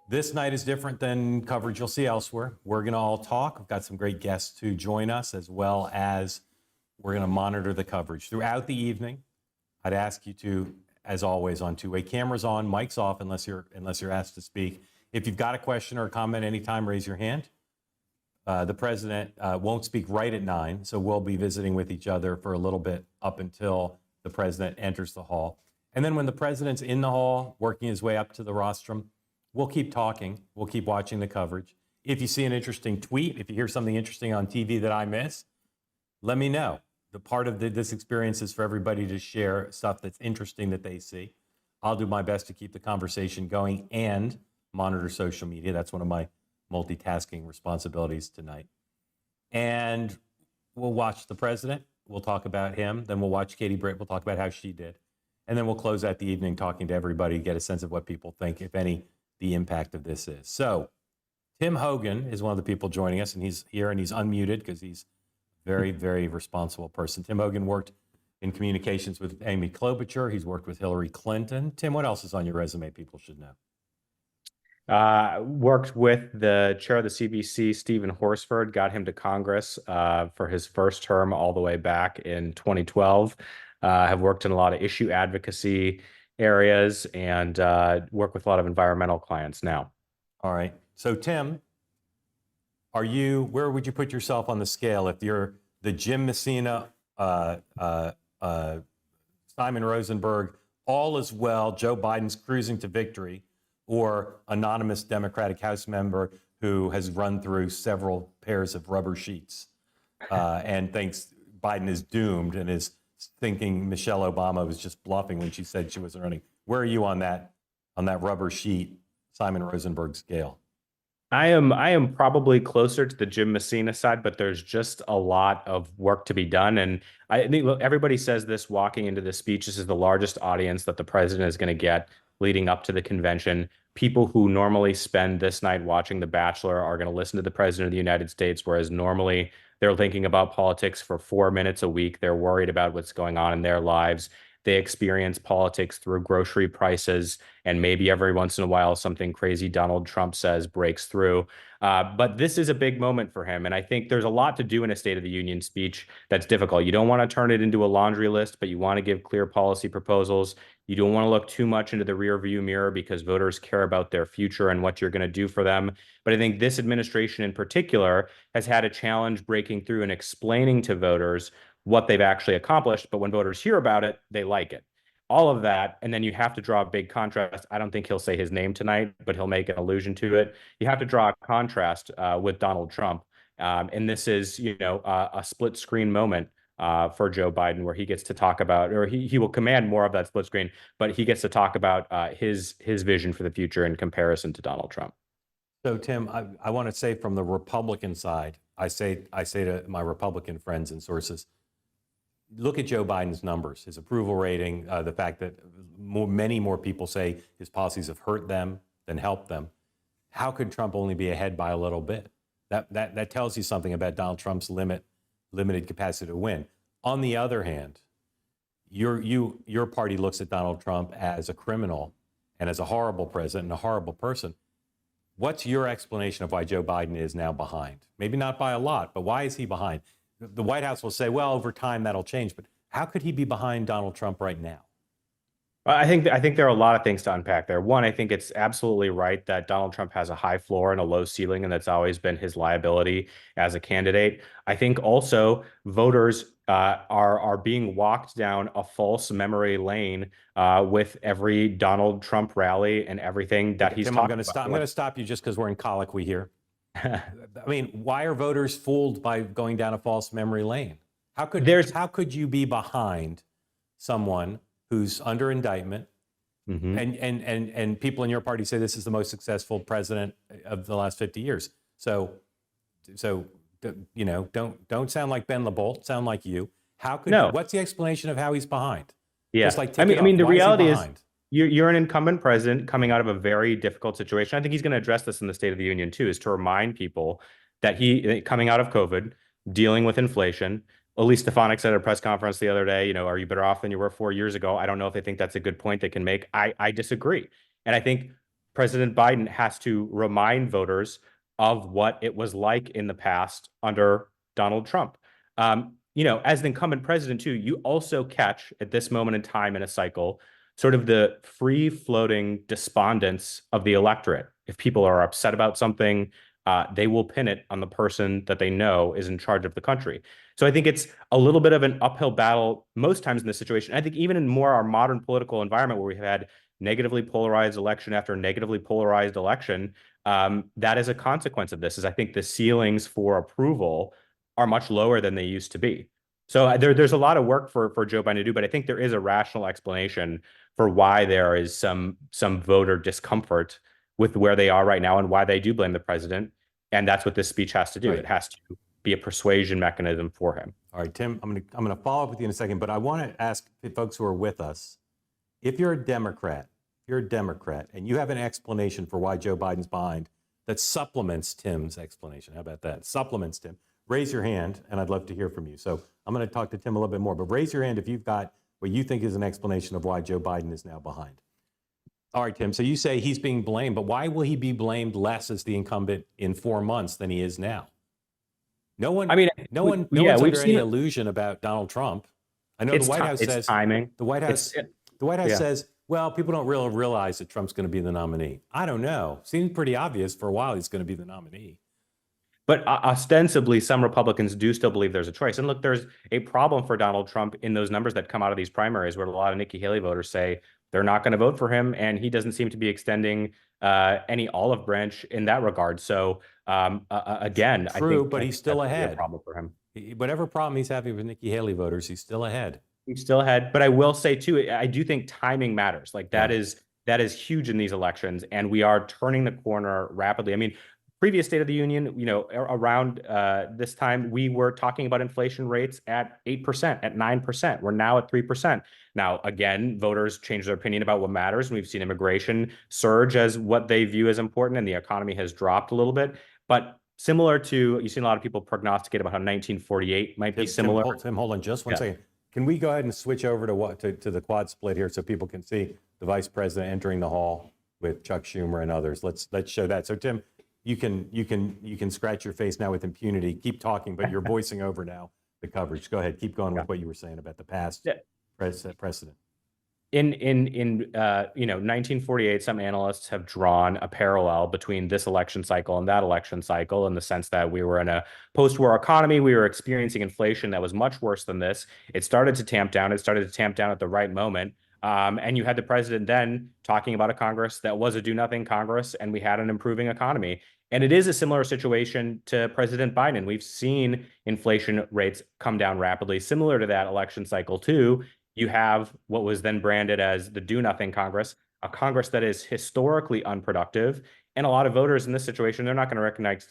This night is different than coverage you'll see elsewhere. We're going to all talk. We've got some great guests to join us, as well as we're going to monitor the coverage throughout the evening. I'd ask you to, as always, on two-way cameras on, mics off, unless you're asked to speak. If you've got a question or a comment anytime, raise your hand. The president won't speak right at 9, so we'll be visiting with each other for a little bit up until the president enters the hall. And then when the president's in the hall, working his way up to the rostrum, we'll keep talking. We'll keep watching the coverage. If you see an interesting tweet, if you hear something interesting on TV that I miss, let me know. The part of this experience is for everybody to share stuff that's interesting that they see. I'll do my best to keep the conversation going and monitor social media. That's one of my multitasking responsibilities tonight. And we'll watch the president. We'll talk about him. Then we'll watch Katie Britt. We'll talk about how she did. And then we'll close out the evening talking to everybody, get a sense of what people think, if any, the impact of this is. So Tim Hogan is one of the people joining us, and he's here and he's unmuted because he's a very, very responsible person. Tim Hogan worked in communications with Amy Klobuchar. He's worked with Hillary Clinton. Tim, what else is on your resume people should know? Worked with the chair of the CBC, Stephen Horsford, got him to Congress for his first term all the way back in 2012. Have worked in a lot of issue advocacy areas and work with a lot of environmental clients now. All right. So Tim, where would you put yourself on the scale if you're the Jim Messina, Simon Rosenberg, all is well, Joe Biden's cruising to victory, or anonymous Democratic House member who has run through several pairs of rubber sheets and thinks Biden is doomed and is thinking Michelle Obama was just bluffing when she said she wasn't running? Where are you on that rubber sheet Simon Rosenberg scale? I am probably closer to the Jim Messina side, but there's just a lot of work to be done. And I think everybody says this walking into this speech, this is the largest audience that the president is going to get leading up to the convention. People who normally spend this night watching The Bachelor are going to listen to the president of the United States, whereas normally they're thinking about politics for 4 minutes a week. They're worried about what's going on in their lives. They experience politics through grocery prices, and maybe every once in a while something crazy Donald Trump says breaks through. But this is a big moment for him, and I think there's a lot to do in a State of the Union speech that's difficult. You don't want to turn it into a laundry list, but you want to give clear policy proposals. You don't want to look too much into the rearview mirror because voters care about their future and what you're going to do for them. But I think this administration in particular has had a challenge breaking through and explaining to voters what they've actually accomplished. But when voters hear about it, they like it. All of that. And then you have to draw a big contrast. I don't think he'll say his name tonight, but he'll make an allusion to it. You have to draw a contrast with Donald Trump. And this is, a split screen moment for Joe Biden, where he gets to talk about, or he will command more of that split screen, but he gets to talk about his vision for the future in comparison to Donald Trump. So Tim, I want to say from the Republican side, I say to my Republican friends and sources, look at Joe Biden's numbers, his approval rating, the fact that many more people say his policies have hurt them than helped them. How could Trump only be ahead by a little bit? That tells you something about Donald Trump's limited capacity to win. On the other hand, your party looks at Donald Trump as a criminal and as a horrible president and a horrible person. What's your explanation of why Joe Biden is now behind? Maybe not by a lot, but why is he behind? The White House will say, well, over time that'll change, but how could he be behind Donald Trump right now? I think there are a lot of things to unpack there. One, I think it's absolutely right that Donald Trump has a high floor and a low ceiling, and that's always been his liability as a candidate. I think also voters are being walked down a false memory lane with every Donald Trump rally and everything that he's Tim, talking about. I'm going to stop you just because we're in colloquy here. I mean, why are voters fooled by going down a false memory lane? How could you be behind someone who's under indictment, and people in your party say this is the most successful president of the last 50 years? So don't sound like Ben LeBolt, sound like you. What's the explanation of how he's behind? Yeah, Just like the reality is you're an incumbent president coming out of a very difficult situation. I think he's going to address this in the State of the Union too, is to remind people that he, coming out of COVID, dealing with inflation. Elise Stefanik said at a press conference the other day, are you better off than you were 4 years ago? I don't know if they think that's a good point they can make. I disagree. And I think President Biden has to remind voters of what it was like in the past under Donald Trump. As the incumbent president, too, you also catch at this moment in time in a cycle sort of the free floating despondence of the electorate. If people are upset about something, they will pin it on the person that they know is in charge of the country. So I think it's a little bit of an uphill battle most times in this situation. I think even in more our modern political environment where we've had negatively polarized election after negatively polarized election, that is a consequence of this. Is I think the ceilings for approval are much lower than they used to be. So there's a lot of work for Joe Biden to do, but I think there is a rational explanation for why there is some voter discomfort with where they are right now and why they do blame the president. And that's what this speech has to do. Right. It has to be a persuasion mechanism for him. All right, Tim, I'm gonna follow up with you in a second, but I want to ask the folks who are with us, if you're a Democrat, and you have an explanation for why Joe Biden's behind that supplements Tim's explanation. How about that? Supplements Tim. Raise your hand, and I'd love to hear from you. So I'm going to talk to Tim a little bit more, but raise your hand if you've got what you think is an explanation of why Joe Biden is now behind. All right, Tim. So you say he's being blamed, but why will he be blamed less as the incumbent in 4 months than he is now? No one's under any illusion about Donald Trump. I know the White House says timing. The White House says, well, people don't really realize that Trump's going to be the nominee. I don't know. Seems pretty obvious for a while he's going to be the nominee. But ostensibly, some Republicans do still believe there's a choice. And look, there's a problem for Donald Trump in those numbers that come out of these primaries where a lot of Nikki Haley voters say they're not going to vote for him. And he doesn't seem to be extending any olive branch in that regard. So again, True, I think but he's still ahead. A problem for him. Whatever problem he's having with Nikki Haley voters, he's still ahead. He's still ahead. But I will say, too, I do think timing matters. Like that is huge in these elections. And we are turning the corner rapidly. I mean, previous State of the Union, around this time, we were talking about inflation rates at 8%, at 9%. We're now at 3%. Now, again, voters change their opinion about what matters. We've seen immigration surge as what they view as important, and the economy has dropped a little bit. But similar to, you've seen a lot of people prognosticate about how 1948 might be similar. Tim, hold on just one second. Can we go ahead and switch over to the quad split here so people can see the vice president entering the hall with Chuck Schumer and others? Let's show that. So, Tim, you can scratch your face now with impunity. Keep talking, but you're voicing over now the coverage. Go ahead. Keep going with what you were saying about the past precedent. In 1948, some analysts have drawn a parallel between this election cycle and that election cycle in the sense that we were in a post-war economy. We were experiencing inflation that was much worse than this. It started to tamp down. It started to tamp down at the right moment. And you had the president then talking about a Congress that was a do-nothing Congress, and we had an improving economy. And it is a similar situation to President Biden. We've seen inflation rates come down rapidly, similar to that election cycle, too. You have what was then branded as the do-nothing Congress, a Congress that is historically unproductive. And a lot of voters in this situation, they're not going to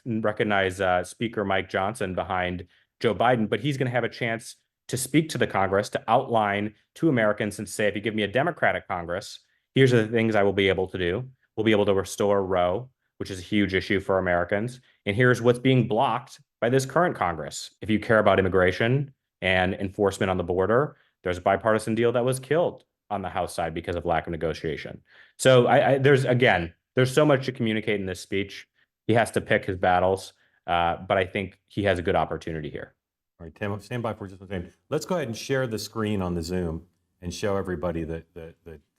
recognize Speaker Mike Johnson behind Joe Biden, but he's going to have a chance to speak to the Congress, to outline to Americans and say, if you give me a Democratic Congress, here's the things I will be able to do. We'll be able to restore Roe, which is a huge issue for Americans. And here's what's being blocked by this current Congress. If you care about immigration and enforcement on the border, there's a bipartisan deal that was killed on the House side because of lack of negotiation. So there's so much to communicate in this speech. He has to pick his battles, but I think he has a good opportunity here. All right, Tim, stand by for just a second. Let's go ahead and share the screen on the Zoom and show everybody the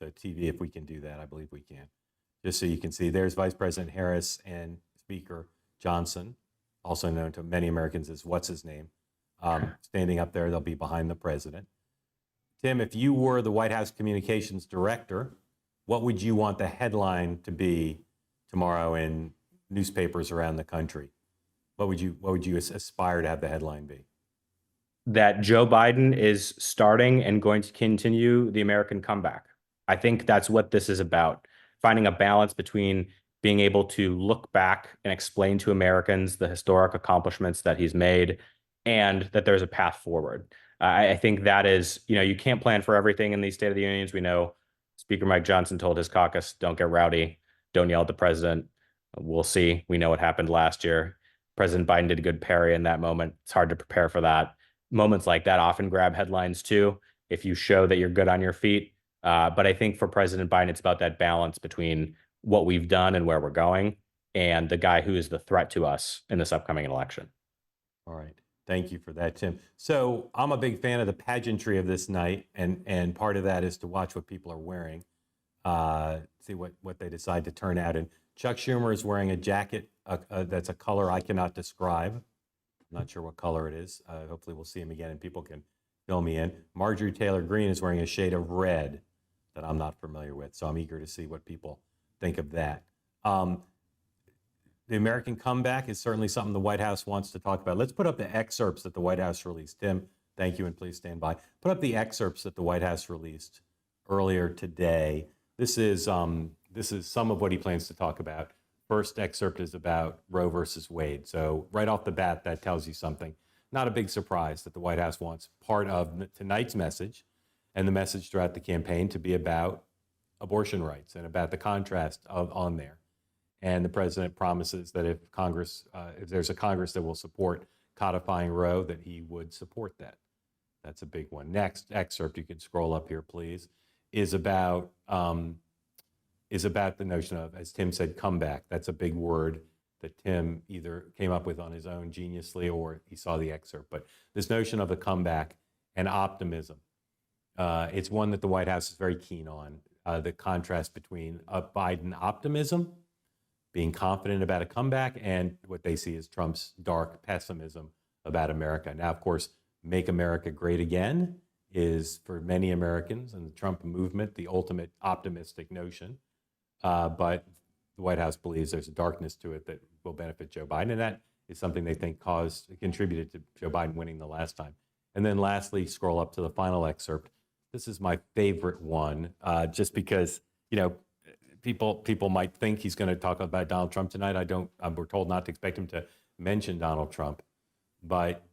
TV if we can do that. I believe we can. Just so you can see, there's Vice President Harris and Speaker Johnson, also known to many Americans as what's his name, standing up there. They'll be behind the president. Tim, if you were the White House communications director, what would you want the headline to be tomorrow in newspapers around the country? What would you aspire to have the headline be? That Joe Biden is starting and going to continue the American comeback. I think that's what this is about, finding a balance between being able to look back and explain to Americans the historic accomplishments that he's made and that there's a path forward. I think that is, you can't plan for everything in these State of the Unions. We know Speaker Mike Johnson told his caucus, don't get rowdy, don't yell at the president. We'll see. We know what happened last year. President Biden did a good parry in that moment. It's hard to prepare for that. Moments like that often grab headlines too, if you show that you're good on your feet. But I think for President Biden, it's about that balance between what we've done and where we're going, and the guy who is the threat to us in this upcoming election. All right. Thank you for that, Tim. So I'm a big fan of the pageantry of this night, and part of that is to watch what people are wearing, see what they decide to turn out in. Chuck Schumer is wearing a jacket that's a color I cannot describe. I'm not sure what color it is. Hopefully we'll see him again and people can fill me in. Marjorie Taylor Greene is wearing a shade of red that I'm not familiar with, so I'm eager to see what people think of that. The American comeback is certainly something the White House wants to talk about. Let's put up the excerpts that the White House released. Tim, thank you, and please stand by. Put up the excerpts that the White House released earlier today. This is some of what he plans to talk about. First excerpt is about Roe versus Wade. So right off the bat, that tells you something. Not a big surprise that the White House wants part of tonight's message and the message throughout the campaign to be about abortion rights and about the contrast on there. And the president promises that if there's a Congress that will support codifying Roe, that he would support that. That's a big one. Next excerpt, you can scroll up here, please, is about the notion of, as Tim said, comeback. That's a big word that Tim either came up with on his own geniusly or he saw the excerpt. But this notion of a comeback and optimism, it's one that the White House is very keen on. The contrast between Biden optimism, being confident about a comeback, and what they see as Trump's dark pessimism about America. Now, of course, Make America Great Again is, for many Americans and the Trump movement, the ultimate optimistic notion. But the White House believes there's a darkness to it that will benefit Joe Biden, and that is something they think contributed to Joe Biden winning the last time. And then lastly, scroll up to the final excerpt. This is my favorite one, just because, people might think he's going to talk about Donald Trump tonight. We're told not to expect him to mention Donald Trump. But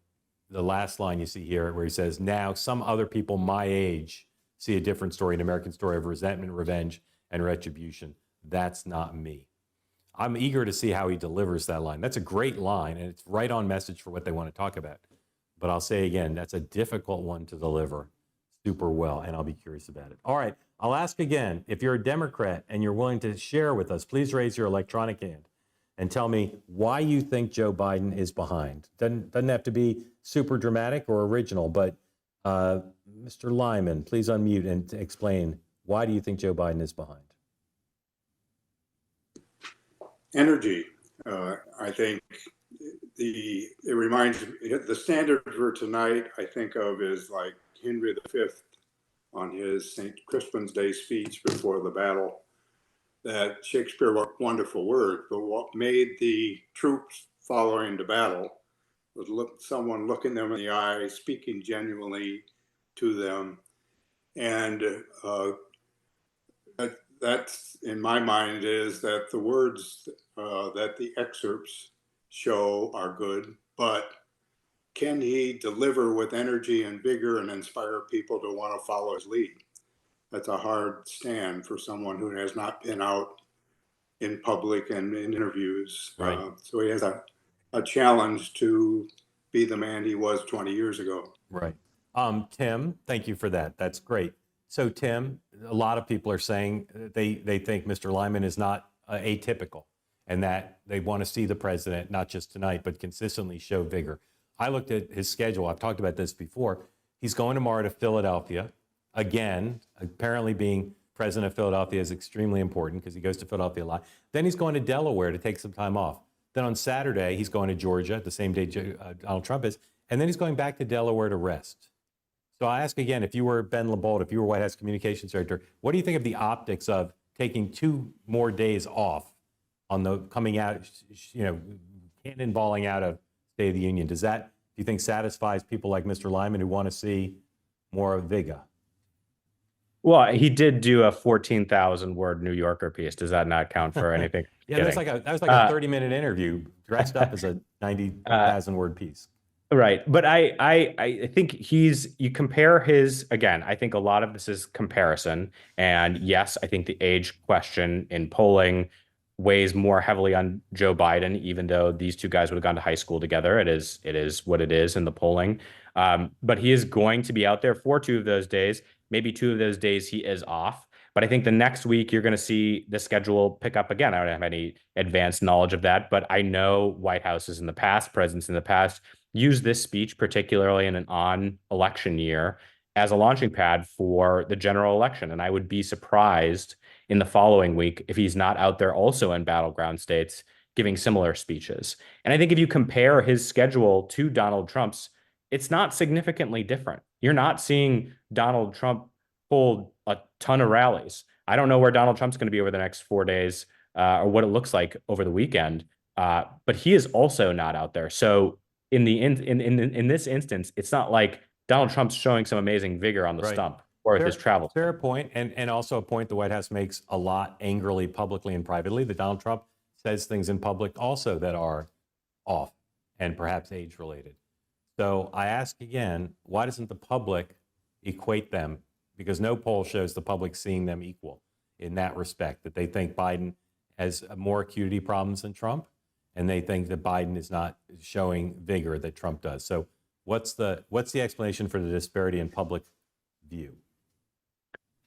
the last line you see here where he says, now some other people my age see a different story, an American story of resentment, revenge, and retribution. That's not me. I'm eager to see how he delivers that line. That's a great line, and it's right on message for what they want to talk about. But I'll say again, that's a difficult one to deliver super well, and I'll be curious about it. All right, I'll ask again, if you're a Democrat and you're willing to share with us, please raise your electronic hand and tell me why you think Joe Biden is behind. Doesn't have to be super dramatic or original, but Mr. Lyman, please unmute and explain, why do you think Joe Biden is behind? Energy. I think it reminds me, the standard for tonight, I think of is like Henry V on his St. Crispin's Day speech before the battle, that Shakespeare wrote wonderful words, but what made the troops following the battle was someone looking them in the eye, speaking genuinely to them. And that's, in my mind, is that the words that the excerpts show are good, but can he deliver with energy and vigor and inspire people to want to follow his lead? That's a hard stand for someone who has not been out in public and in interviews. Right. So he has a challenge to be the man he was 20 years ago. Right. Tim, thank you for that. That's great. So, Tim, a lot of people are saying they think Mr. Lyman is not atypical and that they want to see the president, not just tonight, but consistently show vigor. I looked at his schedule. I've talked about this before. He's going tomorrow to Philadelphia. Again, apparently being president of Philadelphia is extremely important because he goes to Philadelphia a lot. Then he's going to Delaware to take some time off. Then on Saturday, he's going to Georgia, the same day Donald Trump is. And then he's going back to Delaware to rest. So I ask again, if you were Ben LeBold, if you were White House Communications Director, what do you think of the optics of taking 2 more days off on the coming out, cannonballing out of State of the Union? Does that, do you think, satisfies people like Mr. Lyman who want to see more of Viga? Well, he did do a 14,000 word New Yorker piece. Does that not count for anything? Yeah, that was like a 30-minute interview dressed up as a 90,000 word piece. Right. But I think you compare his, again, I think a lot of this is comparison. And yes, I think the age question in polling weighs more heavily on Joe Biden, even though these two guys would have gone to high school together. It is what it is in the polling. But he is going to be out there for 2 of those days. Maybe 2 of those days he is off. But I think the next week you're going to see the schedule pick up again. I don't have any advanced knowledge of that, but I know White Houses in the past, presidents in the past, use this speech, particularly in an on-election year, as a launching pad for the general election. And I would be surprised in the following week if he's not out there also in battleground states giving similar speeches. And I think if you compare his schedule to Donald Trump's, it's not significantly different. You're not seeing Donald Trump hold a ton of rallies. I don't know where Donald Trump's going to be over the next 4 days or what it looks like over the weekend, but he is also not out there. So in this instance, it's not like Donald Trump's showing some amazing vigor on the stump or his travel. Fair point, and also a point the White House makes a lot angrily, publicly and privately, that Donald Trump says things in public also that are off and perhaps age-related. So I ask again, why doesn't the public equate them? Because no poll shows the public seeing them equal in that respect, that they think Biden has more acuity problems than Trump, and they think that Biden is not showing vigor that Trump does. So what's the explanation for the disparity in public view?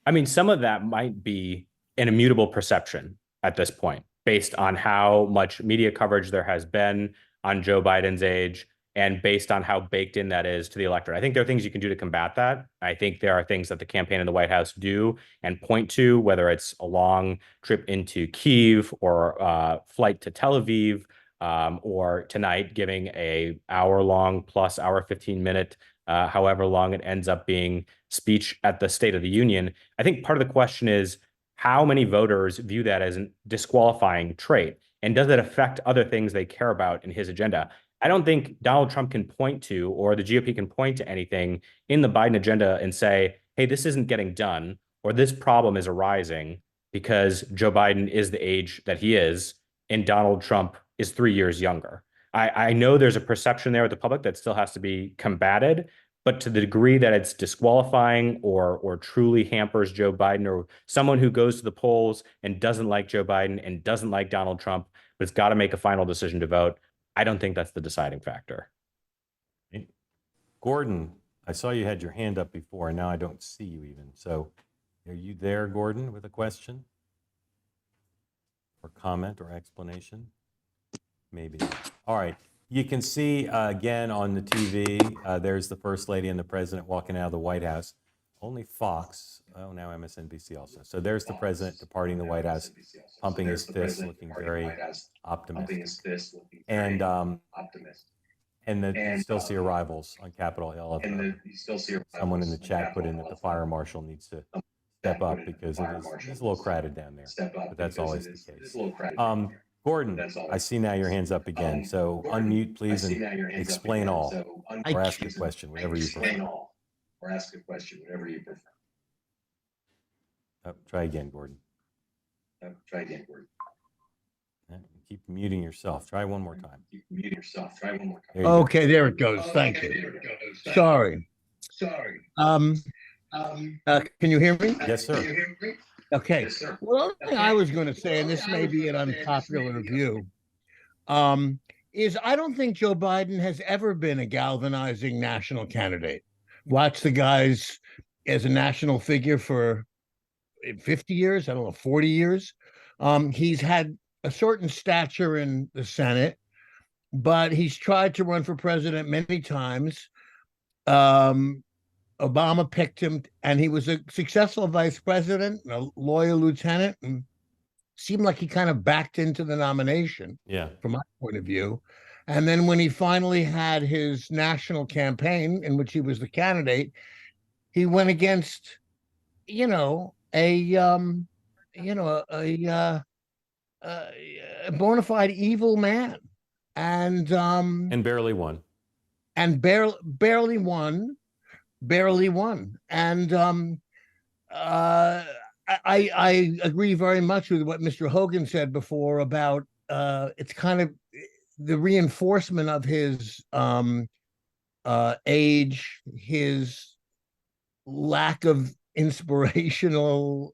I mean, some of that might be an immutable perception at this point, based on how much media coverage there has been on Joe Biden's age and based on how baked in that is to the electorate. I think there are things you can do to combat that. I think there are things that the campaign and the White House do and point to, whether it's a long trip into Kyiv or a flight to Tel Aviv, or tonight giving a hour-long plus hour 15-minute, however long it ends up being, speech at the State of the Union. I think part of the question is, how many voters view that as a disqualifying trait? And does it affect other things they care about in his agenda? I don't think Donald Trump can point to, or the GOP can point to anything in the Biden agenda and say, hey, this isn't getting done, or this problem is arising because Joe Biden is the age that he is, and Donald Trump is 3 years younger. I know there's a perception there with the public that still has to be combated, but to the degree that it's disqualifying or truly hampers Joe Biden, or someone who goes to the polls and doesn't like Joe Biden and doesn't like Donald Trump, but has got to make a final decision to vote, I don't think that's the deciding factor. Gordon, I saw you had your hand up before, and now I don't see you even. So are you there, Gordon, with a question or comment or explanation? Maybe. All right. You can see again on the TV, there's the First Lady and the President walking out of the White House. Only Fox, oh, now MSNBC also. So there's the President departing the White House, pumping his fist, looking very optimistic. And you still see arrivals on Capitol Hill. Someone in the chat put in that the fire marshal needs to step up because it's a little crowded down there, but that's always the case. Gordon, I see now your hand's up again. So unmute, please, and explain all, or ask a question, whatever you prefer. Oh, try again, Gordon. Keep muting yourself. Try one more time. Okay, there it goes. Thank you. Sorry. Can you hear me? Yes, sir. Okay. Well, the only thing I was going to say, and this may be an unpopular view, is I don't think Joe Biden has ever been a galvanizing national candidate. Watch the guys as a national figure for 50 years, I don't know, 40 years. He's had a certain stature in the Senate, but he's tried to run for president many times. Obama picked him, and he was a successful vice president, a loyal lieutenant, and seemed like he kind of backed into the nomination, from my point of view. And then when he finally had his national campaign, in which he was the candidate, he went against, a bona fide evil man, and barely won. And barely won. And I agree very much with what Mr. Hogan said before about it's kind of the reinforcement of his age, his lack of inspirational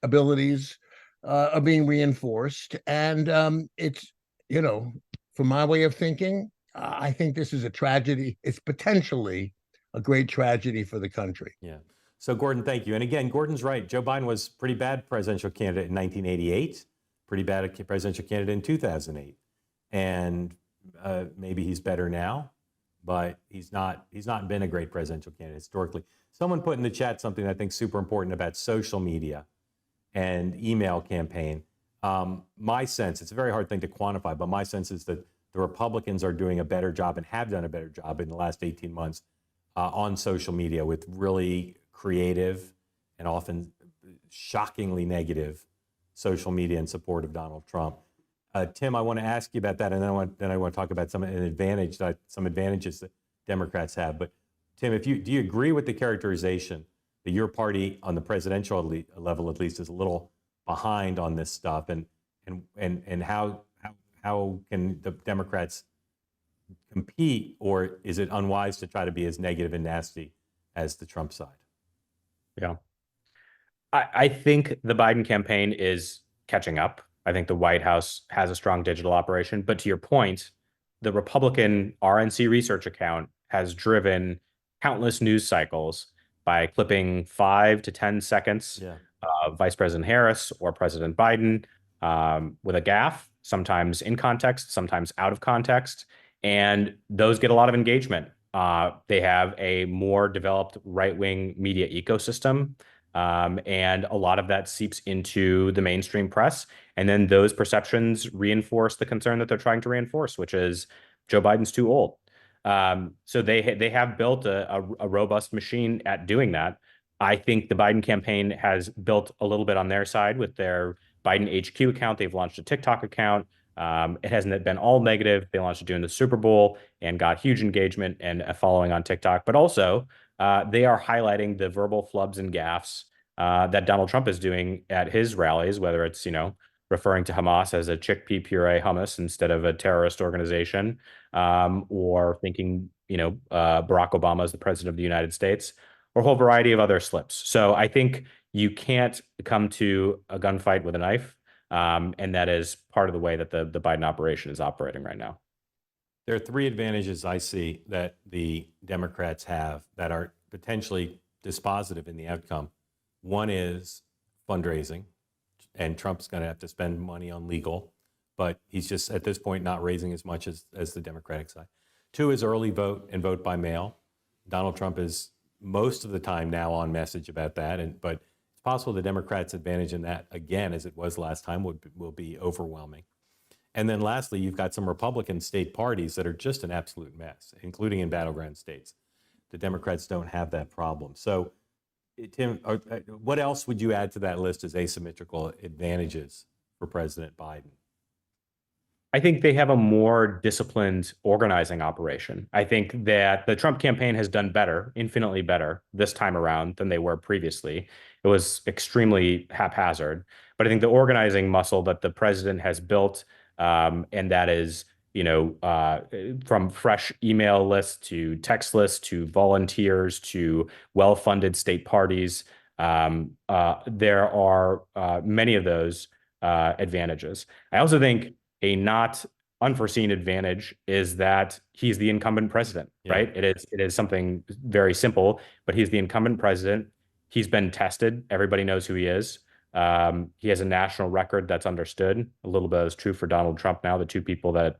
abilities are being reinforced. And it's, from my way of thinking, I think this is a tragedy. It's potentially a great tragedy for the country. Yeah. So Gordon, thank you. And again, Gordon's right. Joe Biden was a pretty bad presidential candidate in 1988, pretty bad presidential candidate in 2008. And maybe he's better now, but he's not been a great presidential candidate historically. Someone put in the chat something I think super important about social media and email campaign. My sense, it's a very hard thing to quantify, but my sense is that the Republicans are doing a better job and have done a better job in the last 18 months on social media with really creative and often shockingly negative social media in support of Donald Trump. Tim, I want to ask you about that, and then I want to talk about some advantages that Democrats have. But Tim, do you agree with the characterization that your party on the presidential level, at least, is a little behind on this stuff, and how can the Democrats compete, or is it unwise to try to be as negative and nasty as the Trump side? Yeah. I think the Biden campaign is catching up. I think the White House has a strong digital operation. But to your point, the Republican RNC research account has driven countless news cycles by clipping 5 to 10 seconds of Vice President Harris or President Biden with a gaffe, sometimes in context, sometimes out of context. And those get a lot of engagement. They have a more developed right-wing media ecosystem. And a lot of that seeps into the mainstream press. And then those perceptions reinforce the concern that they're trying to reinforce, which is Joe Biden's too old. So they have built a robust machine at doing that. I think the Biden campaign has built a little bit on their side with their Biden HQ account. They've launched a TikTok account. It hasn't been all negative. They launched it during the Super Bowl and got huge engagement and a following on TikTok. But also, they are highlighting the verbal flubs and gaffes that Donald Trump is doing at his rallies, whether it's, referring to Hamas as a chickpea puree hummus instead of a terrorist organization, or thinking, Barack Obama is the president of the United States, or a whole variety of other slips. So I think you can't come to a gunfight with a knife. And that is part of the way that the Biden operation is operating right now. There are 3 advantages I see that the Democrats have that are potentially dispositive in the outcome. One is fundraising, and Trump's going to have to spend money on legal, but he's just at this point not raising as much as the Democratic side. 2 is early vote and vote by mail. Donald Trump is most of the time now on message about that, but it's possible the Democrats' advantage in that, again, as it was last time, will be overwhelming. And then lastly, you've got some Republican state parties that are just an absolute mess, including in battleground states. The Democrats don't have that problem. So, Tim, what else would you add to that list as asymmetrical advantages for President Biden? I think they have a more disciplined organizing operation. I think that the Trump campaign has done better, infinitely better this time around than they were previously. It was extremely haphazard. But I think the organizing muscle that the president has built, and that is, from fresh email lists to text lists to volunteers to well-funded state parties, there are many of those advantages. I also think a not unforeseen advantage is that he's the incumbent president, right? It is something very simple, but he's the incumbent president. He's been tested. Everybody knows who he is. He has a national record that's understood. A little bit is true for Donald Trump now, the 2 people that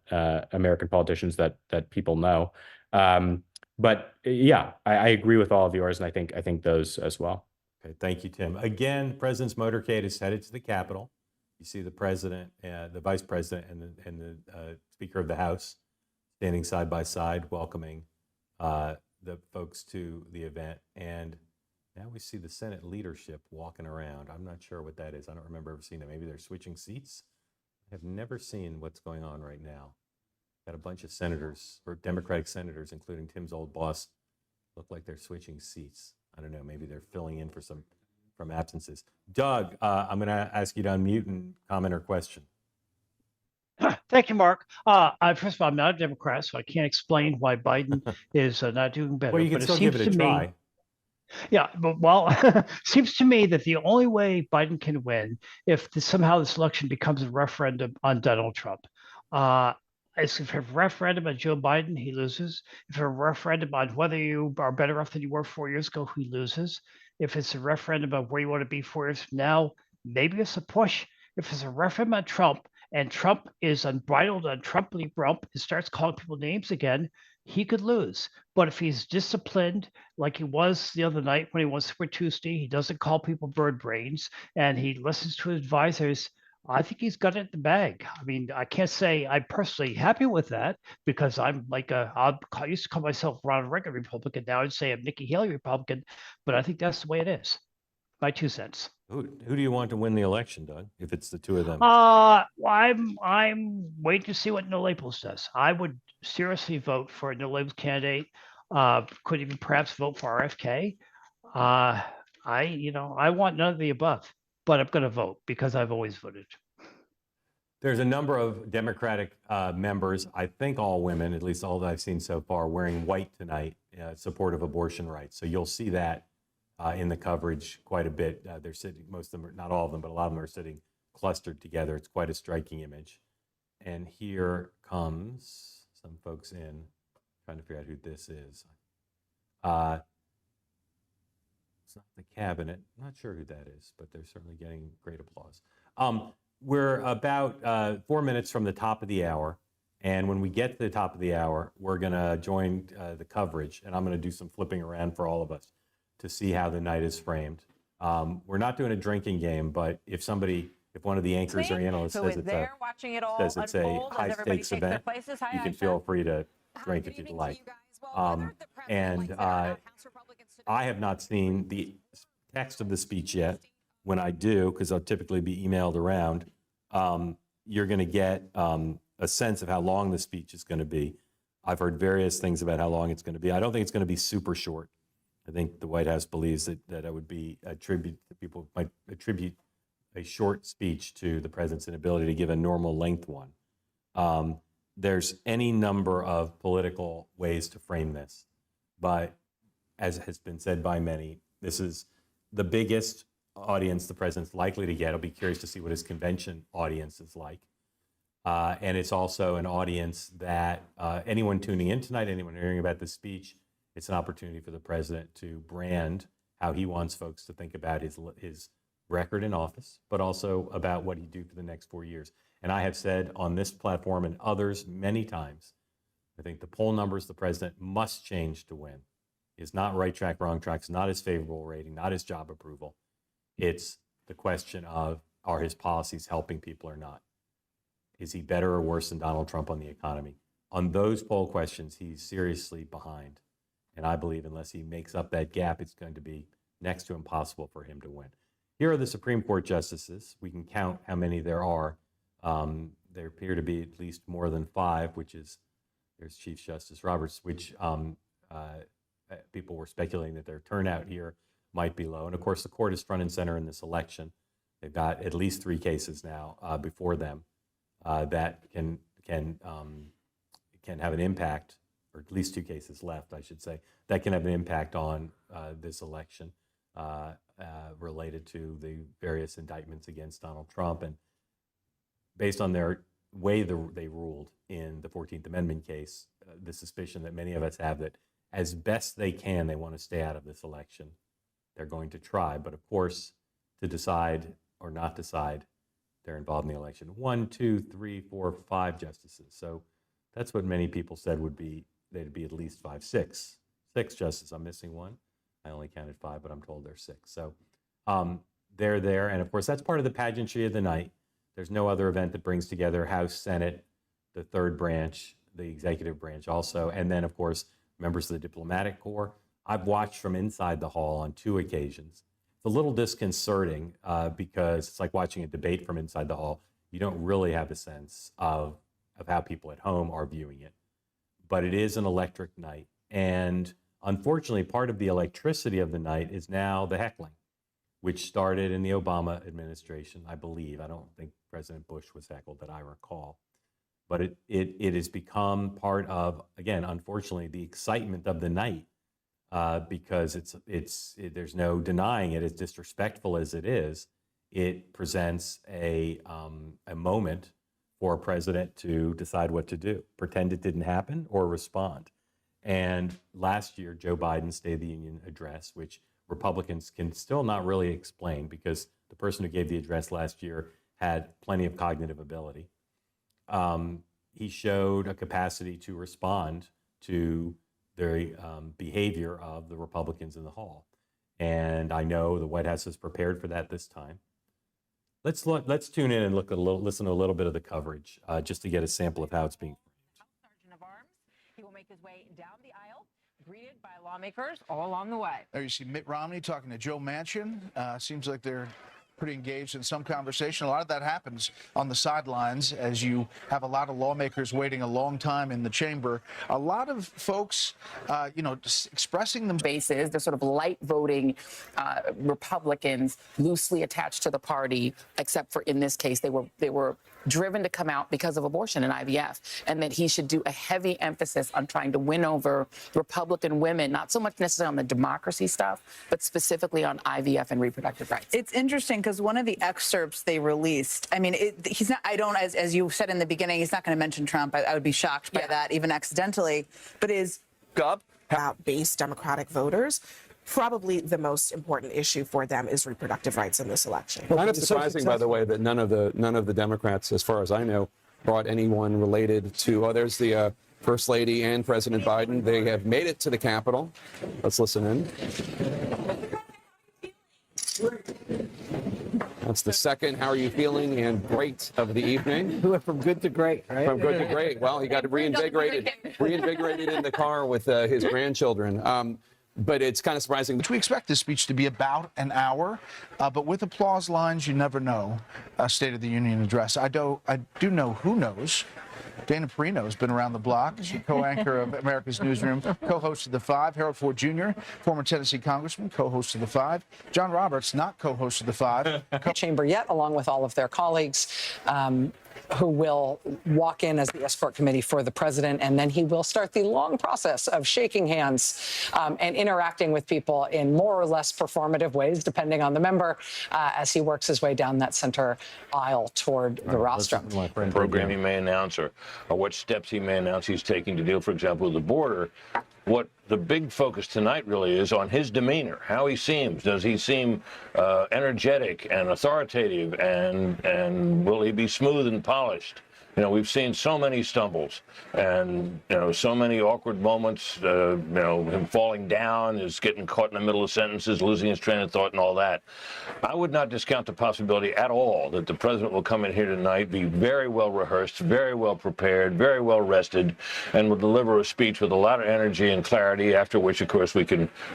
American politicians that people know. But yeah, I agree with all of yours, and I think those as well. Okay, thank you, Tim. Again, President's motorcade is headed to the Capitol. You see the president, the vice president, and the Speaker of the House standing side by side, welcoming the folks to the event. And now we see the Senate leadership walking around. I'm not sure what that is. I don't remember ever seeing that. Maybe they're switching seats. I have never seen what's going on right now. Got a bunch of senators, or Democratic senators, including Tim's old boss, look like they're switching seats. I don't know. Maybe they're filling in from absences. Doug, I'm going to ask you to unmute and comment or question. Thank you, Mark. First of all, I'm not a Democrat, so I can't explain why Biden is not doing better. Well, you can still give it a try. Yeah, but seems to me that the only way Biden can win if somehow this election becomes a referendum on Donald Trump. If a referendum on Joe Biden, he loses. If a referendum on whether you are better off than you were 4 years ago, he loses. If it's a referendum of where you want to be 4 years from now, maybe it's a push. If it's a referendum on Trump and Trump is unbridled on Trumply Rump and starts calling people names again, he could lose. But if he's disciplined, like he was the other night when he won Super Tuesday, he doesn't call people bird brains and he listens to his advisors. I think he's got it in the bag. I mean, I can't say I'm personally happy with that because I'm like I used to call myself Ronald Reagan Republican. Now I'd say I'm Nikki Haley Republican, but I think that's the way it is. My 2 cents. Who do you want to win the election, Doug, if it's the two of them? I'm waiting to see what No Labels does. I would seriously vote for a No Labels candidate. Could even perhaps vote for RFK. I want none of the above, but I'm going to vote because I've always voted. There's a number of Democratic members, I think all women, at least all that I've seen so far, wearing white tonight, support of abortion rights. So you'll see that in the coverage quite a bit. They're sitting, most of them, not all of them, but a lot of them are sitting clustered together. It's quite a striking image. And here comes some folks in, trying to figure out who this is. It's not the cabinet. I'm not sure who that is, but they're certainly getting great applause. We're about 4 minutes from the top of the hour. And when we get to the top of the hour, we're going to join the coverage. And I'm going to do some flipping around for all of us to see how the night is framed. We're not doing a drinking game, but if one of the anchors or analysts says it's a high stakes event, you can feel free to drink if you'd like. I have not seen the text of the speech yet. When I do, because I'll typically be emailed around, you're going to get a sense of how long the speech is going to be. I've heard various things about how long it's going to be. I don't think it's going to be super short. I think the White House believes that it would be people might attribute a short speech to the president's inability to give a normal length one. There's any number of political ways to frame this, but as has been said by many, this is the biggest audience the president's likely to get. I'll be curious to see what his convention audience is like. And it's also an audience that anyone tuning in tonight, anyone hearing about this speech, it's an opportunity for the president to brand how he wants folks to think about his record in office, but also about what he'd do for the next 4 years. And I have said on this platform and others many times, I think the poll numbers the president must change to win is not right track, wrong track. It's not his favorable rating, not his job approval. It's the question of, are his policies helping people or not? Is he better or worse than Donald Trump on the economy? On those poll questions, he's seriously behind. And I believe unless he makes up that gap, it's going to be next to impossible for him to win. Here are the Supreme Court justices. We can count how many there are. There appear to be at least more than 5, there's Chief Justice Roberts, which people were speculating that their turnout here might be low. And of course, the court is front and center in this election. They've got at least 3 cases now before them that can have an impact, or at least 2 cases left, I should say, that can have an impact on this election related to the various indictments against Donald Trump. And based on their way they ruled in the 14th Amendment case, the suspicion that many of us have that as best they can, they want to stay out of this election. They're going to try, but of course, to decide or not decide, they're involved in the election. 1, 2, 3, 4, 5 justices. So that's what many people said they'd be at least 5, 6 justices. I'm missing 1. I only counted 5, but I'm told there's 6. So they're there. And of course, that's part of the pageantry of the night. There's no other event that brings together House, Senate, the third branch, the executive branch also, and then, of course, members of the diplomatic corps. I've watched from inside the hall on 2 occasions. It's a little disconcerting because it's like watching a debate from inside the hall. You don't really have a sense of how people at home are viewing it. But it is an electric night. And unfortunately, part of the electricity of the night is now the heckling, which started in the Obama administration, I believe. I don't think President Bush was heckled that I recall. But it has become part of, again, unfortunately, the excitement of the night because there's no denying it. As disrespectful as it is, it presents a moment for a president to decide what to do, pretend it didn't happen or respond. And last year, Joe Biden's State of the Union address, which Republicans can still not really explain, because the person who gave the address last year had plenty of cognitive ability. He showed a capacity to respond to the behavior of the Republicans in the hall. And I know the White House is prepared for that this time. Let's tune in and listen to a little bit of the coverage just to get a sample of how it's being. Sergeant of Arms. He will make his way down the aisle, greeted by lawmakers all along the way. There you see Mitt Romney talking to Joe Manchin. Seems like they're pretty engaged in some conversation. A lot of that happens on the sidelines as you have a lot of lawmakers waiting a long time in the chamber. A lot of folks, just expressing them. Bases, they're sort of light voting Republicans, loosely attached to the party, except for in this case, they were driven to come out because of abortion and IVF, and that he should do a heavy emphasis on trying to win over Republican women, not so much necessarily on the democracy stuff, but specifically on IVF and reproductive rights. It's interesting because one of the excerpts they released, I mean, he's not, I don't, as you said in the beginning, he's not going to mention Trump. I would be shocked by that, even accidentally, but is about base Democratic voters. Probably the most important issue for them is reproductive rights in this election. Kind of surprising, by the way, that none of the Democrats, as far as I know, brought anyone related to others. The First Lady and President Biden, they have made it to the Capitol. Let's listen in. That's the second "How are you feeling?" and "Great" of the evening. We went from good to great, right? From good to great. Well, he got reinvigorated in the car with his grandchildren. But it's kind of surprising. We expect this speech to be about an hour, but with applause lines, you never know. State of the Union address. I do know who knows. Dana Perino has been around the block. She's co-anchor of America's Newsroom, co-host of The Five. Harold Ford Jr., former Tennessee congressman, co-host of The Five. John Roberts, not co-host of The Five. Chamber yet, along with all of their colleagues, who will walk in as the escort committee for the president, and then he will start the long process of shaking hands and interacting with people in more or less performative ways, depending on the member, as he works his way down that center aisle toward the rostrum. Program he may announce, or what steps he may announce he's taking to deal, for example, with the border. What the big focus tonight really is on his demeanor, how he seems. Does he seem energetic and authoritative, and will he be smooth and polished? You know, we've seen so many stumbles and, so many awkward moments, him falling down, is getting caught in the middle of sentences, losing his train of thought and all that. I would not discount the possibility at all that the president will come in here tonight, be very well rehearsed, very well prepared, very well rested, and will deliver a speech with a lot of energy and clarity, after which, of course, we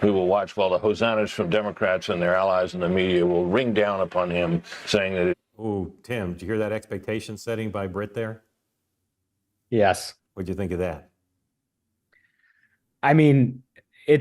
will watch while the hosannas from Democrats and their allies in the media will ring down upon him, saying that Ooh, Tim, did you hear that expectation setting by Britt there? Yes. What'd you think of that? I mean, I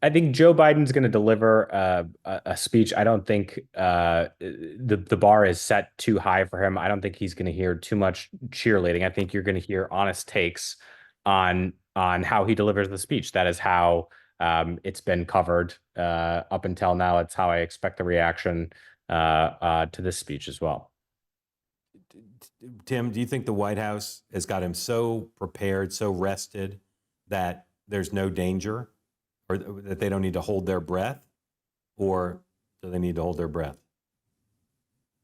think Joe Biden's going to deliver a speech. I don't think the bar is set too high for him. I don't think he's going to hear too much cheerleading. I think you're going to hear honest takes on how he delivers the speech. That is how it's been covered up until now. It's how I expect the reaction to this speech as well. Tim, do you think the White House has got him so prepared, so rested that there's no danger, or that they don't need to hold their breath, or do they need to hold their breath?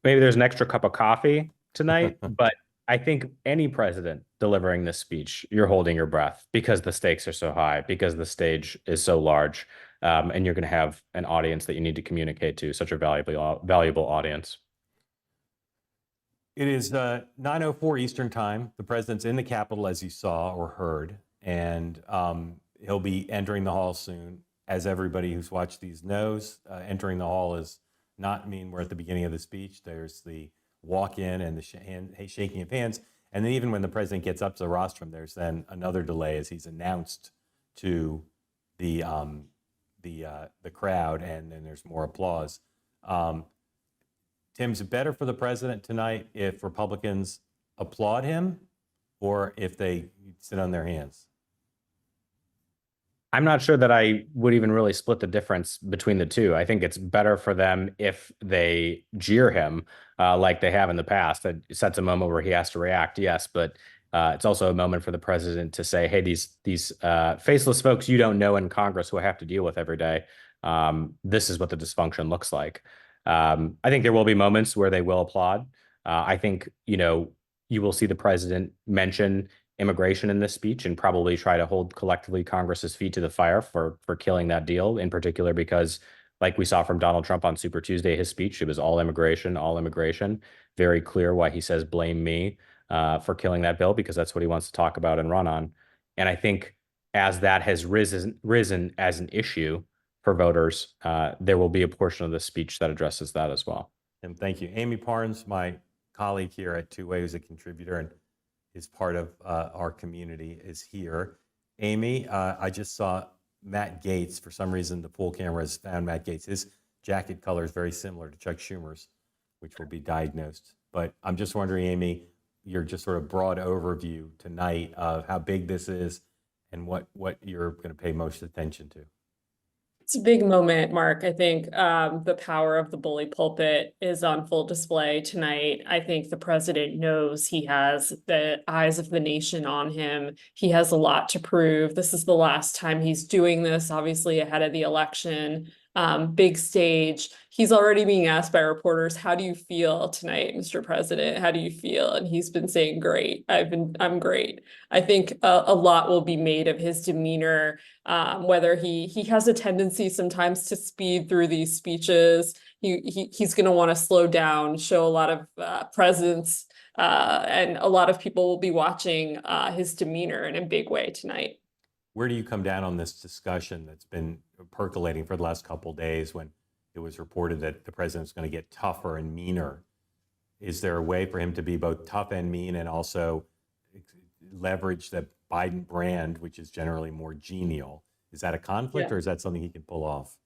Maybe there's an extra cup of coffee tonight, but I think any president delivering this speech, you're holding your breath because the stakes are so high, because the stage is so large, and you're going to have an audience that you need to communicate to, such a valuable audience. It is 9:04 Eastern time. The president's in the Capitol, as you saw or heard, and he'll be entering the hall soon. As everybody who's watched these knows, entering the hall is not mean we're at the beginning of the speech. There's the walk-in and the shaking of hands. And then even when the president gets up to the rostrum, there's then another delay as he's announced to the crowd, and then there's more applause. Tim, is it better for the president tonight if Republicans applaud him or if they sit on their hands? I'm not sure that I would even really split the difference between the two. I think it's better for them if they jeer him like they have in the past. That sets a moment where he has to react, yes, but It's also a moment for the president to say, hey, these faceless folks you don't know in Congress who I have to deal with every day, this is what the dysfunction looks like. I think there will be moments where they will applaud. I think, you will see the president mention immigration in this speech and probably try to hold collectively Congress's feet to the fire for killing that deal, in particular because, like we saw from Donald Trump on Super Tuesday, his speech, it was all immigration, all immigration. Very clear why he says blame me for killing that bill, because that's what he wants to talk about and run on. And I think as that has risen as an issue for voters, there will be a portion of the speech that addresses that as well. And thank you. Amy Parnes, my colleague here at Two Way, who's a contributor and is part of our community, is here. Amy, I just saw Matt Gaetz. For some reason, the pool cameras found Matt Gaetz. His jacket color is very similar to Chuck Schumer's, which will be diagnosed. But I'm just wondering, Amy, your just sort of broad overview tonight of how big this is and what you're going to pay most attention to. It's a big moment, Mark. I think the power of the bully pulpit is on full display tonight. I think the president knows he has the eyes of the nation on him. He has a lot to prove. This is the last time he's doing this, obviously ahead of the election. Big stage. He's already being asked by reporters, how do you feel tonight, Mr. President? How do you feel? And he's been saying, great. I'm great. I think a lot will be made of his demeanor, whether he has a tendency sometimes to speed through these speeches. He's going to want to slow down, show a lot of presence, and a lot of people will be watching his demeanor in a big way tonight. Where do you come down on this discussion that's been percolating for the last couple of days when it was reported that the president's going to get tougher and meaner? Is there a way for him to be both tough and mean and also leverage the Biden brand, which is generally more genial? Is that a conflict or is that something he can pull off?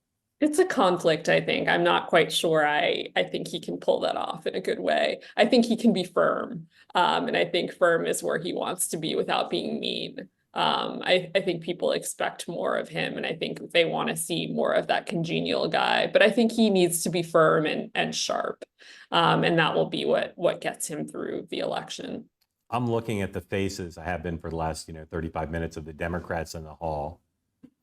It's a conflict, I think. I'm not quite sure I think he can pull that off in a good way. I think he can be firm. And I think firm is where he wants to be without being mean. I think people expect more of him, and I think they want to see more of that congenial guy. But I think he needs to be firm and sharp, and that will be what gets him through the election. I'm looking at the faces. I have been for the last 35 minutes of the Democrats in the hall.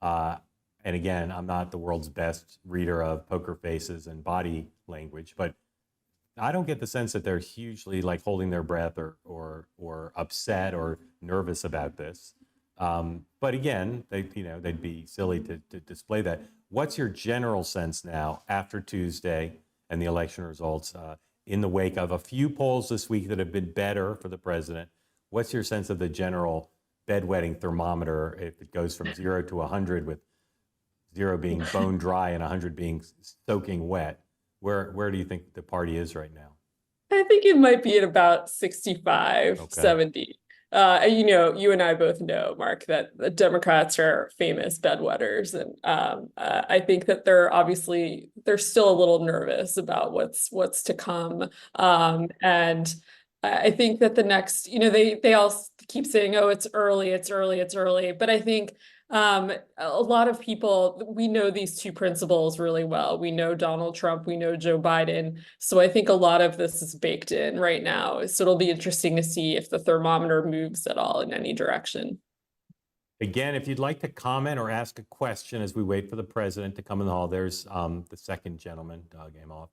And again, I'm not the world's best reader of poker faces and body language, but I don't get the sense that they're hugely like holding their breath or upset or nervous about this. But again, they'd be silly to display that. What's your general sense now after Tuesday and the election results, in the wake of a few polls this week that have been better for the president? What's your sense of the general bedwetting thermometer if it goes from 0 to 100, with 0 being bone dry and 100 being soaking wet? Where do you think the party is right now? I think it might be at about 65, okay. 70. You and I both know, Mark, that the Democrats are famous bedwetters. And I think that they're still a little nervous about what's to come. And I think that the next, they all keep saying, oh, it's early. But I think a lot of people, we know these two principles really well. We know Donald Trump, we know Joe Biden. So I think a lot of this is baked in right now. So it'll be interesting to see if the thermometer moves at all in any direction. Again, if you'd like to comment or ask a question as we wait for the president to come in the hall, there's the second gentleman, Doug Amoff.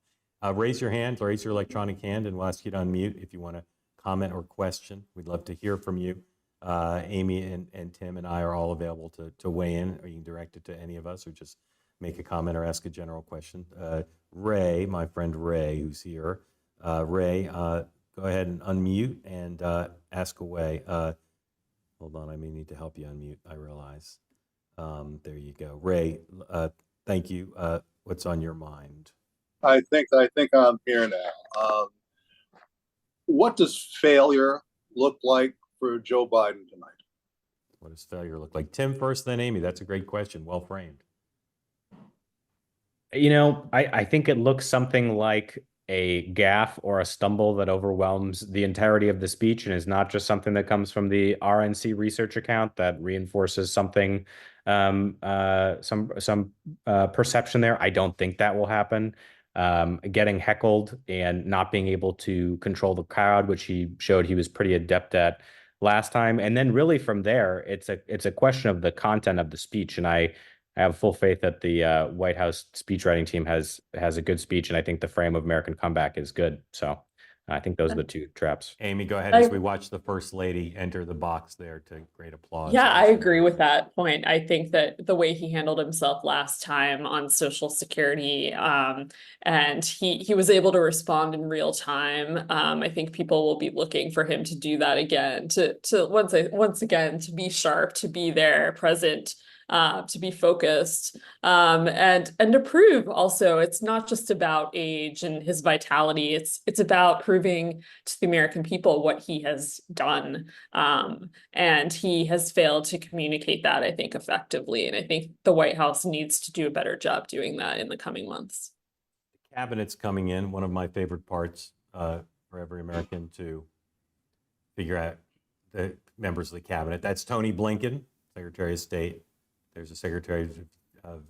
Raise your hand, raise your electronic hand, and we'll ask you to unmute if you want to comment or question. We'd love to hear from you. Amy and Tim and I are all available to weigh in, or you can direct it to any of us or just make a comment or ask a general question. Ray, my friend Ray, who's here. Ray, go ahead and unmute and ask away. Hold on, I may need to help you unmute, I realize. There you go. Ray, thank you. What's on your mind? I think I'm here now. What does failure look like for Joe Biden tonight? What does failure look like? Tim first, then Amy. That's a great question. Well framed. I think it looks something like a gaffe or a stumble that overwhelms the entirety of the speech and is not just something that comes from the RNC research account that reinforces something, some perception there. I don't think that will happen. Getting heckled and not being able to control the crowd, which he showed he was pretty adept at last time. And then really from there, it's a question of the content of the speech. And I have full faith that the White House speech writing team has a good speech, and I think the frame of American Comeback is good. So I think those are the two traps. Amy, go ahead as we watch the First Lady enter the box there to great applause. Yeah, I agree with that point. I think that the way he handled himself last time on Social Security, and he was able to respond in real time. I think people will be looking for him to do that again, to once again to be sharp, to be there, present, to be focused, and to prove also it's not just about age and his vitality. It's about proving to the American people what he has done, and he has failed to communicate that, I think, effectively. And I think the White House needs to do a better job doing that in the coming months. The cabinet's coming in. One of my favorite parts for every American to figure out the members of the cabinet. That's Tony Blinken, Secretary of State. There's a Secretary of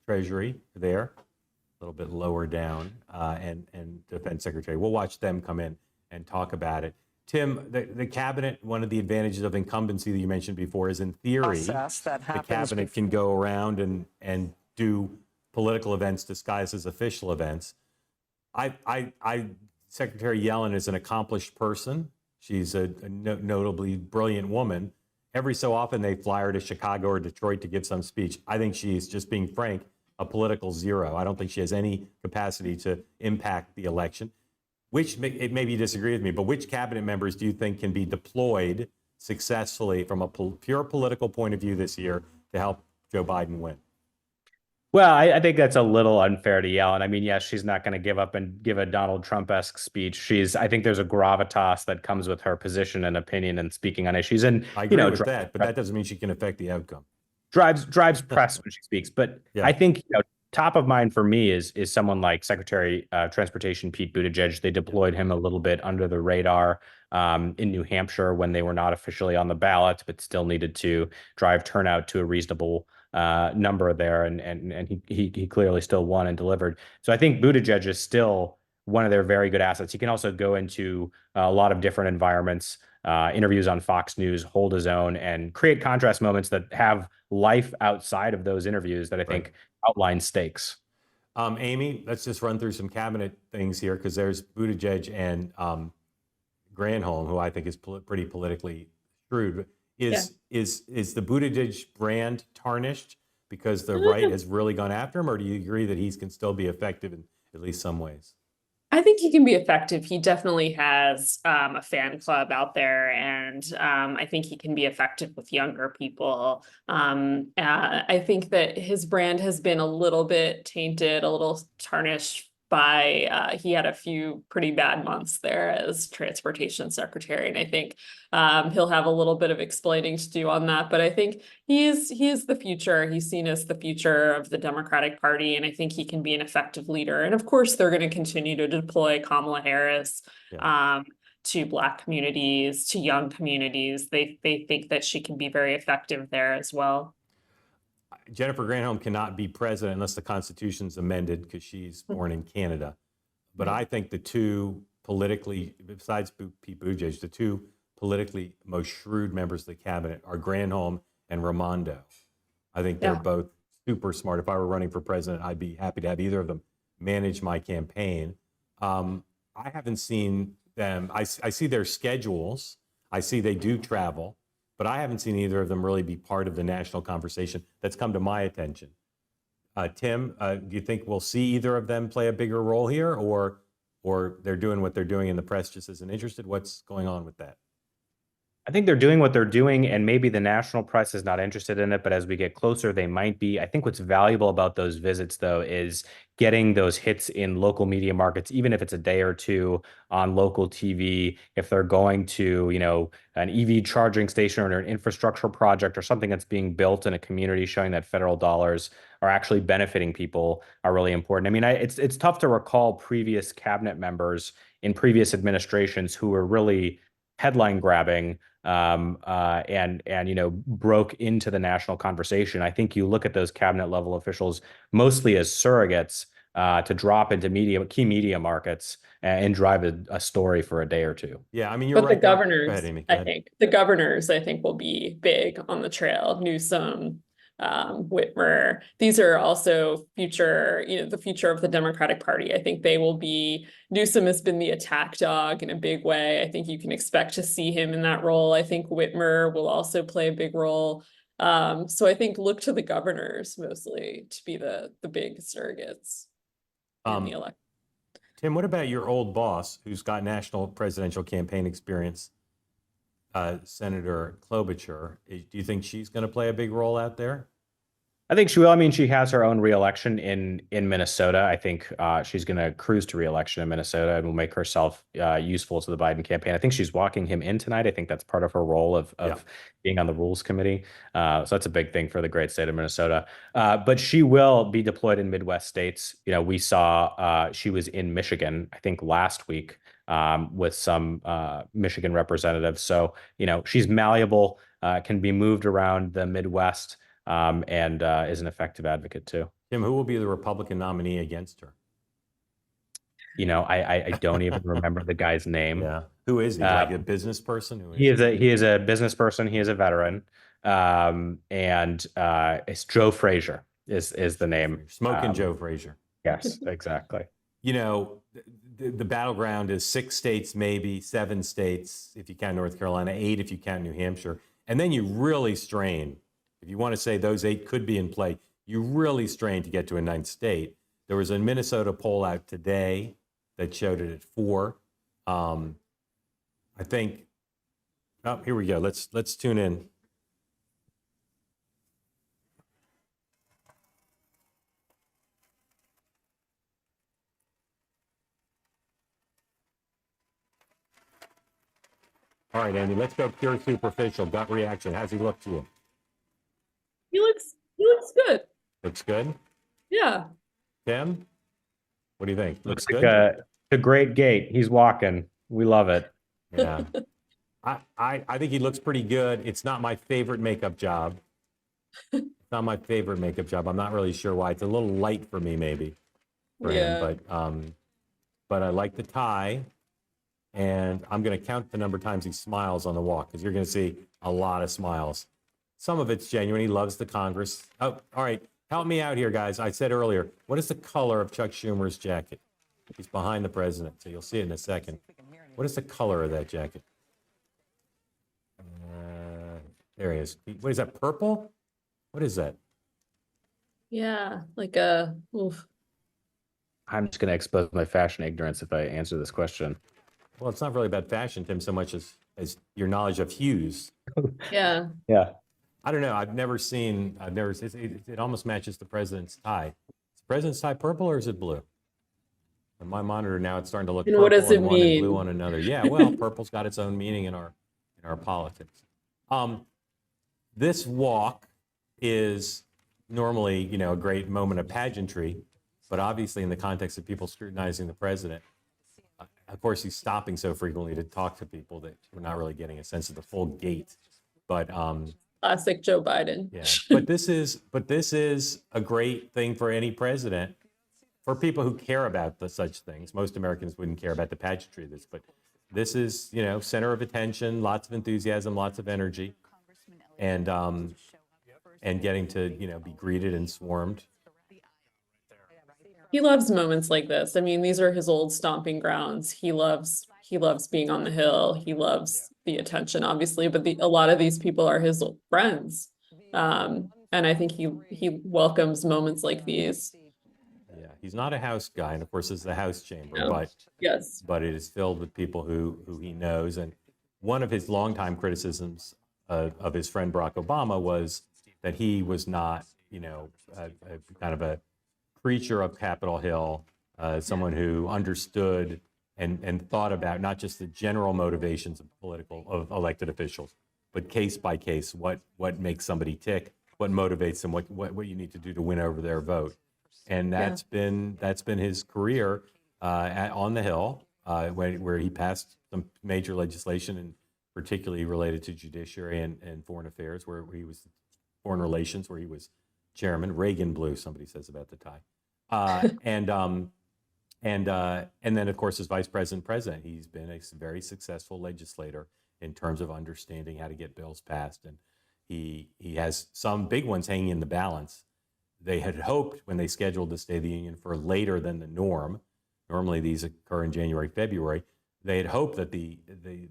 Treasury there, a little bit lower down, and Defense Secretary. We'll watch them come in and talk about it. Tim, the cabinet, one of the advantages of incumbency that you mentioned before is, in theory, the cabinet can go around and do political events disguised as official events. Secretary Yellen is an accomplished person. She's a notably brilliant woman. Every so often they fly her to Chicago or Detroit to give some speech. I think she's, just being frank, a political zero. I don't think she has any capacity to impact the election. Maybe you disagree with me, but which cabinet members do you think can be deployed successfully from a pure political point of view this year to help Joe Biden win? Well, I think that's a little unfair to Yellen. I mean, yes, she's not going to give up and give a Donald Trump-esque speech. I think there's a gravitas that comes with her position and opinion and speaking on issues. And I agree with that, but that doesn't mean she can affect the outcome. Drives press when she speaks. But yeah. I think top of mind for me is someone like Secretary of Transportation Pete Buttigieg. They deployed him a little bit under the radar in New Hampshire when they were not officially on the ballot, but still needed to drive turnout to a reasonable number there, and he clearly still won and delivered. So I think Buttigieg is still one of their very good assets. He can also go into a lot of different environments, interviews on Fox News, hold his own, and create contrast moments that have life outside of those interviews that I think outline stakes. Amy, let's just run through some cabinet things here, because there's Buttigieg and Granholm, who I think is pretty politically shrewd. Is the Buttigieg brand tarnished because the right has really gone after him, or do you agree that he can still be effective in at least some ways? I think he can be effective. He definitely has a fan club out there, and I think he can be effective with younger people. I think that his brand has been a little bit tainted, a little tarnished by he had a few pretty bad months there as transportation secretary, and I think he'll have a little bit of explaining to do on that. But I think he is the future. He's seen as the future of the Democratic Party, and I think he can be an effective leader. And of course, they're going to continue to deploy Kamala Harris to Black communities, to young communities. They think that she can be very effective there as well. Jennifer Granholm cannot be president unless the Constitution's amended, because she's born in Canada. But I think the two politically, besides Pete Buttigieg, the two politically most shrewd members of the cabinet are Granholm and Raimondo. I think they're both super smart. If I were running for president, I'd be happy to have either of them manage my campaign. I haven't seen them. I see their schedules. I see they do travel. But I haven't seen either of them really be part of the national conversation that's come to my attention. Tim, do you think we'll see either of them play a bigger role here, or they're doing what they're doing and the press just isn't interested? What's going on with that? I think they're doing what they're doing, and maybe the national press is not interested in it, but as we get closer, they might be. I think what's valuable about those visits, though, is getting those hits in local media markets, even if it's a day or two on local TV. If they're going to, an EV charging station or an infrastructure project or something that's being built in a community, showing that federal dollars are actually benefiting people are really important. I mean, it's tough to recall previous cabinet members in previous administrations who were really headline grabbing and broke into the national conversation. I think you look at those cabinet level officials mostly as surrogates to drop into key media markets and drive a story for a day or two. Yeah, I mean, you're But right. the Go governors, ahead, Amy. Go ahead. the governors, I think, will be big on the trail. Newsom, Whitmer. These are also future, the future of the Democratic Party. I think they will be. Newsom has been the attack dog in a big way. I think you can expect to see him in that role. I think Whitmer will also play a big role. So I think look to the governors mostly to be the big surrogates in the election. Tim, what about your old boss who's got national presidential campaign experience, Senator Klobuchar? Do you think she's going to play a big role out there? I think she will. I mean, she has her own reelection in Minnesota. I think she's going to cruise to reelection in Minnesota and will make herself useful to the Biden campaign. I think she's walking him in tonight. I think that's part of her role of being on the Rules Committee. So that's a big thing for the great state of Minnesota. But she will be deployed in Midwest states. We saw she was in Michigan, I think last week, with some Michigan representatives. So, she's malleable, can be moved around the Midwest. And is an effective advocate too. Tim, who will be the Republican nominee against her? I don't even remember the guy's name. Yeah, who is he? Like a business person? He is a business person. He is a veteran, and it's Joe Frazier is the name. Smoking Joe Frazier. Yes, exactly. The battleground is 6 states, maybe 7 states if you count North Carolina, 8 if you count New Hampshire, and then you really strain. If you want to say those 8 could be in play, you really strain to get to a 9th state. There was a Minnesota poll out today that showed it at 4. I think. Oh, here we go. Let's tune in. All right, Andy. Let's go pure superficial gut reaction. How's he look to you? He looks good. Looks good? Yeah. Tim, what do you think? Looks good? A great gait. He's walking. We love it. Yeah. I think he looks pretty good. It's not my favorite makeup job. It's not my favorite makeup job. I'm not really sure why. It's a little light for me, maybe, for him. But I like the tie. And I'm going to count the number of times he smiles on the walk, because you're going to see a lot of smiles. Some of it's genuine. He loves the Congress. Oh, all right. Help me out here, guys. I said earlier, what is the color of Chuck Schumer's jacket? He's behind the president, so you'll see it in a second. What is the color of that jacket? There he is. What is that, purple? What is that? Yeah, like oof. I'm just going to expose my fashion ignorance if I answer this question. Well, it's not really about fashion, Tim, so much as your knowledge of hues. Yeah. Yeah. I don't know. It almost matches the president's tie. Is the president's tie purple or is it blue? On my monitor now, it's starting to look And purple what does it on one and mean? blue on another. Yeah, well, purple's got its own meaning in our politics. This walk is normally, a great moment of pageantry, but obviously in the context of people scrutinizing the president, of course, he's stopping so frequently to talk to people that we're not really getting a sense of the full gait. But Classic Joe Biden. yeah, but this is a great thing for any president, for people who care about such things. Most Americans wouldn't care about the pageantry of this, but this is, center of attention, lots of enthusiasm, lots of energy, and getting to, be greeted and swarmed. He loves moments like this. I mean, these are his old stomping grounds. He loves being on the Hill. He loves the attention, obviously, but a lot of these people are his friends. And I think he welcomes moments like these. Yeah, he's not a House guy, and of course, it's the House chamber, No. but it is filled with people who he knows. And one of his longtime criticisms of his friend Barack Obama was that he was not, kind of a preacher of Capitol Hill, someone who understood and thought about not just the general motivations of elected officials, but case by case, what makes somebody tick, what motivates them, what you need to do to win over their vote. And that's been his career on the Hill, where he passed some major legislation, and particularly related to judiciary and foreign affairs, where he was foreign relations, where he was chairman. Reagan blue, somebody says about the tie. And then, of course, as vice president, he's been a very successful legislator in terms of understanding how to get bills passed. And he has some big ones hanging in the balance. They had hoped when they scheduled the State of the Union for later than the norm. Normally these occur in January, February. They had hoped that the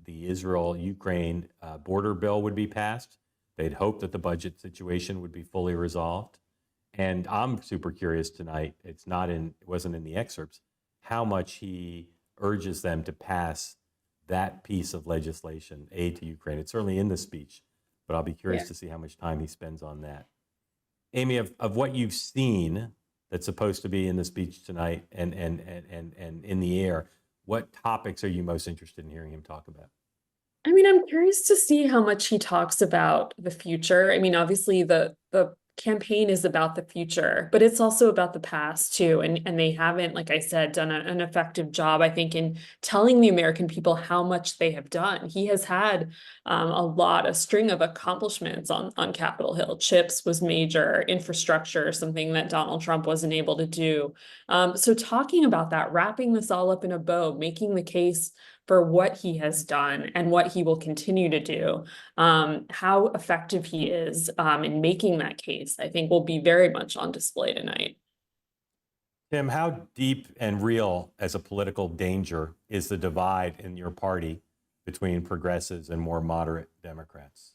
Israel-Ukraine border bill would be passed. They'd hoped that the budget situation would be fully resolved. And I'm super curious tonight, it wasn't in the excerpts, how much he urges them to pass that piece of legislation, aid to Ukraine. It's certainly in the speech, but I'll be curious to see how much time he spends on that. Amy, of what you've seen that's supposed to be in the speech tonight and in the air, what topics are you most interested in hearing him talk about? I mean, I'm curious to see how much he talks about the future. I mean, obviously the campaign is about the future, but it's also about the past too. And they haven't, like I said, done an effective job, I think, in telling the American people how much they have done. He has had a string of accomplishments on Capitol Hill. CHIPS was major, infrastructure, something that Donald Trump wasn't able to do. So talking about that, wrapping this all up in a bow, making the case for what he has done and what he will continue to do, how effective he is in making that case, I think will be very much on display tonight. Tim, how deep and real as a political danger is the divide in your party between progressives and more moderate Democrats?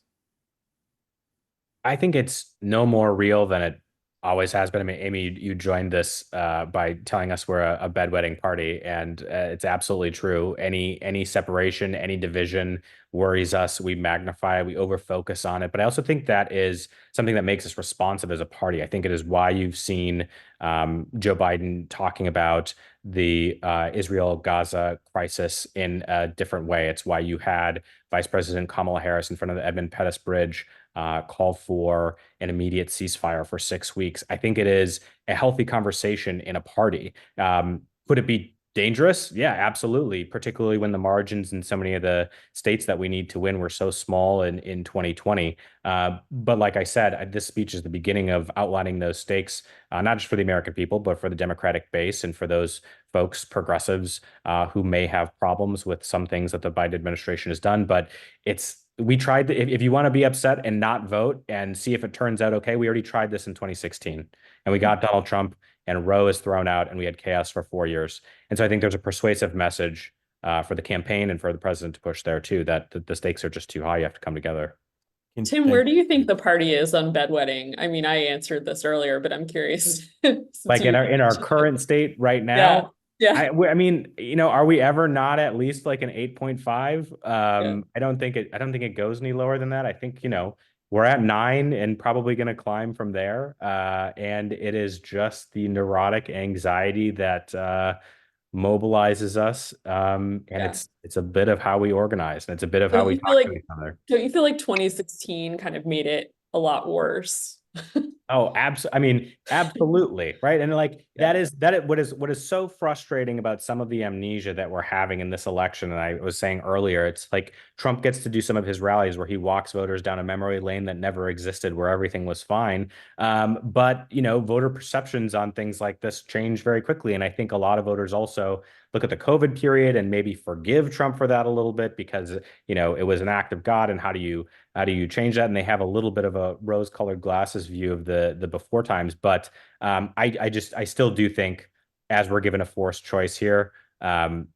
I think it's no more real than it always has been. I mean, Amy, you joined this by telling us we're a bedwetting party, and it's absolutely true. Any separation, any division worries us. We magnify, we overfocus on it. But I also think that is something that makes us responsive as a party. I think it is why you've seen Joe Biden talking about the Israel-Gaza crisis in a different way. It's why you had Vice President Kamala Harris in front of the Edmund Pettus Bridge call for an immediate ceasefire for 6 weeks. I think it is a healthy conversation in a party. Could it be dangerous? Yeah, absolutely. Particularly when the margins in so many of the states that we need to win were so small in 2020. But like I said, this speech is the beginning of outlining those stakes, not just for the American people, but for the Democratic base and for those folks, progressives, who may have problems with some things that the Biden administration has done. But we tried, if you want to be upset and not vote and see if it turns out okay, we already tried this in 2016 and we got Donald Trump and Roe is thrown out and we had chaos for 4 years. And so I think there's a persuasive message for the campaign and for the president to push there too, that the stakes are just too high. You have to come together. Tim, where do you think the party is on bedwetting? I mean, I answered this earlier, but I'm curious. Like in our current state right now? Yeah. I mean, are we ever not at least like an 8.5? I don't think it goes any lower than that. I think, we're at 9 and probably going to climb from there. And it is just the neurotic anxiety that mobilizes us. And it's a bit of how we organize, and it's a bit of how we talk to each other. Don't you feel like 2016 kind of made it a lot worse? Oh, absolutely. Right. And like, what is so frustrating about some of the amnesia that we're having in this election. And I was saying earlier, it's like Trump gets to do some of his rallies where he walks voters down a memory lane that never existed, where everything was fine. But, voter perceptions on things like this change very quickly. And I think a lot of voters also look at the COVID period and maybe forgive Trump for that a little bit because, it was an act of God. And how do you change that? And they have a little bit of a rose-colored glasses view of the before times. But I still do think, as we're given a forced choice here,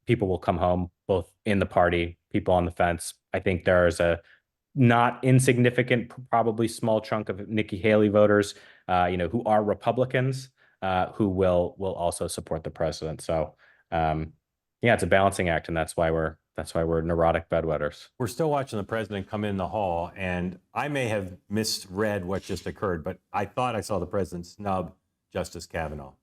people will come home, both in the party, people on the fence. I think there's a not insignificant, probably small chunk of Nikki Haley voters, who are Republicans, who will also support the president. So, it's a balancing act, and that's why we're neurotic bedwetters. We're still watching the president come in the hall, and I may have misread what just occurred, but I thought I saw the president snub Justice Kavanaugh.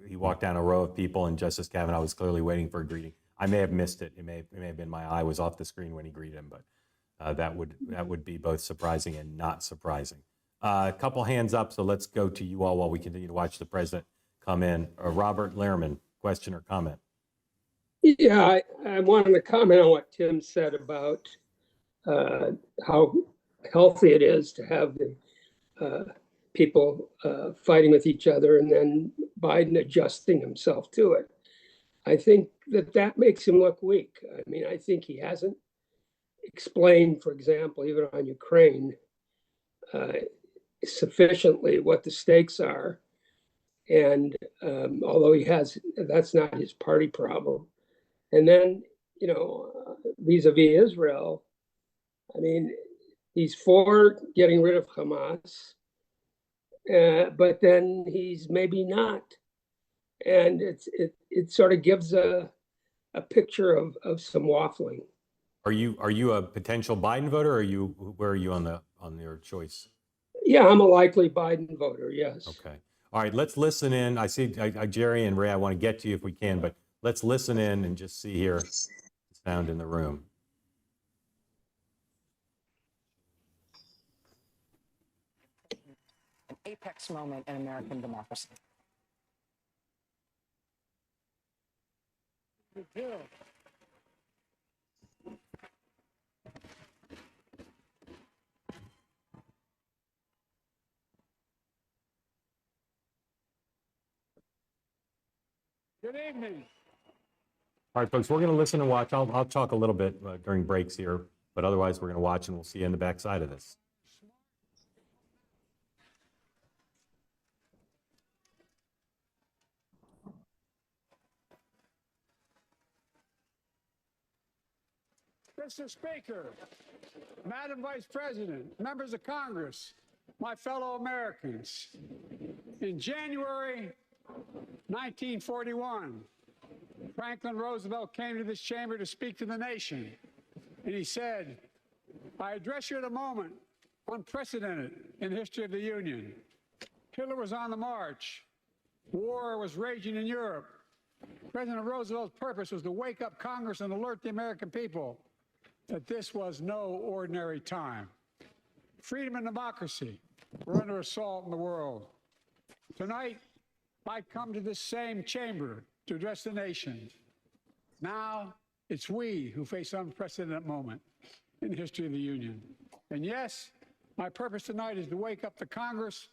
He walked down a row of people, and Justice Kavanaugh was clearly waiting for a greeting. I may have missed it. It may have been my eye was off the screen when he greeted him, but that would be both surprising and not surprising. A couple hands up, so let's go to you all while we continue to watch the president come in. Robert Lehrman, question or comment? Yeah, I wanted to comment on what Tim said about how healthy it is to have the people fighting with each other and then Biden adjusting himself to it. I think that makes him look weak. I mean, I think he hasn't explained, for example, even on Ukraine, sufficiently what the stakes are. And although that's not his party problem. And then, vis-a-vis Israel, I mean, he's for getting rid of Hamas, but then he's maybe not. And it sort of gives a picture of some waffling. Are you a potential Biden voter, or where are you on your choice? Yeah, I'm a likely Biden voter. Yes. Okay. All right. Let's listen in. I see Jerry and Ray. I want to get to you if we can, but let's listen in and just see here the sound in the room. An apex moment in American democracy. Good evening. All right, folks, we're going to listen and watch. I'll talk a little bit during breaks here, but otherwise we're going to watch and we'll see you in the backside of this. Mr. Speaker, Madam Vice President, members of Congress, my fellow Americans. In January 1941, Franklin Roosevelt came to this chamber to speak to the nation, and he said, "I address you at a moment unprecedented in the history of the Union. Hitler was on the march. War was raging in Europe. President Roosevelt's purpose was to wake up Congress and alert the American people that this was no ordinary time. Freedom and democracy were under assault in the world. Tonight, I come to this same chamber to address the nation. Now, it's we who face an unprecedented moment in the history of the Union. And yes, my purpose tonight is to wake up the Congress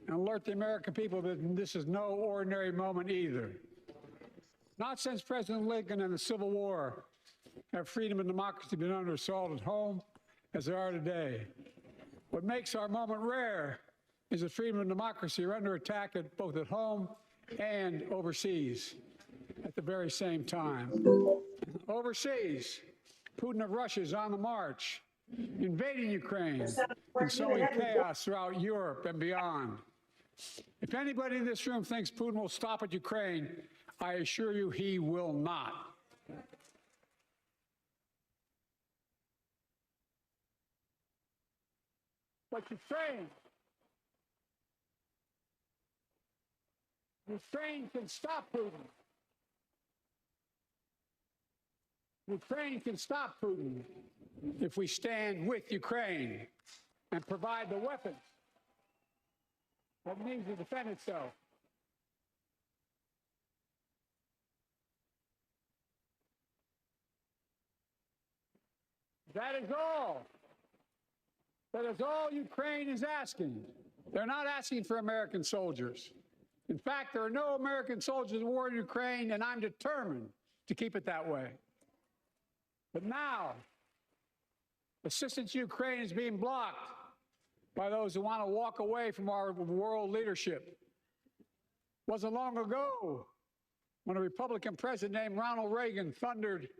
and alert the American people that this is no ordinary moment either. Not since President Lincoln and the Civil War have freedom and democracy been under assault at home as they are today. What makes our moment rare is that freedom and democracy are under attack both at home and overseas at the very same time. Overseas, Putin of Russia is on the march, invading Ukraine and sowing chaos throughout Europe and beyond. If anybody in this room thinks Putin will stop at Ukraine, I assure you he will not. But Ukraine can stop Putin. Ukraine can stop Putin if we stand with Ukraine and provide the weapons that it needs to defend itself. That is all. That is all Ukraine is asking. They're not asking for American soldiers. In fact, there are no American soldiers in war in Ukraine, and I'm determined to keep it that way. But now, assistance to Ukraine is being blocked by those who want to walk away from our world leadership. It wasn't long ago when a Republican president named Ronald Reagan thundered,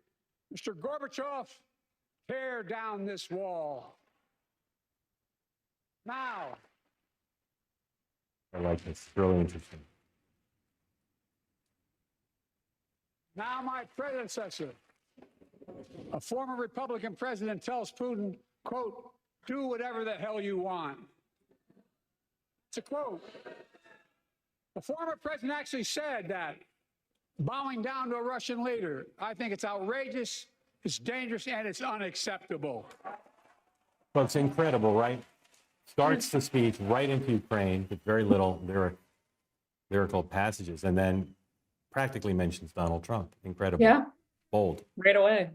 "Mr. Gorbachev, tear down this wall." Now, I like this. It's really interesting. now my predecessor, a former Republican president, tells Putin, quote, "Do whatever the hell you want." It's a quote. The former president actually said that, bowing down to a Russian leader. I think it's outrageous, it's dangerous, and it's unacceptable. Well, it's incredible, right? Starts the speech right into Ukraine with very little lyrical passages, and then practically mentions Donald Trump. Incredible. Yeah. Bold. Right away.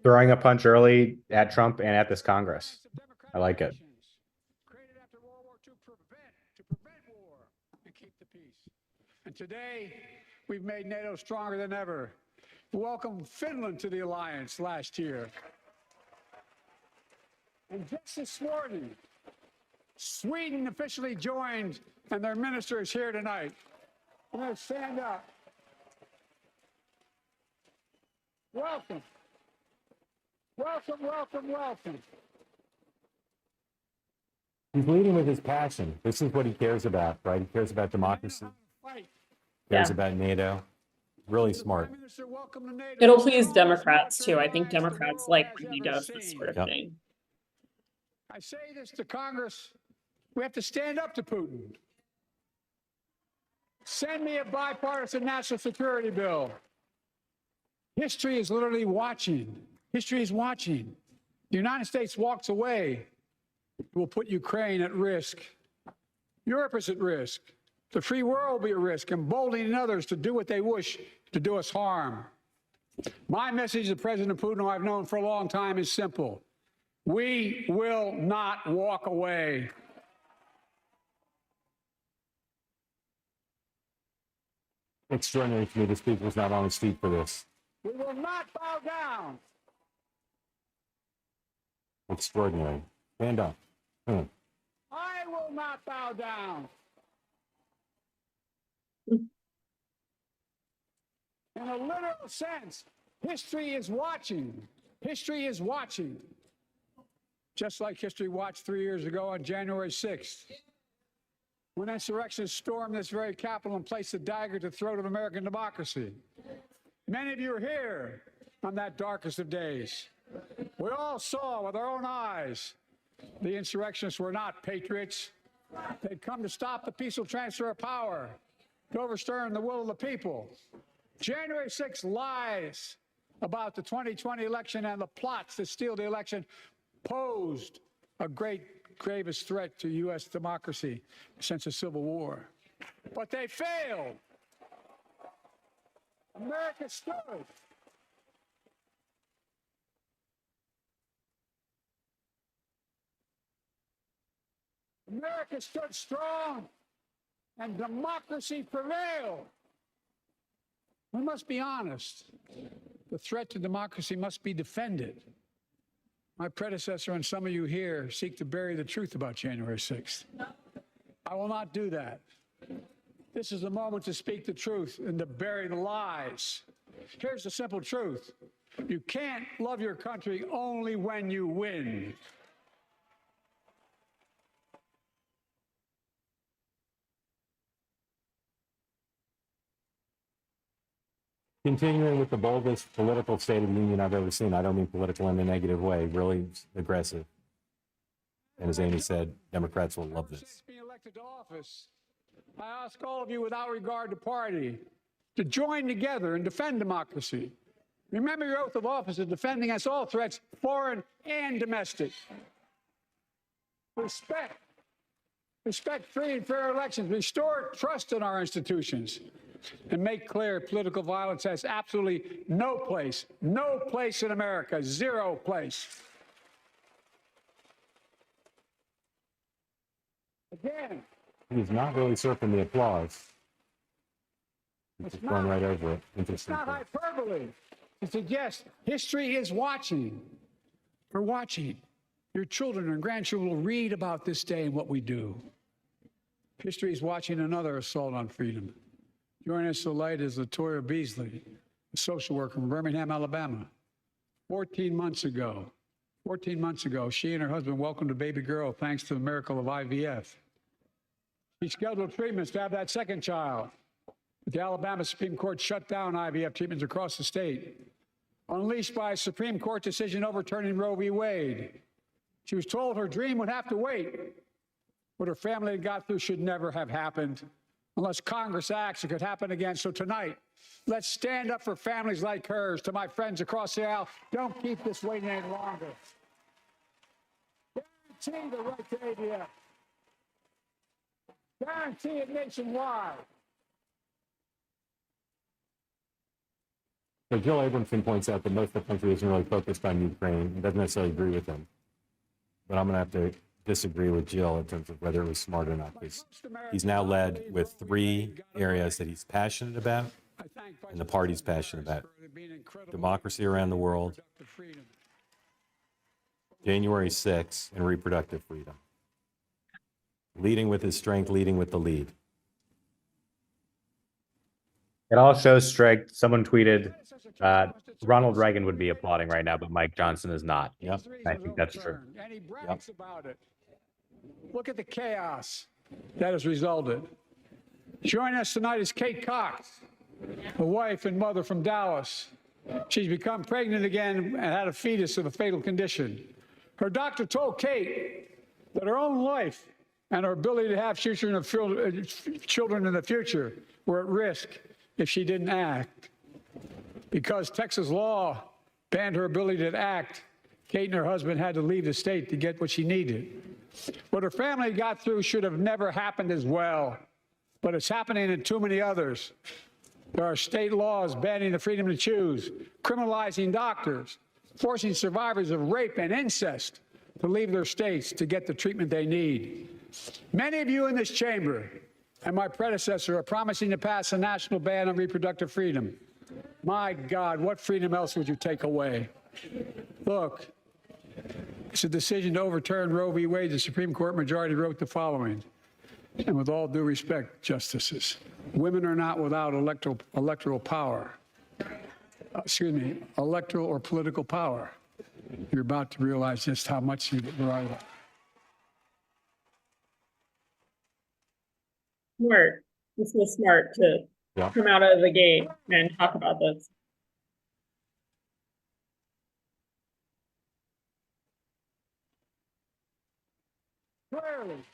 Throwing a punch early at Trump and at this Congress. I like it. Today, we've made NATO stronger than ever. We welcomed Finland to the alliance last year. And just this morning, Sweden officially joined, and their minister is here tonight. I'm going to stand up. Welcome. Welcome, welcome, welcome. He's leading with his passion. This is what he cares about, right? He cares about democracy. Cares about NATO. Really smart. It'll please Democrats too. I think Democrats like when he does this sort of thing. I say this to Congress, we have to stand up to Putin. Send me a bipartisan national security bill. History is literally watching. History is watching. The United States walks away, it will put Ukraine at risk. Europe is at risk. The free world will be at risk, emboldening others to do what they wish to do us harm. My message to President Putin, who I've known for a long time, is simple. We will not walk away. Extraordinary to me. The speaker was not on his feet for this. We will not bow down. Extraordinary. Stand up. I will not bow down. In a literal sense, history is watching. History is watching. Just like history watched 3 years ago on January 6th, when insurrectionists stormed this very Capitol and placed a dagger to the throat of American democracy. Many of you are here on that darkest of days. We all saw with our own eyes the insurrectionists were not patriots. They'd come to stop the peaceful transfer of power, to overturn the will of the people. January 6th lies about the 2020 election and the plots to steal the election posed a gravest threat to U.S. democracy since the Civil War. But they failed. America stood. America stood strong, and democracy prevailed. We must be honest. The threat to democracy must be defended. My predecessor and some of you here seek to bury the truth about January 6th. I will not do that. This is a moment to speak the truth and to bury the lies. Here's the simple truth. You can't love your country only when you win. Continuing with the boldest political State of the Union I've ever seen. I don't mean political in a negative way, really aggressive. And as Amy said, Democrats will love this. Being elected to office, I ask all of you without regard to party to join together and defend democracy. Remember your oath of office of defending against all threats, foreign and domestic. Respect free and fair elections. Restore trust in our institutions. And make clear political violence has absolutely no place in America, zero place. Again, He's not really surfing the applause. He's just going right over it. it's Interesting. not hyperbole to suggest history is watching. We're watching. Your children and grandchildren will read about this day and what we do. History is watching another assault on freedom. Joining us tonight is Latoya Beasley, a social worker from Birmingham, Alabama. 14 months ago, she and her husband welcomed a baby girl thanks to the miracle of IVF. She scheduled treatments to have that second child. But the Alabama Supreme Court shut down IVF treatments across the state, unleashed by a Supreme Court decision overturning Roe v. Wade. She was told her dream would have to wait. What her family had got through should never have happened. Unless Congress acts, it could happen again. So tonight, let's stand up for families like hers. To my friends across the aisle, don't keep this waiting any longer. Guarantee the right to ADF. Guarantee it nationwide. So Jill Abramson points out that most of the country isn't really focused on Ukraine and doesn't necessarily agree with them. But I'm going to have to disagree with Jill in terms of whether it was smart or not. He's now led with 3 areas that he's passionate about and the party's passionate about. Democracy around the world, January 6th, and reproductive freedom. Leading with his strength, leading with the lead. It all shows strength. Someone tweeted Ronald Reagan would be applauding right now, but Mike Johnson is not. Yep. I think that's true. And he brags about it. Look at the chaos that has resulted. Joining us tonight is Kate Cox, a wife and mother from Dallas. She's become pregnant again and had a fetus with a fatal condition. Her doctor told Kate that her own life and her ability to have children in the future were at risk if she didn't act. Because Texas law banned her ability to act, Kate and her husband had to leave the state to get what she needed. What her family got through should have never happened as well, but it's happening in too many others. There are state laws banning the freedom to choose, criminalizing doctors, forcing survivors of rape and incest to leave their states to get the treatment they need. Many of you in this chamber and my predecessor are promising to pass a national ban on reproductive freedom. My God, what freedom else would you take away? Look, it's a decision to overturn Roe v. Wade. The Supreme Court majority wrote the following, and with all due respect, justices, women are not without electoral power. Electoral or political power. You're about to realize just how much you are. Smart. This was smart to come out of the gate and talk about this. Clearly,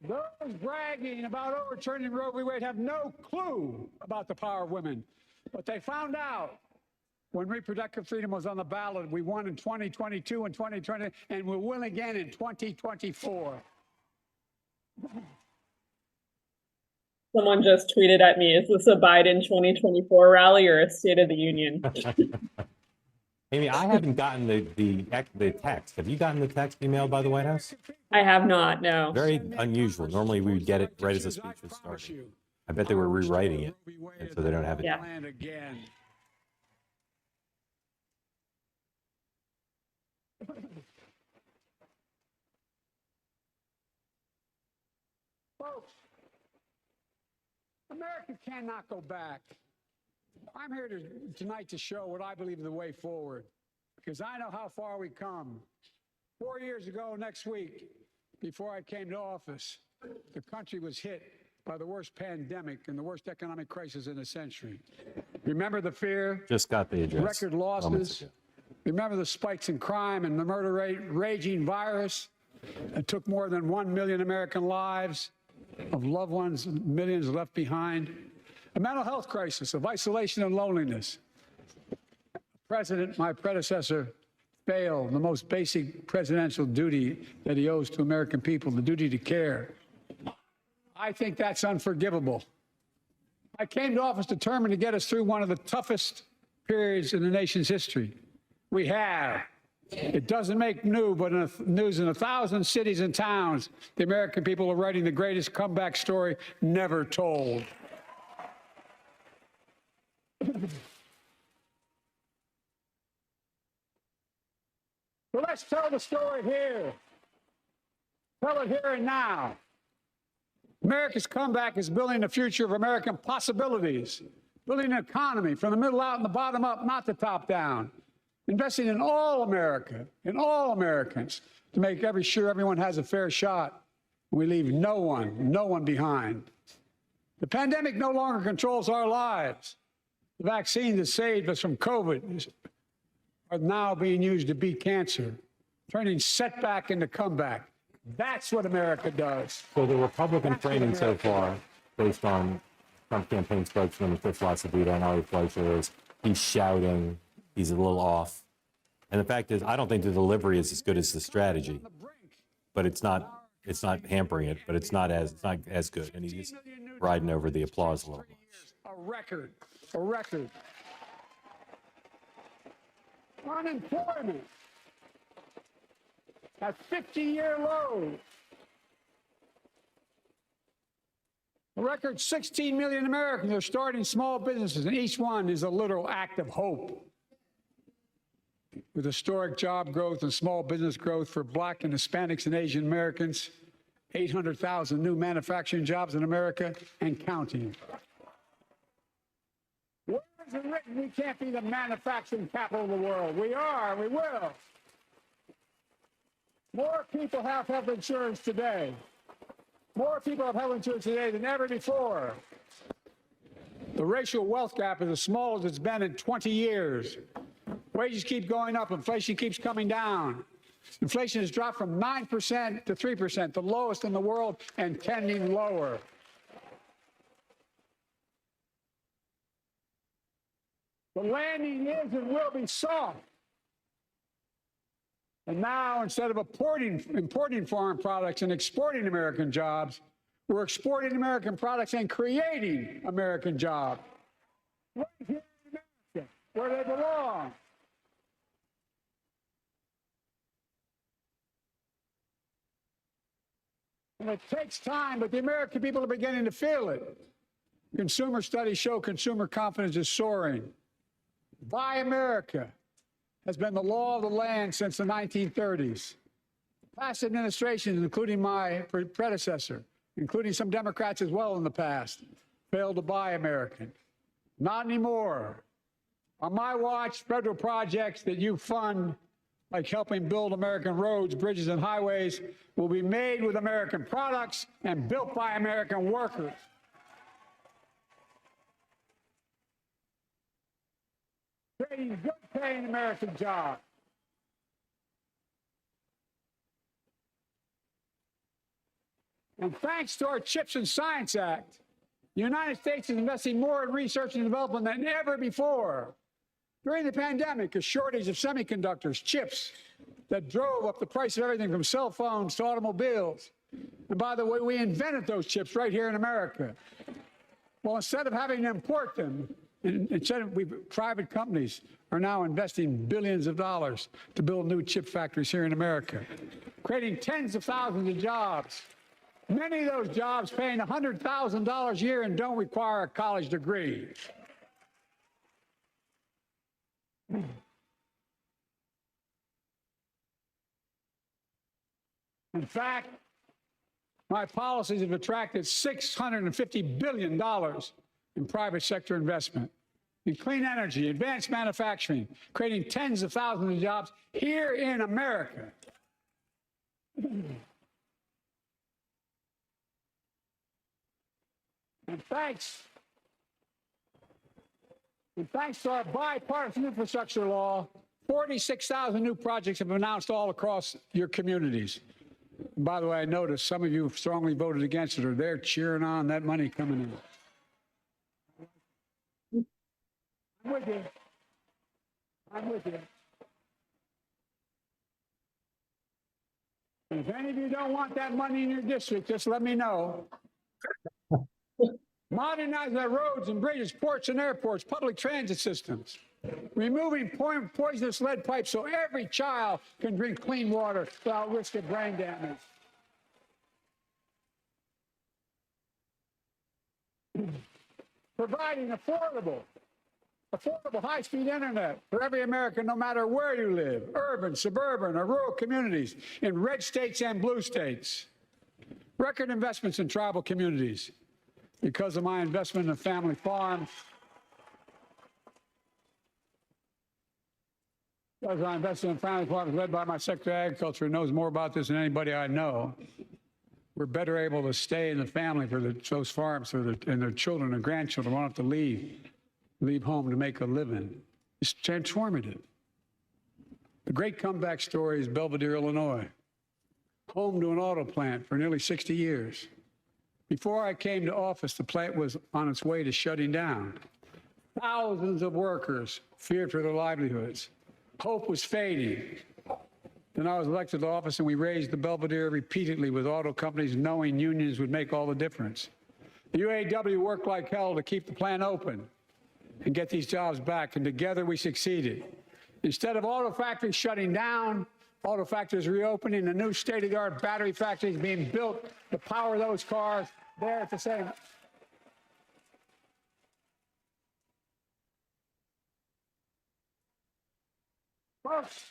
those bragging about overturning Roe v. Wade have no clue about the power of women. But they found out when reproductive freedom was on the ballot. We won in 2022 and 2020, and we'll win again in 2024. Someone just tweeted at me, is this a Biden 2024 rally or a State of the Union? Amy, I haven't gotten the text. Have you gotten the text emailed by the White House? I have not, no. Very unusual. Normally we would get it right as the speech was starting. I bet they were rewriting it, and so they don't have it. Yeah. Folks, America cannot go back. I'm here tonight to show what I believe is the way forward, because I know how far we come. 4 years ago next week, before I came to office, the country was hit by the worst pandemic and the worst economic crisis in a century. Remember the fear? Just got the address. Record losses. Remember the spikes in crime and the murder rate, raging virus that took more than 1 million American lives of loved ones, millions left behind. A mental health crisis of isolation and loneliness. President, my predecessor, failed the most basic presidential duty that he owes to American people, the duty to care. I think that's unforgivable. I came to office determined to get us through one of the toughest periods in the nation's history. We have. It doesn't make news, but in 1,000 cities and towns, the American people are writing the greatest comeback story never told. So let's tell the story here. Tell it here and now. America's comeback is building the future of American possibilities, building an economy from the middle out and the bottom up, not the top down. Investing in all America, in all Americans, to make sure everyone has a fair shot. We leave no one behind. The pandemic no longer controls our lives. The vaccine that saved us from COVID are now being used to beat cancer, turning setback into comeback. That's what America does. So the Republican framing so far, based on Trump campaign spokesman Chris Lasavita and Ari Fleischer, is he's shouting, he's a little off. And the fact is, I don't think the delivery is as good as the strategy, but it's not hampering it, but it's not as good. And he's riding over the applause a little bit. A record. Unemployment at 50-year lows. A record 16 million Americans are starting small businesses, and each one is a literal act of hope. With historic job growth and small business growth for Black and Hispanics and Asian Americans, 800,000 new manufacturing jobs in America and counting. Where is it written we can't be the manufacturing capital of the world? We are, we will. More people have health insurance today. More people have health insurance today than ever before. The racial wealth gap is as small as it's been in 20 years. Wages keep going up, inflation keeps coming down. Inflation has dropped from 9% to 3%, the lowest in the world and tending lower. The landing is and will be soft. And now, instead of importing foreign products and exporting American jobs, we're exporting American products and creating American jobs. Right here in America, where they belong. And it takes time, but the American people are beginning to feel it. Consumer studies show consumer confidence is soaring. Buy America has been the law of the land since the 1930s. Past administrations, including my predecessor, including some Democrats as well in the past, failed to buy American. Not anymore. On my watch, federal projects that you fund, like helping build American roads, bridges, and highways, will be made with American products and built by American workers. Creating good-paying American jobs. And thanks to our CHIPS and Science Act, the United States is investing more in research and development than ever before. During the pandemic, a shortage of semiconductors, chips, that drove up the price of everything from cell phones to automobiles. And by the way, we invented those chips right here in America. Well, instead of having to import them, private companies are now investing billions of dollars to build new chip factories here in America, creating tens of thousands of jobs. Many of those jobs paying $100,000 a year and don't require a college degree. In fact, my policies have attracted $650 billion in private sector investment in clean energy, advanced manufacturing, creating tens of thousands of jobs here in America. And thanks to our bipartisan infrastructure law, 46,000 new projects have been announced all across your communities. And by the way, I noticed some of you strongly voted against it, or they're cheering on that money coming in. I'm with you. I'm with you. And if any of you don't want that money in your district, just let me know. Modernizing our roads and bridges, ports and airports, public transit systems. Removing poisonous lead pipes so every child can drink clean water without risk of brain damage. Providing affordable high-speed internet for every American, no matter where you live, urban, suburban, or rural communities, in red states and blue states. Record investments in tribal communities. Because of my investment in a family farm, because I invested in family farms led by my Secretary of Agriculture, who knows more about this than anybody I know, we're better able to stay in the family for those farms and their children and grandchildren won't have to leave home to make a living. It's transformative. The great comeback story is Belvedere, Illinois, home to an auto plant for nearly 60 years. Before I came to office, the plant was on its way to shutting down. Thousands of workers feared for their livelihoods. Hope was fading. Then I was elected to office, and we raised the Belvedere repeatedly with auto companies, knowing unions would make all the difference. The UAW worked like hell to keep the plant open and get these jobs back, and together we succeeded. Instead of auto factories shutting down, auto factories reopening, and new state-of-the-art battery factories being built to power those cars there at the same. Folks,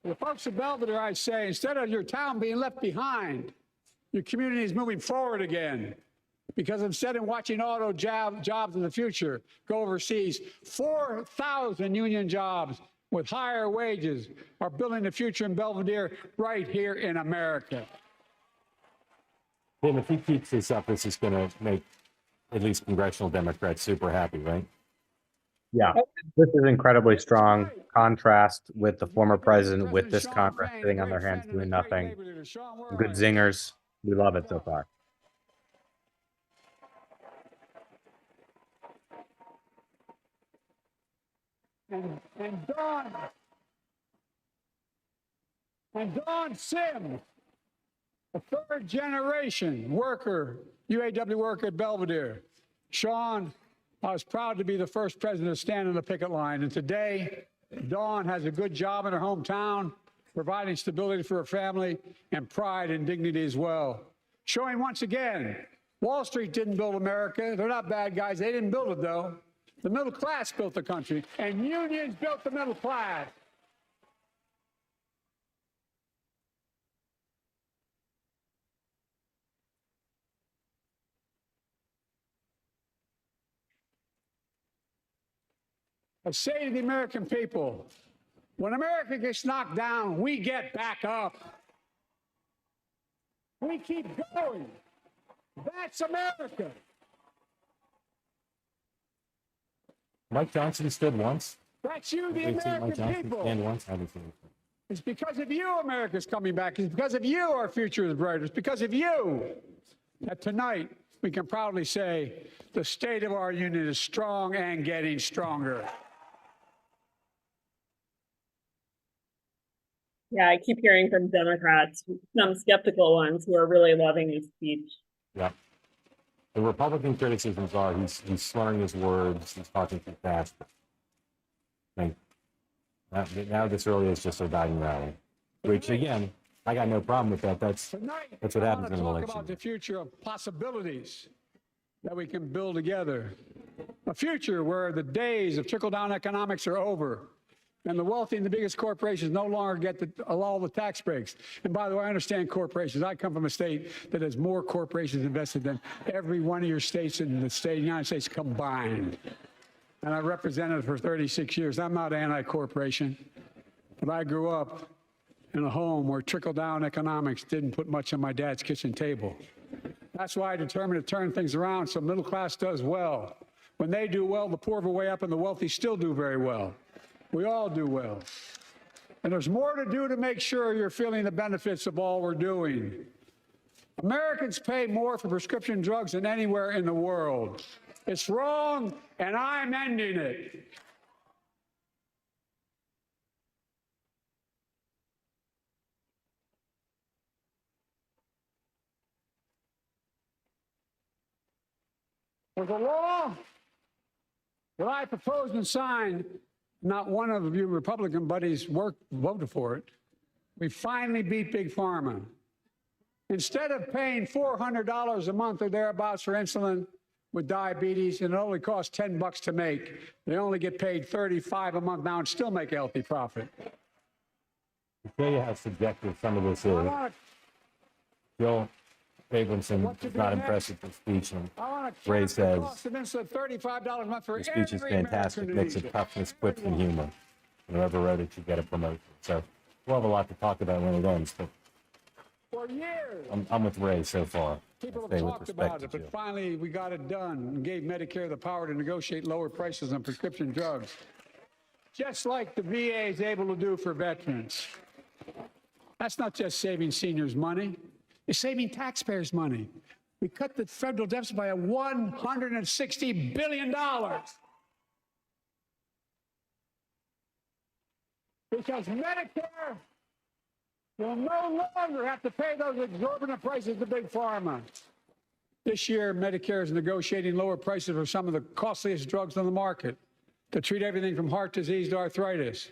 the folks of Belvedere, I say, instead of your town being left behind, your community is moving forward again. Because instead of watching auto jobs in the future go overseas, 4,000 union jobs with higher wages are building the future in Belvedere right here in America. Tim, if he keeps this up, this is going to make at least congressional Democrats super happy, right? Yeah, this is incredibly strong contrast with the former president with this Congress sitting on their hands doing nothing. Good zingers. We love it so far. And Dawn Sims, a third-generation worker, UAW worker at Belvedere. Sean, I was proud to be the first president to stand on the picket line, and today, Dawn has a good job in her hometown, providing stability for her family and pride and dignity as well. Showing once again, Wall Street didn't build America. They're not bad guys. They didn't build it, though. The middle class built the country, and unions built the middle class. I say to the American people, when America gets knocked down, we get back up. We keep going. That's America. Mike Johnson stood once. That's you, the Have you seen Mike American Johnson people. stand once? I haven't seen it. It's because of you America's coming back. It's because of you our future is brighter. It's because of you that tonight we can proudly say the state of our union is strong and getting stronger. Yeah, I keep hearing from Democrats, some skeptical ones who are really loving his speech. Yeah. The Republican criticisms are he's slurring his words, he's talking too fast. I mean, now this really is just a dying rally, which again, I got no problem with that. That's what happens in an Talk election. about the future of possibilities that we can build together. A future where the days of trickle-down economics are over, and the wealthy and the biggest corporations no longer get all the tax breaks. And by the way, I understand corporations. I come from a state that has more corporations invested than every one of your states in the state of the United States combined. And I represented it for 36 years. I'm not anti-corporation, but I grew up in a home where trickle-down economics didn't put much on my dad's kitchen table. That's why I determined to turn things around so middle class does well. When they do well, the poor go way up and the wealthy still do very well. We all do well. And there's more to do to make sure you're feeling the benefits of all we're doing. Americans pay more for prescription drugs than anywhere in the world. It's wrong, and I'm ending it. With the law that I proposed and signed, not one of you Republican buddies voted for it. We finally beat Big Pharma. Instead of paying $400 a month or thereabouts for insulin with diabetes, and it only costs $10 to make, they only get paid $35 a month now and still make a healthy profit. To tell you how subjective some of this is, Bill Abramson is not impressed with the speech, and Ray says $35 a month for the speech is every fantastic, American mix in of toughness, quips, and humor. And whoever wrote it should get a promotion. So we'll have a lot to talk about when it ends, but for years. I'm with Ray so far. People I have stay with talked respect about to it, but you. finally we got it done and gave Medicare the power to negotiate lower prices on prescription drugs, just like the VA is able to do for veterans. That's not just saving seniors money, it's saving taxpayers money. We cut the federal deficit by $160 billion. Because Medicare will no longer have to pay those exorbitant prices to Big Pharma. This year, Medicare is negotiating lower prices for some of the costliest drugs on the market to treat everything from heart disease to arthritis.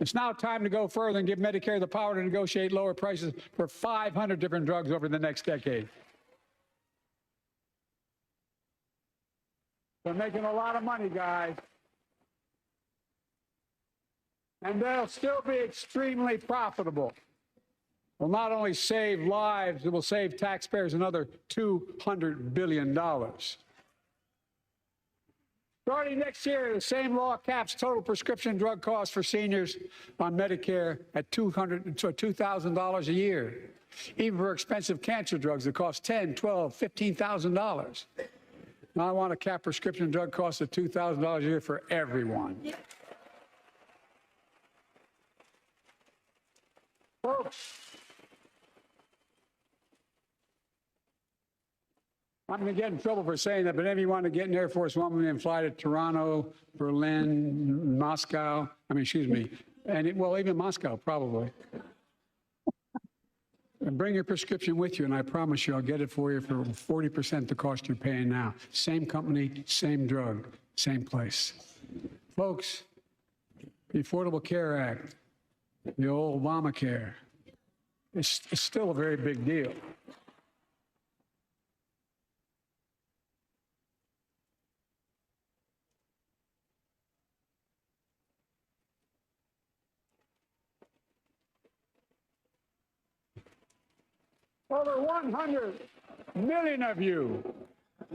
It's now time to go further and give Medicare the power to negotiate lower prices for 500 different drugs over the next decade. They're making a lot of money, guys. And they'll still be extremely profitable. Will not only save lives, it will save taxpayers another $200 billion. Starting next year, the same law caps total prescription drug costs for seniors on Medicare at $2,000 a year, even for expensive cancer drugs that cost $10,000, $12,000, $15,000. Now I want to cap prescription drug costs at $2,000 a year for everyone. Folks, I'm going to get in trouble for saying that, but if you want to get an Air Force One and fly to Toronto, Berlin, Moscow, and even Moscow, probably. And bring your prescription with you, and I promise you I'll get it for you for 40% the cost you're paying now. Same company, same drug, same place. Folks, the Affordable Care Act, the old Obamacare, it's still a very big deal. Over 100 million of you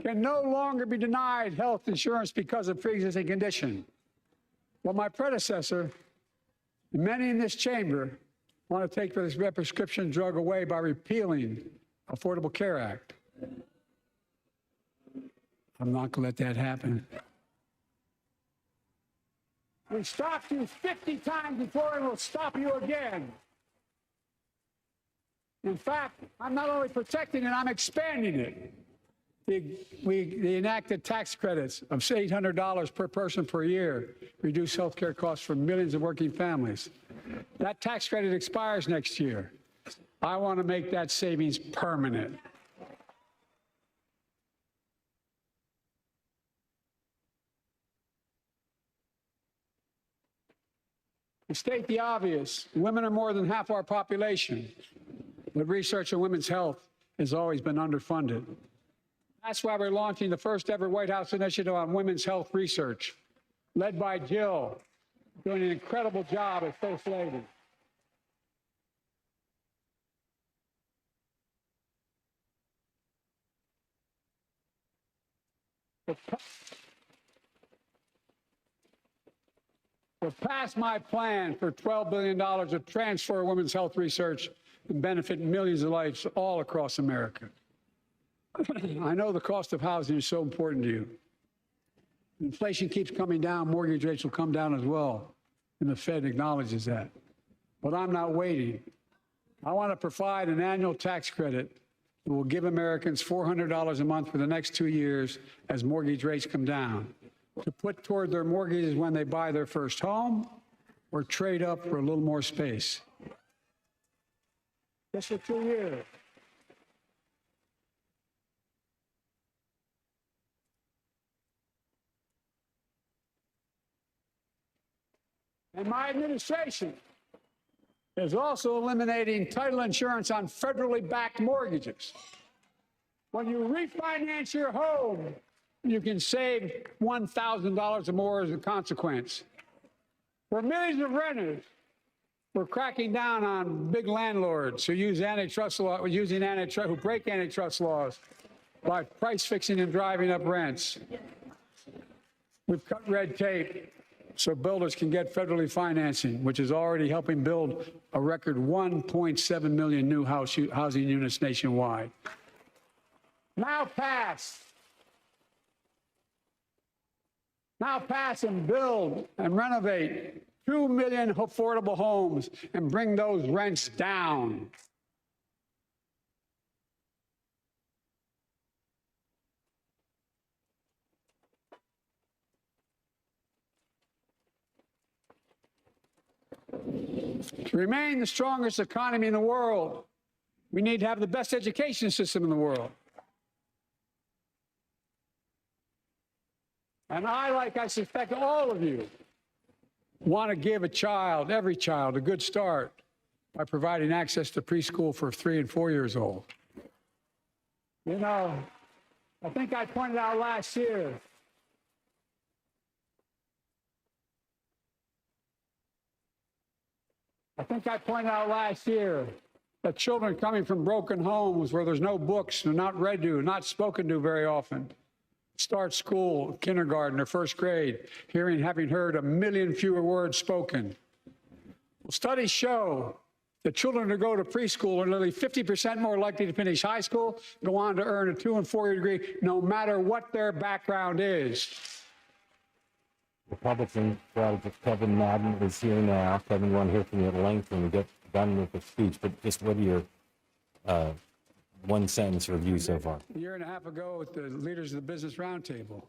can no longer be denied health insurance because of pre-existing condition. Well, my predecessor, and many in this chamber, want to take this prescription drug away by repealing Affordable Care Act. I'm not going to let that happen. We stopped you 50 times before, and we'll stop you again. In fact, I'm not only protecting it, I'm expanding it. We enacted tax credits of $800 per person per year, reduce health care costs for millions of working families. That tax credit expires next year. I want to make that savings permanent. To state the obvious, women are more than half our population. But research on women's health has always been underfunded. That's why we're launching the first ever White House initiative on women's health research, led by Jill, doing an incredible job as First Lady. To pass my plan for $12 billion to transfer women's health research and benefit millions of lives all across America. I know the cost of housing is so important to you. Inflation keeps coming down, mortgage rates will come down as well, and the Fed acknowledges that. But I'm not waiting. I want to provide an annual tax credit that will give Americans $400 a month for the next 2 years as mortgage rates come down, to put toward their mortgages when they buy their first home or trade up for a little more space. Just for 2 years. And my administration is also eliminating title insurance on federally backed mortgages. When you refinance your home, you can save $1,000 or more as a consequence. For millions of renters, we're cracking down on big landlords who use antitrust law, who break antitrust laws by price fixing and driving up rents. We've cut red tape so builders can get federally financing, which is already helping build a record 1.7 million new housing units nationwide. Now pass and build and renovate 2 million affordable homes and bring those rents down. To remain the strongest economy in the world, we need to have the best education system in the world. And I suspect all of you, want to give every child, a good start by providing access to preschool for 3 and 4 years old. You know, I think I pointed out last year that children coming from broken homes where there's no books, they're not read to, not spoken to very often, start school, kindergarten or first grade, having heard 1 million fewer words spoken. Well, studies show that children who go to preschool are nearly 50% more likely to finish high school, go on to earn a 2- and 4-year degree, no matter what their background is. Republican strategist Kevin Madden is here now. Kevin, we want to hear from you at length when we get done with the speech, but just what are your one-sentence review so far? A year and a half ago with the leaders of the Business Roundtable,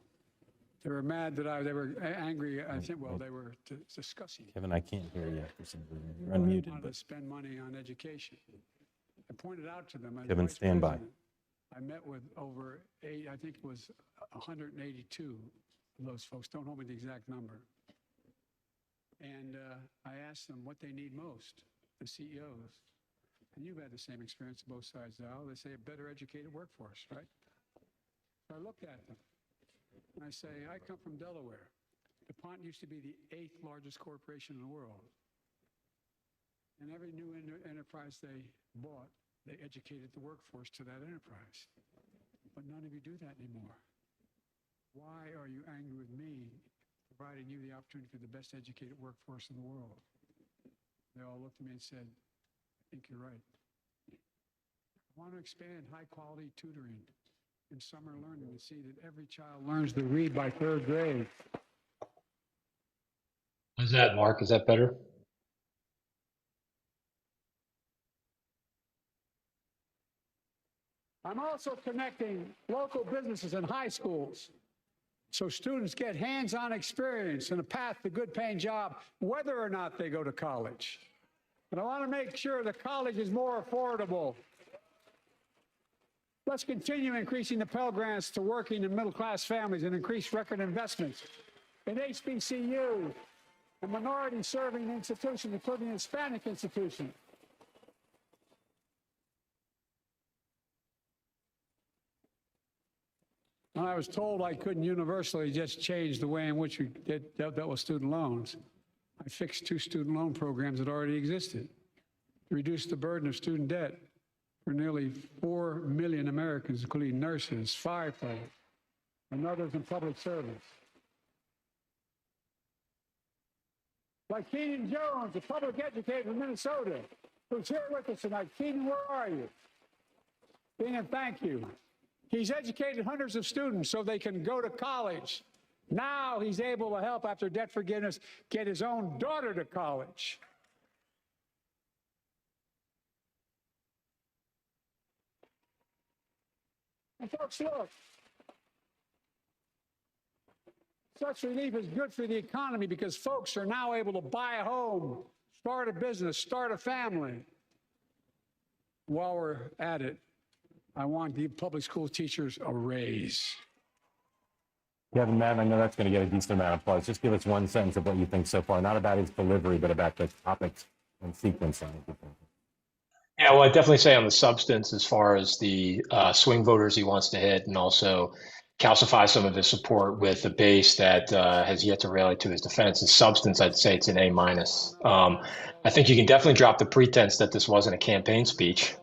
they were mad that they were angry. I think, well, they were discussing. Kevin, I can't hear you. You're unmuted. Wanted to spend money on education. I pointed out to them. Kevin, stand by. I met with over 182 of those folks. Don't hold me to the exact number. And I asked them what they need most, the CEOs. And you've had the same experience on both sides of the aisle. They say a better educated workforce, right? So I looked at them and I say, I come from Delaware. DuPont used to be the 8th largest corporation in the world. And every new enterprise they bought, they educated the workforce to that enterprise. But none of you do that anymore. Why are you angry with me providing you the opportunity for the best educated workforce in the world? They all looked at me and said, I think you're right. I want to expand high-quality tutoring and summer learning to see that every child learns to read by 3rd grade. How's that, Mark? Is that better? I'm also connecting local businesses and high schools so students get hands-on experience and a path to good-paying job, whether or not they go to college. And I want to make sure the college is more affordable. Let's continue increasing the Pell Grants to working and middle-class families and increase record investments in HBCU and minority-serving institutions, including Hispanic institutions. When I was told I couldn't universally just change the way in which we dealt with student loans, I fixed 2 student loan programs that already existed to reduce the burden of student debt for nearly 4 million Americans, including nurses, firefighters, and others in public service. Like Keenan Jones, a public educator from Minnesota, who's here with us tonight. Keenan, where are you? Keenan, thank you. He's educated hundreds of students so they can go to college. Now he's able to help, after debt forgiveness, get his own daughter to college. And folks, look, such relief is good for the economy because folks are now able to buy a home, start a business, start a family. While we're at it, I want the public school teachers a raise. Kevin Madden, I know that's going to get a decent amount of applause. Just give us one sentence of what you think so far, not about his delivery, but about the topics and sequencing. Yeah, well, I'd definitely say on the substance, as far as the swing voters he wants to hit, and also calcify some of his support with a base that has yet to rally to his defense. In substance, I'd say it's an A-. I think you can definitely drop the pretense that this wasn't a campaign speech.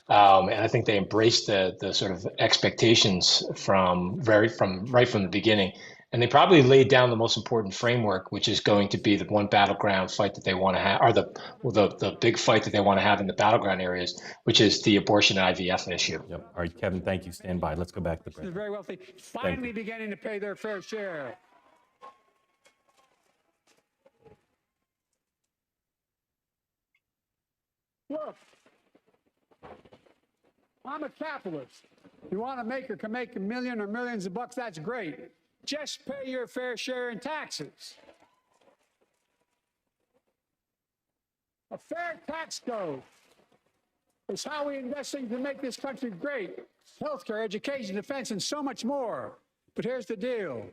And I think they embraced the sort of expectations from right from the beginning. And they probably laid down the most important framework, which is going to be the one battleground fight that they want to have, or the big fight that they want to have in the battleground areas, which is the abortion IVF issue. Yep. All right, Kevin, thank you. Stand by. Let's go back to the They're very wealthy, finally beginning to pay their fair share. Look, I'm a capitalist. You want to make or can make $1 million or millions of bucks, that's great. Just pay your fair share in taxes. A fair tax code is how we invest things to make this country great. Healthcare, education, defense, and so much more. But here's the deal.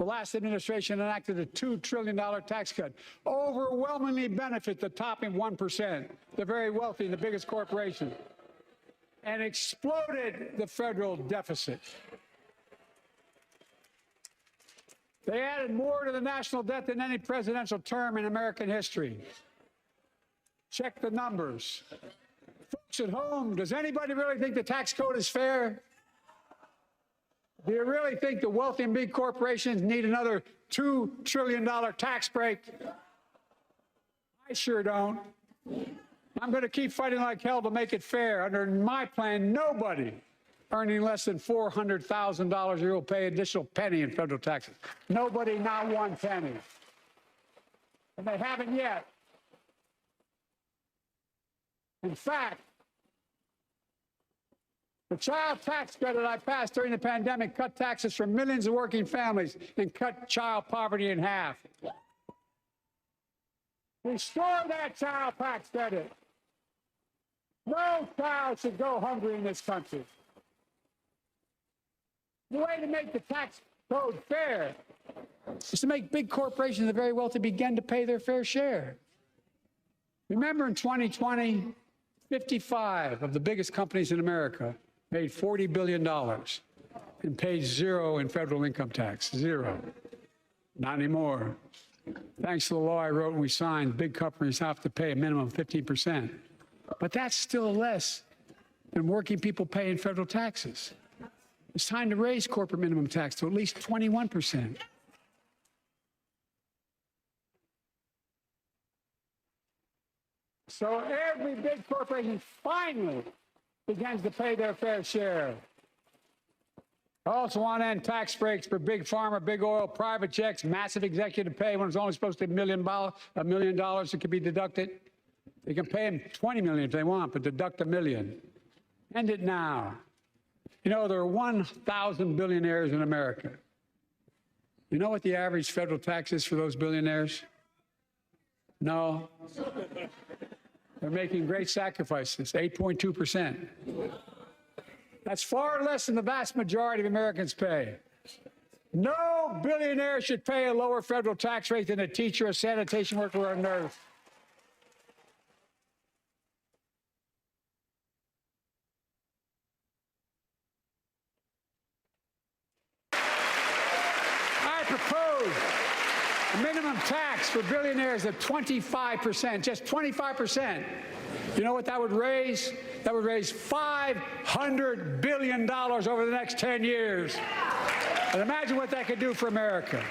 The last administration enacted a $2 trillion tax cut, overwhelmingly benefit the top 1%, the very wealthy and the biggest corporations, and exploded the federal deficit. They added more to the national debt than any presidential term in American history. Check the numbers. Folks at home, does anybody really think the tax code is fair? Do you really think the wealthy and big corporations need another $2 trillion tax break? I sure don't. I'm going to keep fighting like hell to make it fair. Under my plan, nobody earning less than $400,000 a year will pay an additional penny in federal taxes. Nobody, not one penny. And they haven't yet. In fact, the child tax credit I passed during the pandemic cut taxes for millions of working families and cut child poverty in half. Restore that child tax credit. No child should go hungry in this country. The way to make the tax code fair is to make big corporations and the very wealthy begin to pay their fair share. Remember in 2020, 55 of the biggest companies in America made $40 billion and paid zero in federal income tax. Zero. Not anymore. Thanks to the law I wrote and we signed, big companies have to pay a minimum of 15%. But that's still less than working people pay in federal taxes. It's time to raise corporate minimum tax to at least 21%. So every big corporation finally begins to pay their fair share. I also want to end tax breaks for big pharma, big oil, private checks, massive executive pay when it's only supposed to be $1 million that could be deducted. They can pay them $20 million if they want, but deduct $1 million. End it now. You know, there are 1,000 billionaires in America. You know what the average federal tax is for those billionaires? No. They're making great sacrifices, 8.2%. That's far less than the vast majority of Americans pay. No billionaire should pay a lower federal tax rate than a teacher, a sanitation worker, or a nurse. I propose a minimum tax for billionaires of 25%, just 25%. You know what that would raise? That would raise $500 billion over the next 10 years. And imagine what that could do for America.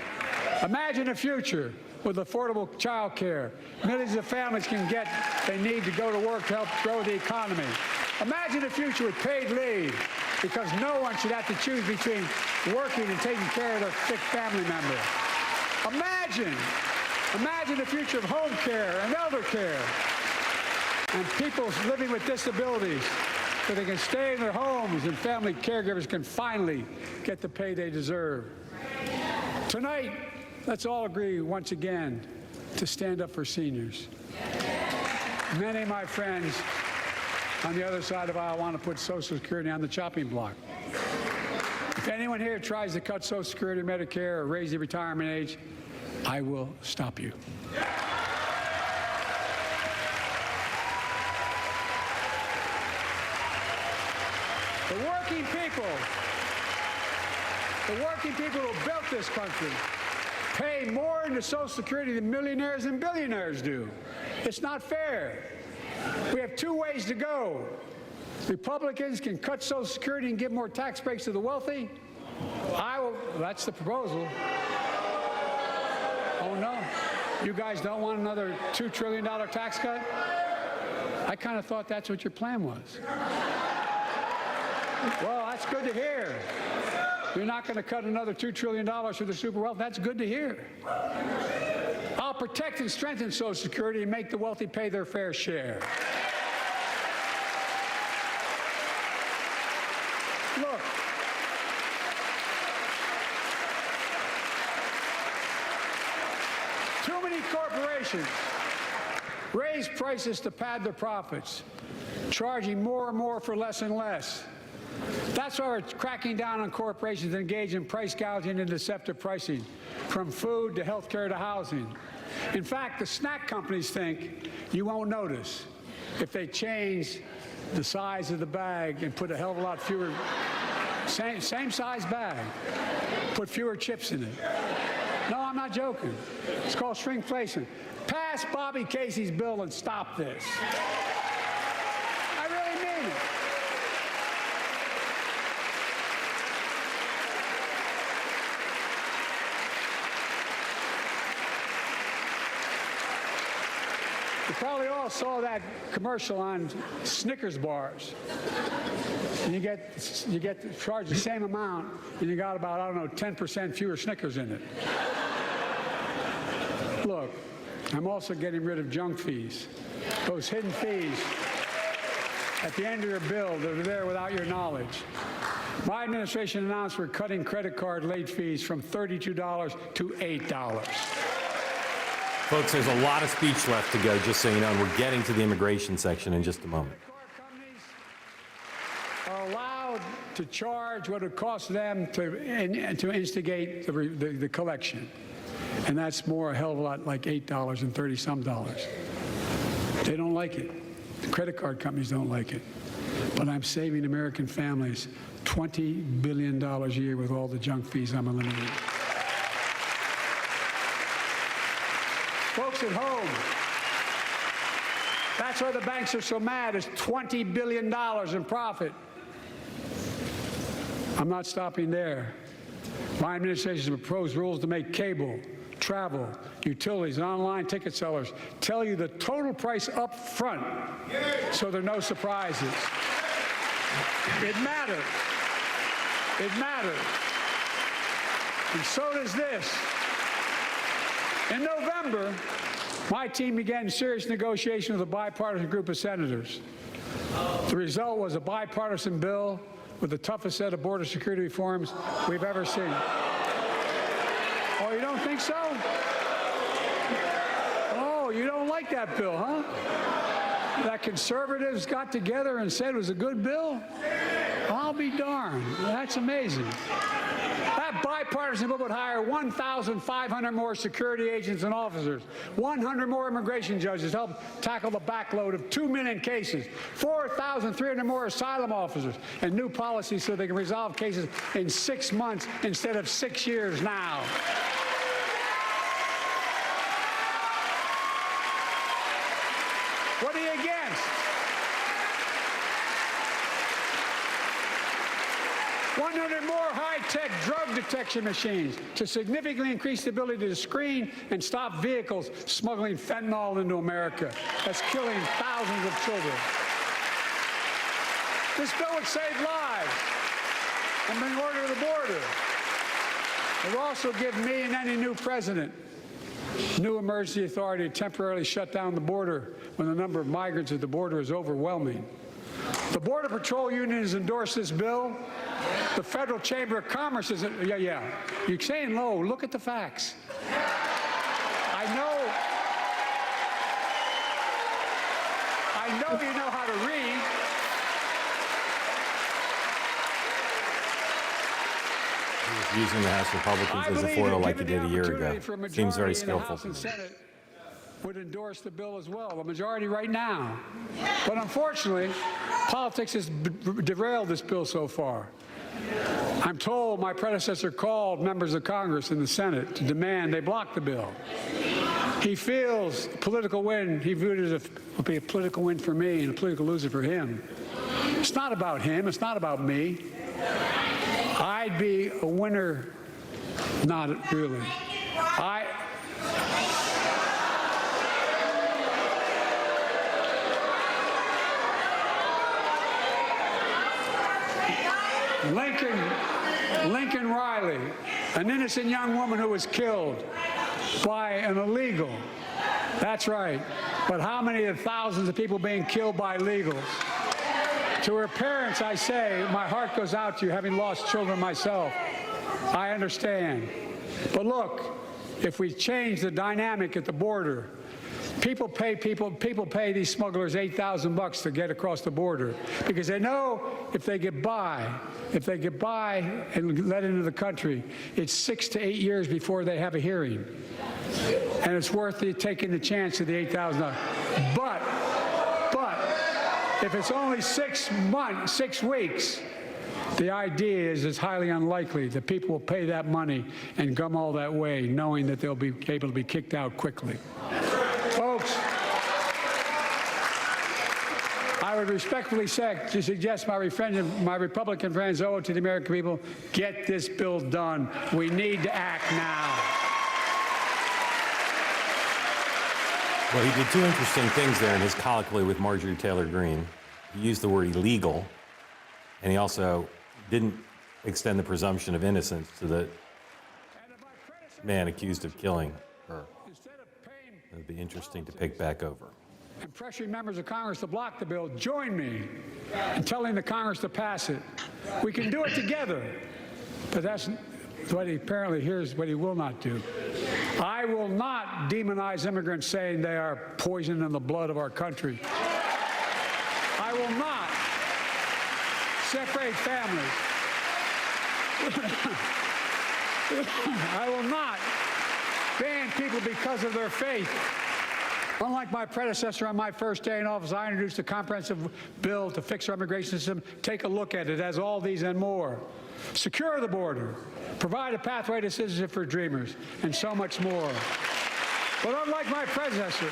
Imagine a future with affordable child care. Millions of families can get they need to go to work to help grow the economy. Imagine a future with paid leave, because no one should have to choose between working and taking care of their sick family member. Imagine the future of home care and elder care, and people living with disabilities, so they can stay in their homes and family caregivers can finally get the pay they deserve. Tonight, let's all agree once again to stand up for seniors. Many of my friends on the other side of the aisle want to put Social Security on the chopping block. If anyone here tries to cut Social Security, Medicare, or raise the retirement age, I will stop you. The working people who built this country pay more into Social Security than millionaires and billionaires do. It's not fair. We have two ways to go. Republicans can cut Social Security and give more tax breaks to the wealthy. That's the proposal. Oh no, you guys don't want another $2 trillion tax cut? I kind of thought that's what your plan was. Well, that's good to hear. You're not going to cut another $2 trillion for the super wealthy. That's good to hear. I'll protect and strengthen Social Security and make the wealthy pay their fair share. Look, too many corporations raise prices to pad their profits, charging more and more for less and less. That's why we're cracking down on corporations that engage in price gouging and deceptive pricing, from food to healthcare to housing. In fact, the snack companies think you won't notice if they change the size of the bag and put a hell of a lot fewer, same size bag, put fewer chips in it. No, I'm not joking. It's called shrinkflation. Pass Bobby Casey's bill and stop this. I really mean it. You probably all saw that commercial on Snickers bars. And you get charged the same amount, and you got about, I don't know, 10% fewer Snickers in it. Look, I'm also getting rid of junk fees. Those hidden fees at the end of your bill that are there without your knowledge. My administration announced we're cutting credit card late fees from $32 to $8. Folks, there's a lot of speech left to go, just so you know, and we're getting to the immigration section in just a moment. Are allowed to charge what it costs them to instigate the collection. And that's more a hell of a lot like $8 and 30-some dollars. They don't like it. The credit card companies don't like it. But I'm saving American families $20 billion a year with all the junk fees I'm eliminating. Folks at home, that's why the banks are so mad. It's $20 billion in profit. I'm not stopping there. My administration has proposed rules to make cable, travel, utilities, and online ticket sellers tell you the total price up front, so there are no surprises. It matters. It matters. And so does this. In November, my team began serious negotiation with a bipartisan group of senators. The result was a bipartisan bill with the toughest set of border security reforms we've ever seen. Oh, you don't think so? Oh, you don't like that bill, huh? That conservatives got together and said it was a good bill? I'll be darned. That's amazing. That bipartisan bill would hire 1,500 more security agents and officers, 100 more immigration judges to help tackle the backload of 2 million cases, 4,300 more asylum officers, and new policies so they can resolve cases in 6 months instead of 6 years now. What are you against? 100 more high-tech drug detection machines to significantly increase the ability to screen and stop vehicles smuggling fentanyl into America. That's killing thousands of children. This bill would save lives and bring order to the border. It will also give me and any new president new emergency authority to temporarily shut down the border when the number of migrants at the border is overwhelming. The Border Patrol Union has endorsed this bill. The Federal Chamber of Commerce is, yeah. You're saying low. Look at the facts. I know you know how to read. Using the House Republicans as a foil like he did a year ago. Seems very skillful to me. Senate would endorse the bill as well, a majority right now. But unfortunately, politics has derailed this bill so far. I'm told my predecessor called members of Congress in the Senate to demand they block the bill. He feels political win. He viewed it as would be a political win for me and a political loser for him. It's not about him. It's not about me. I'd be a winner. Not really. Lincoln Riley, an innocent young woman who was killed by an illegal. That's right. But how many of the thousands of people being killed by illegals? To her parents, I say, my heart goes out to you, having lost children myself. I understand. But look, if we change the dynamic at the border, People pay these smugglers $8,000 to get across the border because they know if they get by and let into the country, it's 6 to 8 years before they have a hearing. And it's worth it taking the chance of the $8,000. But if it's only 6 weeks, the idea is it's highly unlikely that people will pay that money and come all that way knowing that they'll be able to be kicked out quickly. Folks, I would respectfully suggest my Republican friends owe it to the American people, get this bill done. We need to act now. Well, he did two interesting things there in his colloquy with Marjorie Taylor Greene. He used the word illegal, and he also didn't extend the presumption of innocence to the man accused of killing her. It would be interesting to pick back over. And pressuring members of Congress to block the bill, join me in telling the Congress to pass it. We can do it together, but that's what he apparently here's what he will not do. I will not demonize immigrants saying they are poison in the blood of our country. I will not separate families. I will not ban people because of their faith. Unlike my predecessor on my first day in office, I introduced a comprehensive bill to fix our immigration system. Take a look at it. It has all these and more. Secure the border, provide a pathway to citizenship for dreamers, and so much more. But unlike my predecessor,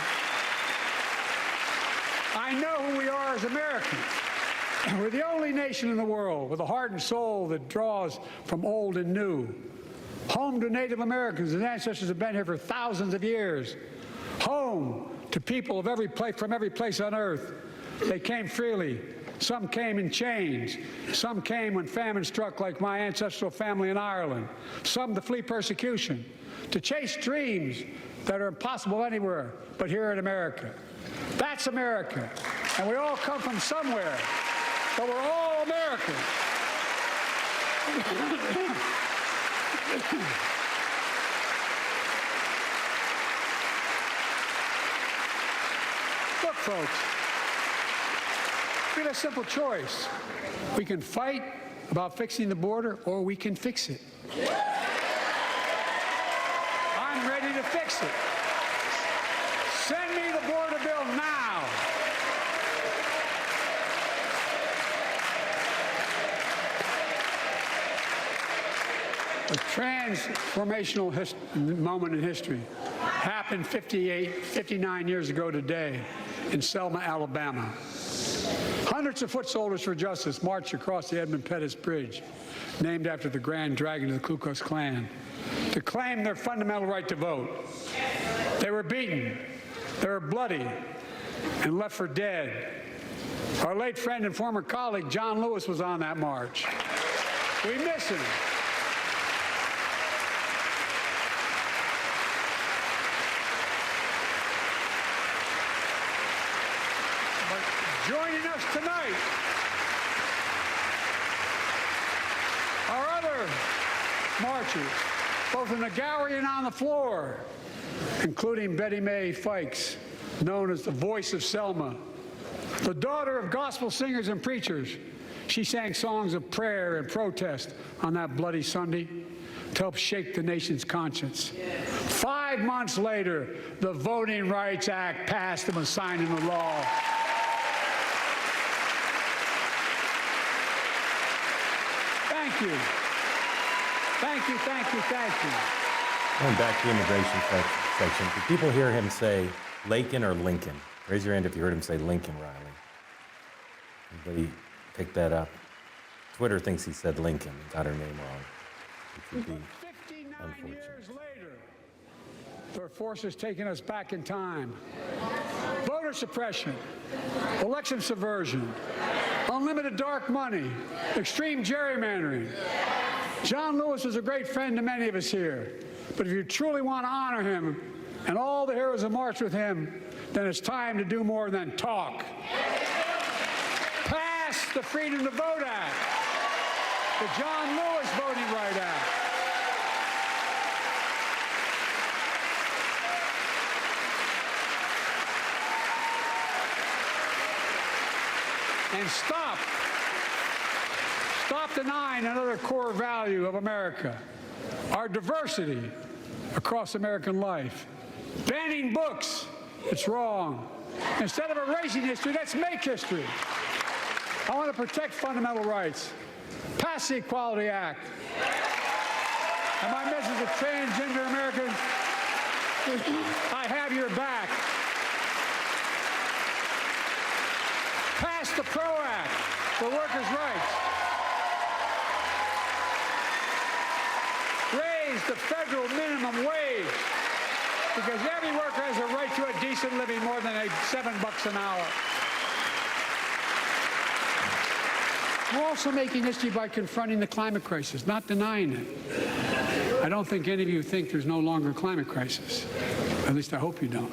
I know who we are as Americans. We're the only nation in the world with a heart and soul that draws from old and new. Home to Native Americans, whose ancestors have been here for thousands of years. Home to people of from every place on earth. They came freely. Some came in chains. Some came when famine struck, like my ancestral family in Ireland. Some to flee persecution, to chase dreams that are impossible anywhere but here in America. That's America. And we all come from somewhere, but we're all Americans. Look, folks, we have a simple choice. We can fight about fixing the border, or we can fix it. I'm ready to fix it. Send me the border bill now. A transformational moment in history happened 59 years ago today in Selma, Alabama. Hundreds of foot soldiers for justice marched across the Edmund Pettus Bridge, named after the Grand Dragon of the Ku Klux Klan, to claim their fundamental right to vote. They were beaten, they were bloody, and left for dead. Our late friend and former colleague, John Lewis, was on that march. We miss him. Joining us tonight are other marchers, both in the gallery and on the floor, including Betty Mae Fikes, known as the voice of Selma, the daughter of gospel singers and preachers. She sang songs of prayer and protest on that bloody Sunday to help shake the nation's conscience. 5 months later, the Voting Rights Act passed and was signed into law. Thank you. Thank you, thank you, thank you. Going back to the immigration section, did people hear him say Lakin or Lincoln? Raise your hand if you heard him say Lincoln, Riley. Anybody pick that up? Twitter thinks he said Lincoln and got her name wrong, which would be 59 years later, their forces taking us back in time. Voter suppression, election subversion, unlimited dark money, extreme gerrymandering. John Lewis was a great friend to many of us here, but if you truly want to honor him and all the heroes who marched with him, then it's time to do more than talk. Pass the Freedom to Vote Act, the John Lewis Voting Right Act. And stop denying another core value of America, our diversity across American life. Banning books, it's wrong. Instead of erasing history, let's make history. I want to protect fundamental rights. Pass the Equality Act. And my message to transgender Americans, I have your back. Pass the PRO Act for workers' rights. Raise the federal minimum wage, because every worker has a right to a decent living more than $7 an hour. We're also making history by confronting the climate crisis, not denying it. I don't think any of you think there's no longer a climate crisis. At least I hope you don't.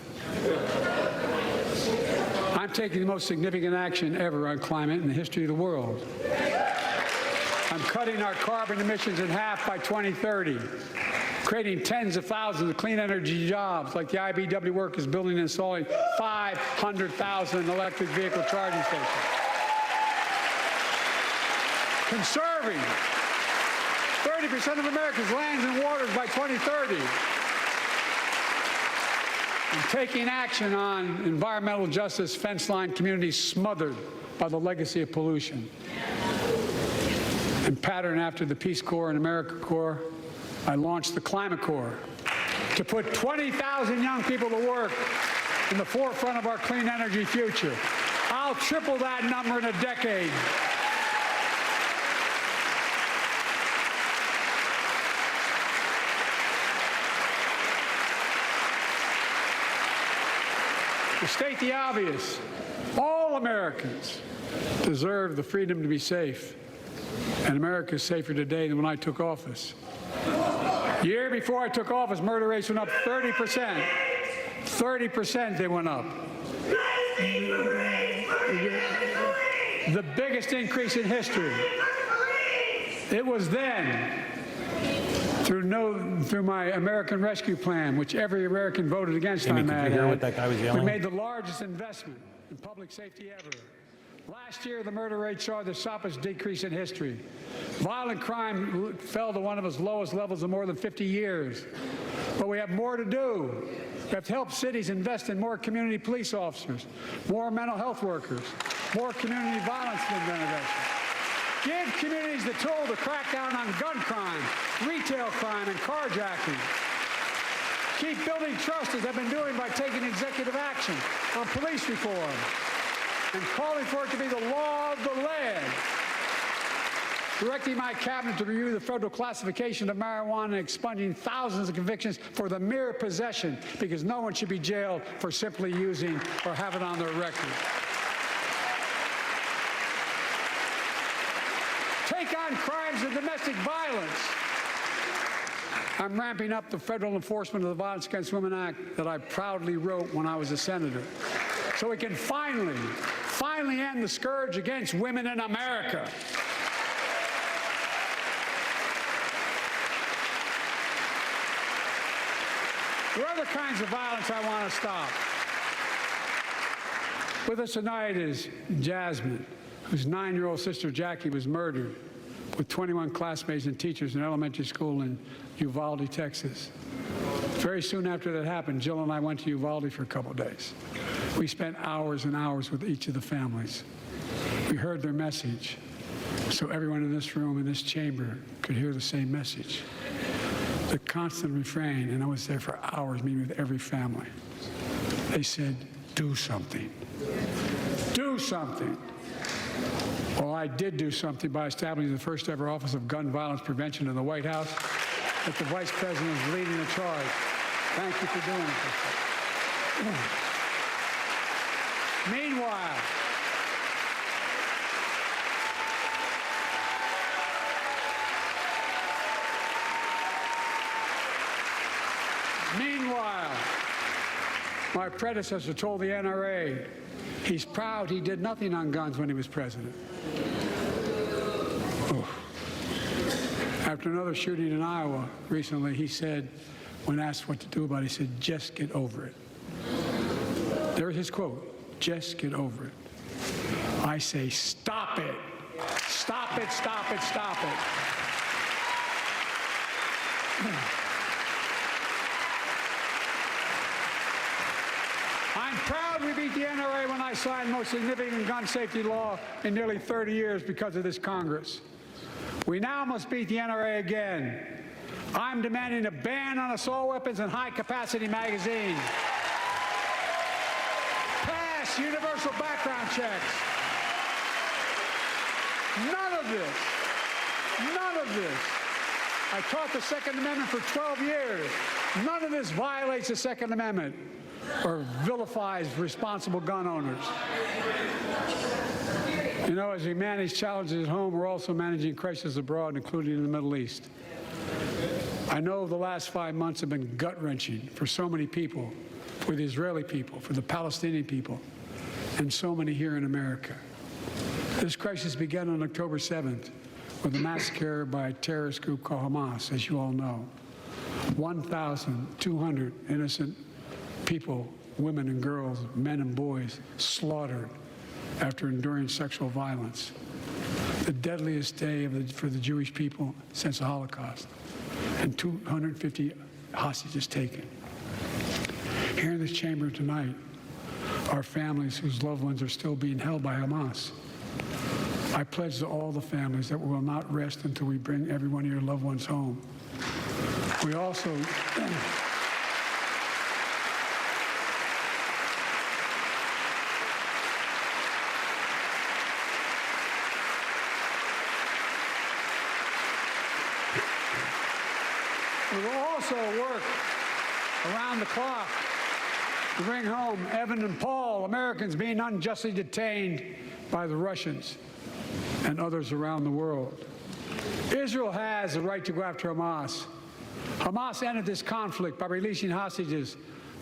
I'm taking the most significant action ever on climate in the history of the world. I'm cutting our carbon emissions in half by 2030, creating tens of thousands of clean energy jobs, like the IBEW work is building and installing 500,000 electric vehicle charging stations. Conserving 30% of America's lands and waters by 2030. And taking action on environmental justice, fence line communities smothered by the legacy of pollution. And pattern after the Peace Corps and AmeriCorps, I launched the Climate Corps to put 20,000 young people to work in the forefront of our clean energy future. I'll triple that number in a decade. To state the obvious, all Americans deserve the freedom to be safe. And America is safer today than when I took office. The year before I took office, murder rates went up 30%. 30% they went up. The biggest increase in history. It was then, through my American Rescue Plan, which every American voted against, Amy, could you hear what that guy was yelling? we made the largest investment in public safety ever. Last year, the murder rate saw the sharpest decrease in history. Violent crime fell to one of its lowest levels in more than 50 years. But we have more to do. We have to help cities invest in more community police officers, more mental health workers, more community violence intervention. Give communities the tool to crack down on gun crime, retail crime, and carjacking. Keep building trust, as I've been doing by taking executive action on police reform and calling for it to be the law of the land. Directing my cabinet to review the federal classification of marijuana and expunging thousands of convictions for the mere possession, because no one should be jailed for simply using or have it on their record. Take on crimes of domestic violence. I'm ramping up the federal enforcement of the Violence Against Women Act that I proudly wrote when I was a senator, so we can finally end the scourge against women in America. There are other kinds of violence I want to stop. With us tonight is Jasmine, whose 9-year-old sister Jackie was murdered with 21 classmates and teachers in an elementary school in Uvalde, Texas. Very soon after that happened, Jill and I went to Uvalde for a couple of days. We spent hours and hours with each of the families. We heard their message, so everyone in this room, in this chamber, could hear the same message. The constant refrain, and I was there for hours meeting with every family. They said, do something. Do something. Well, I did do something by establishing the first ever Office of Gun Violence Prevention in the White House, that the Vice President is leading the charge. Thank you for doing it. Meanwhile, my predecessor told the NRA he's proud he did nothing on guns when he was president. Oh. After another shooting in Iowa recently, he said, when asked what to do about it, he said, just get over it. There's his quote, just get over it. I I say, stop it. Stop it, stop it, stop it. I'm proud we beat the NRA when I signed the most significant gun safety law in nearly 30 years because of this Congress. We now must beat the NRA again. I'm demanding a ban on assault weapons and high-capacity magazines. Pass universal background checks. None of this. I taught the Second Amendment for 12 years. None of this violates the Second Amendment or vilifies responsible gun owners. You know, as we manage challenges at home, we're also managing crises abroad, including in the Middle East. I know the last 5 months have been gut-wrenching for so many people, for the Israeli people, for the Palestinian people, and so many here in America. This crisis began on October 7th with a massacre by a terrorist group called Hamas, as you all know. 1,200 innocent people, women and girls, men and boys, slaughtered after enduring sexual violence. The deadliest day for the Jewish people since the Holocaust, and 250 hostages taken. Here in this chamber tonight are families whose loved ones are still being held by Hamas. I pledge to all the families that we will not rest until we bring every one of your loved ones home. We also work around the clock to bring home Evan and Paul, Americans being unjustly detained by the Russians and others around the world. Israel has the right to go after Hamas. Hamas ended this conflict by releasing hostages,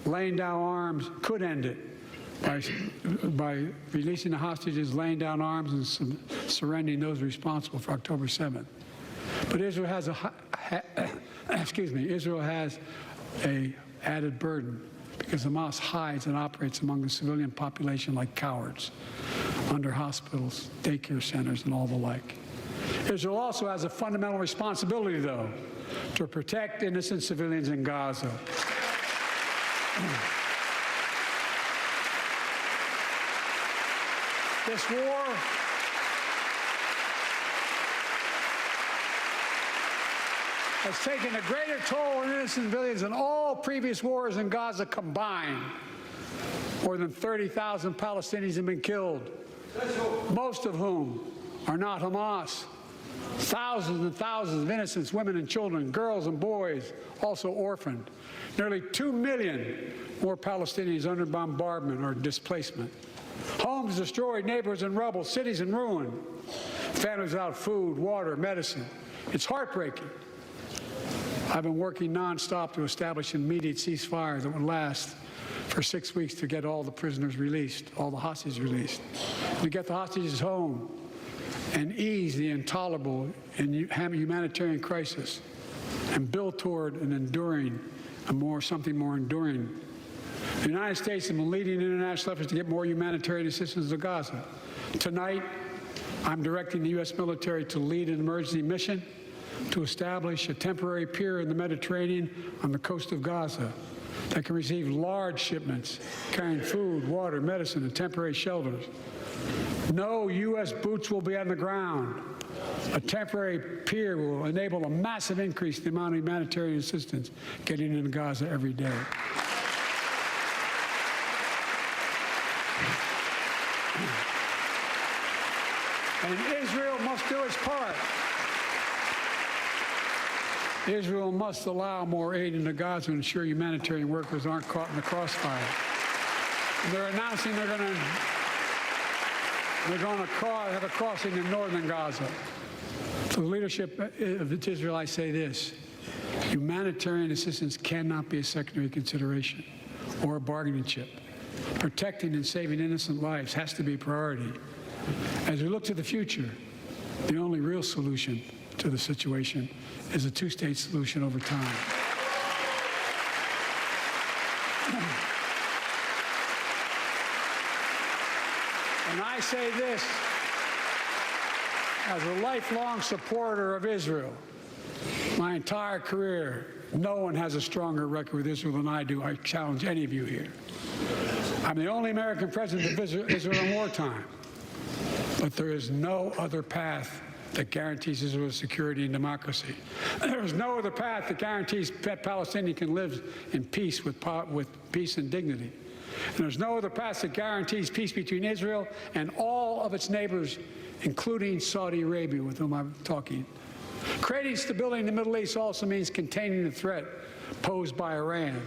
laying down arms, could end it by releasing the hostages, laying down arms, and surrendering those responsible for October 7th. But Israel has Israel has a added burden because Hamas hides and operates among the civilian population like cowards under hospitals, daycare centers, and all the like. Israel also has a fundamental responsibility, though, to protect innocent civilians in Gaza. This war has taken a greater toll on innocent civilians than all previous wars in Gaza combined. More than 30,000 Palestinians have been killed, most of whom are not Hamas. Thousands and thousands of innocents, women and children, girls and boys, also orphaned. Nearly 2 million more Palestinians under bombardment or displacement. Homes destroyed, neighborhoods in rubble, cities in ruin. Families without food, water, medicine. It's heartbreaking. I've been working nonstop to establish an immediate ceasefire that would last for 6 weeks to get all the prisoners released, all the hostages released, to get the hostages home and ease the intolerable and humanitarian crisis and build toward an enduring, something more enduring. The United States has been leading international efforts to get more humanitarian assistance to Gaza. Tonight, I'm directing the U.S. military to lead an emergency mission to establish a temporary pier in the Mediterranean on the coast of Gaza that can receive large shipments carrying food, water, medicine, and temporary shelters. No U.S. boots will be on the ground. A temporary pier will enable a massive increase in the amount of humanitarian assistance getting into Gaza every day. And Israel must do its part. Israel must allow more aid into Gaza to ensure humanitarian workers aren't caught in the crossfire. And they're announcing they're going to have a crossing in northern Gaza. To the leadership of Israel, I say this: humanitarian assistance cannot be a secondary consideration or a bargaining chip. Protecting and saving innocent lives has to be a priority. As we look to the future, the only real solution to the situation is a two-state solution over time. And I say this as a lifelong supporter of Israel. My entire career, no one has a stronger record with Israel than I do. I challenge any of you here. I'm the only American president of Israel in wartime. But there is no other path that guarantees Israel's security and democracy. There is no other path that guarantees that Palestinians can live in peace with peace and dignity. And there's no other path that guarantees peace between Israel and all of its neighbors, including Saudi Arabia, with whom I'm talking. Creating stability in the Middle East also means containing the threat posed by Iran.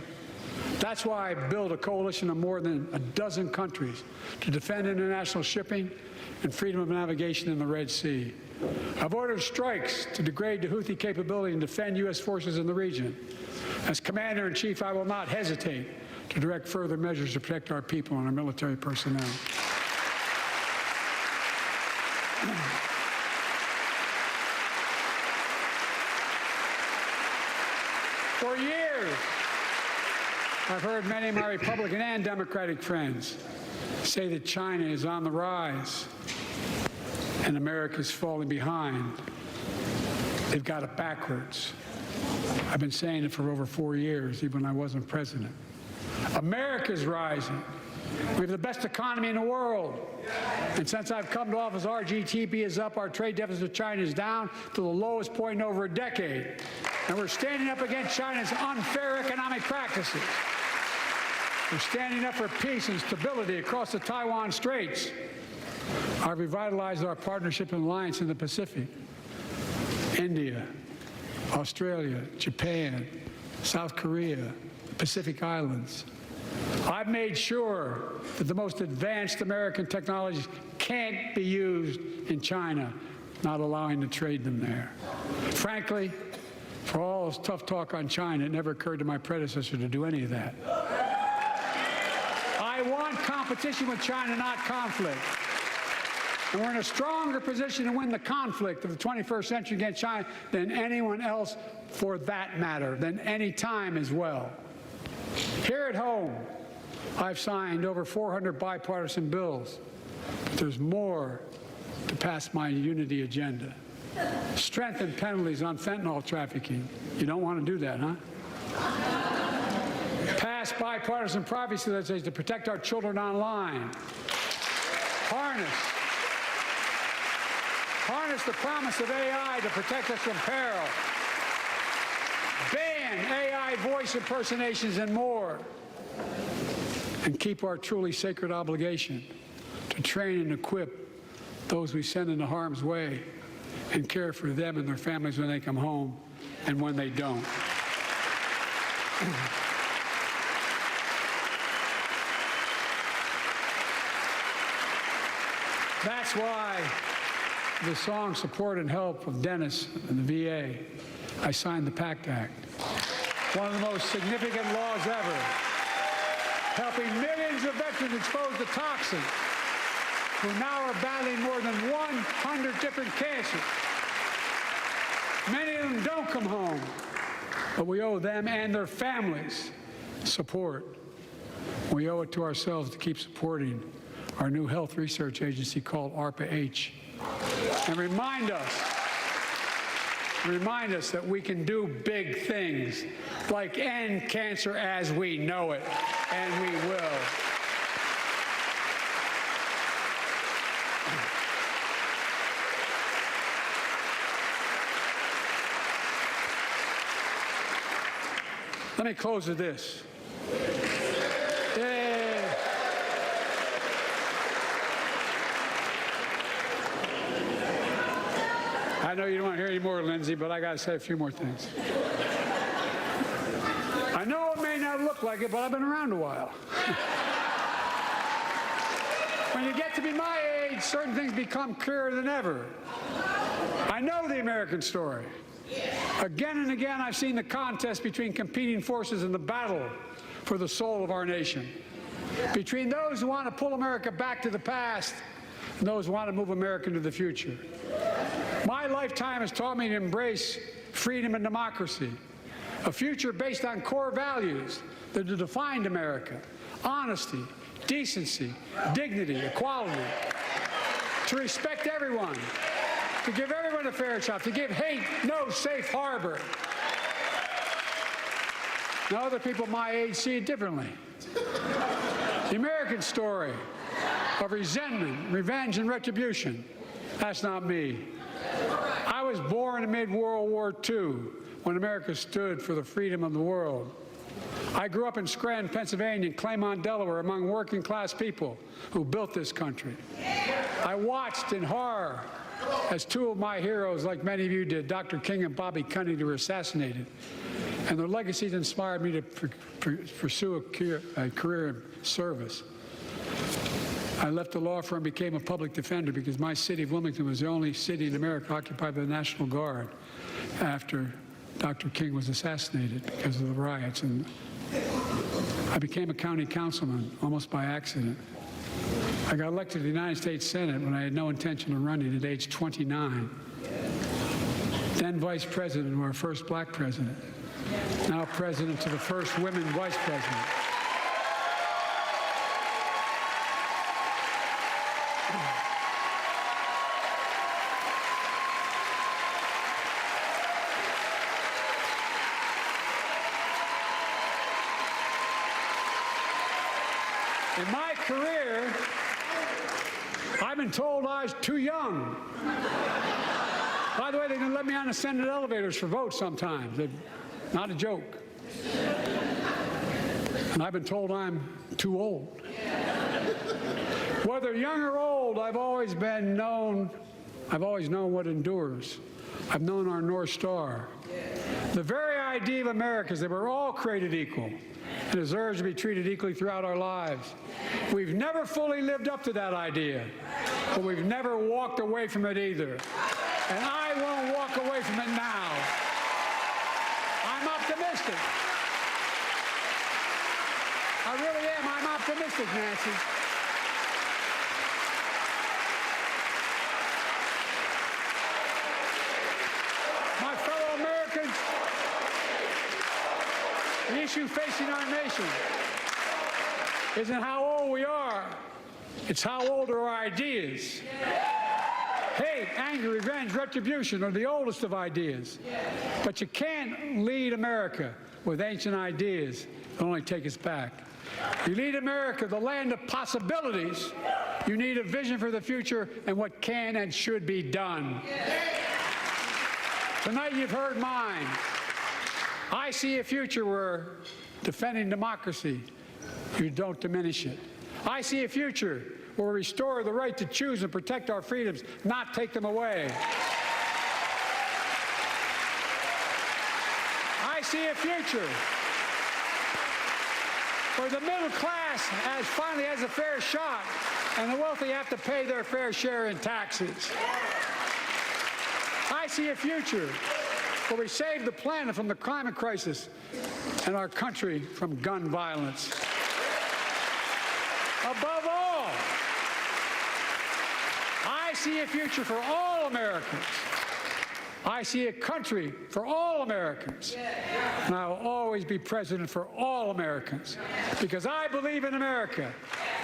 That's why I built a coalition of more than a dozen countries to defend international shipping and freedom of navigation in the Red Sea. I've ordered strikes to degrade the Houthi capability and defend U.S. forces in the region. As Commander-in-Chief, I will not hesitate to direct further measures to protect our people and our military personnel. For years, I've heard many of my Republican and Democratic friends say that China is on the rise and America's falling behind. They've got it backwards. I've been saying it for over 4 years, even when I wasn't president. America's rising. We have the best economy in the world. And since I've come to office, our GDP is up, our trade deficit with China is down to the lowest point in over a decade. And we're standing up against China's unfair economic practices. We're standing up for peace and stability across the Taiwan Straits. I've revitalized our partnership and alliance in the Pacific. India, Australia, Japan, South Korea, Pacific Islands. I've made sure that the most advanced American technologies can't be used in China, not allowing to trade them there. Frankly, for all this tough talk on China, it never occurred to my predecessor to do any of that. I want competition with China, not conflict. And we're in a stronger position to win the conflict of the 21st century against China than anyone else, for that matter, than any time as well. Here at home, I've signed over 400 bipartisan bills. But there's more to pass my unity agenda. Strengthen penalties on fentanyl trafficking. You don't want to do that, huh? Pass bipartisan privacy legislation to protect our children online. Harness the promise of AI to protect us from peril. Ban AI voice impersonations and more. And keep our truly sacred obligation to train and equip those we send into harm's way and care for them and their families when they come home and when they don't. That's why the song Support and Help of Dennis and the VA, I signed the PACT Act. One of the most significant laws ever, helping millions of veterans exposed to toxins who now are battling more than 100 different cancers. Many of them don't come home, but we owe them and their families support. We owe it to ourselves to keep supporting our new health research agency called ARPA-H, and remind us that we can do big things, like end cancer as we know it, and we will. Let me close with this. I know you don't want to hear any more, Lindsay, but I got to say a few more things. I know it may not look like it, but I've been around a while. When you get to be my age, certain things become clearer than ever. I know the American story. Again and again, I've seen the contest between competing forces in the battle for the soul of our nation. Between those who want to pull America back to the past and those who want to move America into the future. My lifetime has taught me to embrace freedom and democracy, a future based on core values that have defined America: honesty, decency, dignity, equality, to respect everyone, to give everyone a fair shot, to give hate no safe harbor. Now, other people my age see it differently. The American story of resentment, revenge, and retribution, that's not me. I was born amid World War II when America stood for the freedom of the world. I grew up in Scranton, Pennsylvania, and Claymont, Delaware, among working class people who built this country. I watched in horror as two of my heroes, like many of you did, Dr. King and Bobby Kennedy, were assassinated. And their legacies inspired me to pursue a career in service. I left the law firm and became a public defender because my city of Wilmington was the only city in America occupied by the National Guard after Dr. King was assassinated because of the riots. And I became a county councilman almost by accident. I got elected to the United States Senate when I had no intention of running at age 29. Then vice president of our first black president. Now president to the first women vice president. In my career, I've been told I was too young. By the way, they didn't let me on the Senate elevators for votes sometimes. Not a joke. And I've been told I'm too old. Whether young or old, I've always known what endures. I've known our North Star. The very idea of America is that we're all created equal and deserves to be treated equally throughout our lives. We've never fully lived up to that idea, but we've never walked away from it either. And I won't walk away from it now. I'm optimistic. I really am. I'm optimistic, Nancy. My fellow Americans, the issue facing our nation isn't how old we are, it's how old are our ideas. Hate, anger, revenge, retribution are the oldest of ideas. But you can't lead America with ancient ideas that only take us back. You lead America, the land of possibilities. You need a vision for the future and what can and should be done. Tonight you've heard mine. I see a future where defending democracy, you don't diminish it. I see a future where we restore the right to choose and protect our freedoms, not take them away. I see a future where the middle class finally has a fair shot and the wealthy have to pay their fair share in taxes. I see a future where we save the planet from the climate crisis and our country from gun violence. Above all, I see a future for all Americans. I see a country for all Americans. And I will always be president for all Americans because I believe in America.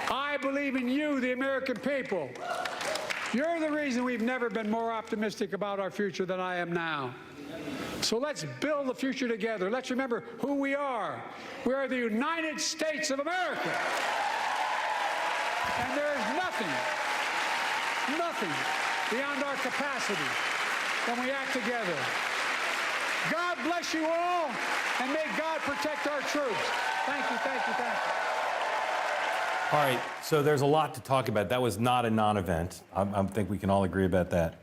I believe in you, the American people. You're the reason we've never been more optimistic about our future than I am now. So let's build the future together. Let's remember who we are. We are the United States of America. And there is nothing beyond our capacity when we act together. God bless you all, and may God protect our troops. Thank you, thank you, thank you. All right, so there's a lot to talk about. That was not a non-event. I think we can all agree about that.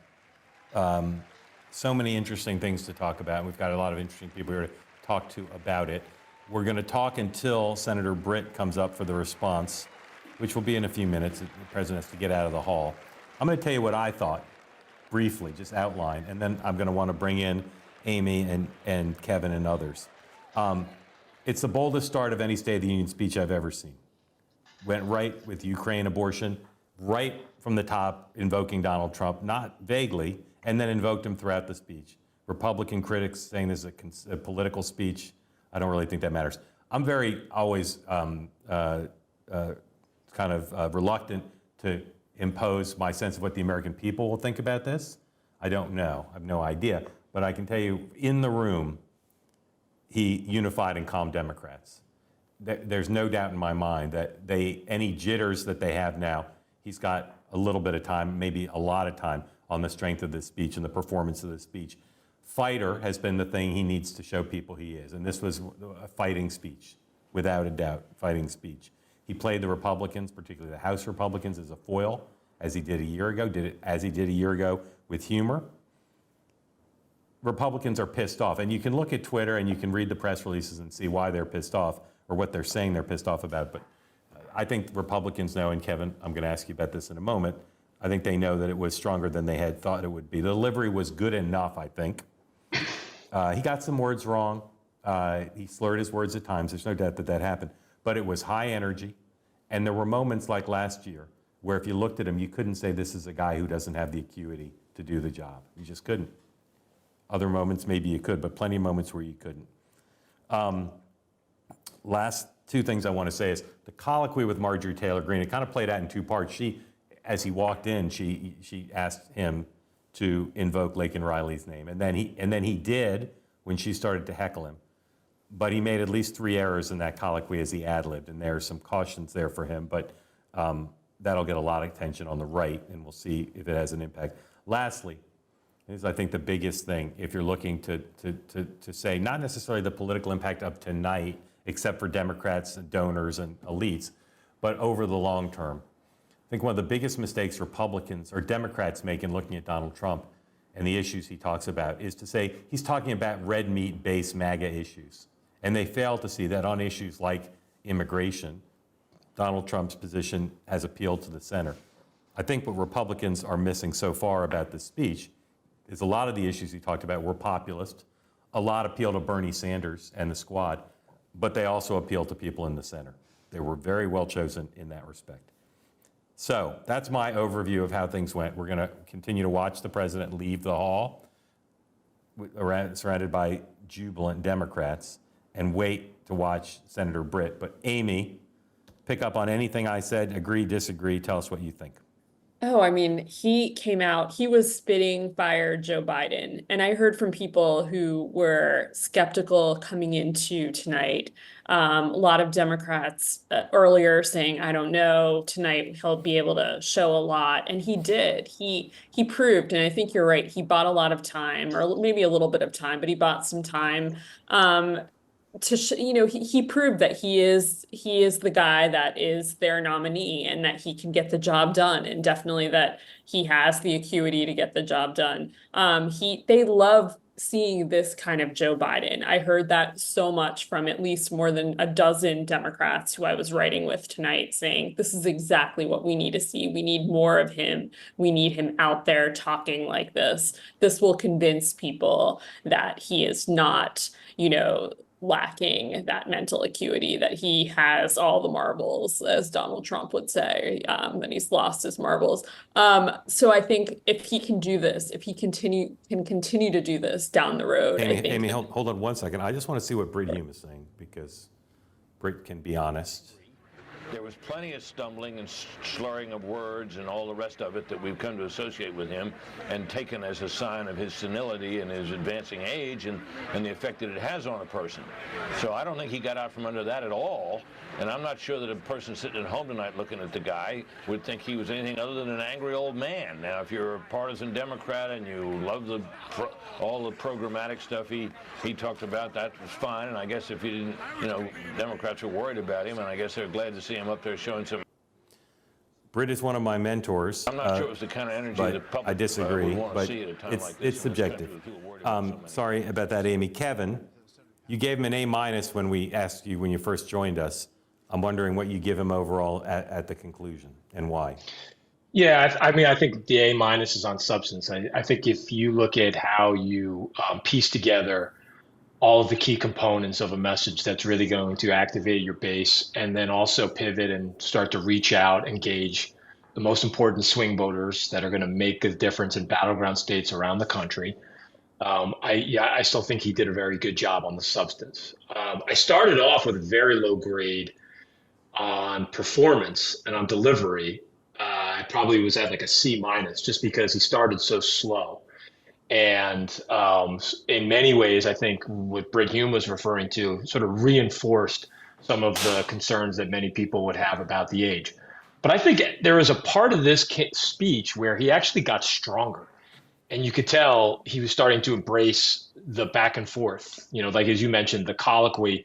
So many interesting things to talk about. We've got a lot of interesting people here to talk to about it. We're going to talk until Senator Britt comes up for the response, which will be in a few minutes. The president has to get out of the hall. I'm going to tell you what I thought, briefly, just outline, and then I'm going to want to bring in Amy and Kevin and others. It's the boldest start of any State of the Union speech I've ever seen. Went right with Ukraine abortion, right from the top, invoking Donald Trump, not vaguely, and then invoked him throughout the speech. Republican critics saying this is a political speech. I don't really think that matters. I'm very always kind of reluctant to impose my sense of what the American people will think about this? I don't know. I have no idea. But I can tell you, in the room, he unified and calmed Democrats. There's no doubt in my mind that any jitters that they have now, he's got a little bit of time, maybe a lot of time, on the strength of this speech and the performance of this speech. Fighter has been the thing he needs to show people he is. And this was a fighting speech, without a doubt, fighting speech. He played the Republicans, particularly the House Republicans, as a foil, as he did a year ago, with humor. Republicans are pissed off. And you can look at Twitter and you can read the press releases and see why they're pissed off or what they're saying they're pissed off about. But I think Republicans know, and Kevin, I'm going to ask you about this in a moment, I think they know that it was stronger than they had thought it would be. The delivery was good enough, I think. He got some words wrong. He slurred his words at times. There's no doubt that that happened. But it was high energy. And there were moments like last year where if you looked at him, you couldn't say this is a guy who doesn't have the acuity to do the job. You just couldn't. Other moments, maybe you could, but plenty of moments where you couldn't. Last two things I want to say is the colloquy with Marjorie Taylor Greene, it kind of played out in two parts. As he walked in, she asked him to invoke Laken Riley's name. And then he did when she started to heckle him. But he made at least 3 errors in that colloquy as he ad-libbed, and there are some cautions there for him. But that'll get a lot of attention on the right, and we'll see if it has an impact. Lastly, is I think the biggest thing, if you're looking to say, not necessarily the political impact of tonight, except for Democrats and donors and elites, but over the long term. I think one of the biggest mistakes Republicans or Democrats make in looking at Donald Trump and the issues he talks about is to say he's talking about red meat-based MAGA issues. And they fail to see that on issues like immigration, Donald Trump's position has appealed to the center. I think what Republicans are missing so far about this speech is a lot of the issues he talked about were populist. A lot appeal to Bernie Sanders and the squad, but they also appeal to people in the center. They were very well chosen in that respect. So that's my overview of how things went. We're going to continue to watch the president leave the hall, surrounded by jubilant Democrats, and wait to watch Senator Britt. But Amy, pick up on anything I said, agree, disagree, tell us what you think. Oh, I mean, he came out, he was spitting fire Joe Biden. And I heard from people who were skeptical coming into tonight. A lot of Democrats earlier saying, I don't know, tonight he'll be able to show a lot. And he did. He proved, and I think you're right, he bought a lot of time, or maybe a little bit of time, but he bought some time. He proved that he is the guy that is their nominee and that he can get the job done, and definitely that he has the acuity to get the job done. They love seeing this kind of Joe Biden. I heard that so much from at least more than a dozen Democrats who I was writing with tonight, saying this is exactly what we need to see. We need more of him. We need him out there talking like this. This will convince people that he is not, lacking that mental acuity, that he has all the marbles, as Donald Trump would say, that he's lost his marbles. So I think if he can do this, if he can continue to do this down the road. Amy, hold on 1 second. I just want to see what Britt Hume is saying, because Britt can be honest. There was plenty of stumbling and slurring of words and all the rest of it that we've come to associate with him and taken as a sign of his senility and his advancing age and the effect that it has on a person. So I don't think he got out from under that at all. And I'm not sure that a person sitting at home tonight looking at the guy would think he was anything other than an angry old man. Now, if you're a partisan Democrat and you love all the programmatic stuff he talked about, that was fine. And I guess if you didn't, Democrats are worried about him, and I guess they're glad to see him up there showing some. Britt is one of my mentors. I'm not sure it was the kind of energy the public I disagree, would want to see at a time like this. It's subjective. Sorry about that, Amy. Kevin, you gave him an A- when we asked you when you first joined us. I'm wondering what you give him overall at the conclusion and why. Yeah, I think the A- is on substance. I think if you look at how you piece together all of the key components of a message that's really going to activate your base, and then also pivot and start to reach out, engage the most important swing voters that are going to make a difference in battleground states around the country. I still think he did a very good job on the substance. I started off with a very low grade on performance and on delivery. I probably was at like a C- just because he started so slow. And in many ways, I think what Britt Hume was referring to sort of reinforced some of the concerns that many people would have about the age. But I think there was a part of this speech where he actually got stronger. And you could tell he was starting to embrace the back and forth, like as you mentioned, the colloquy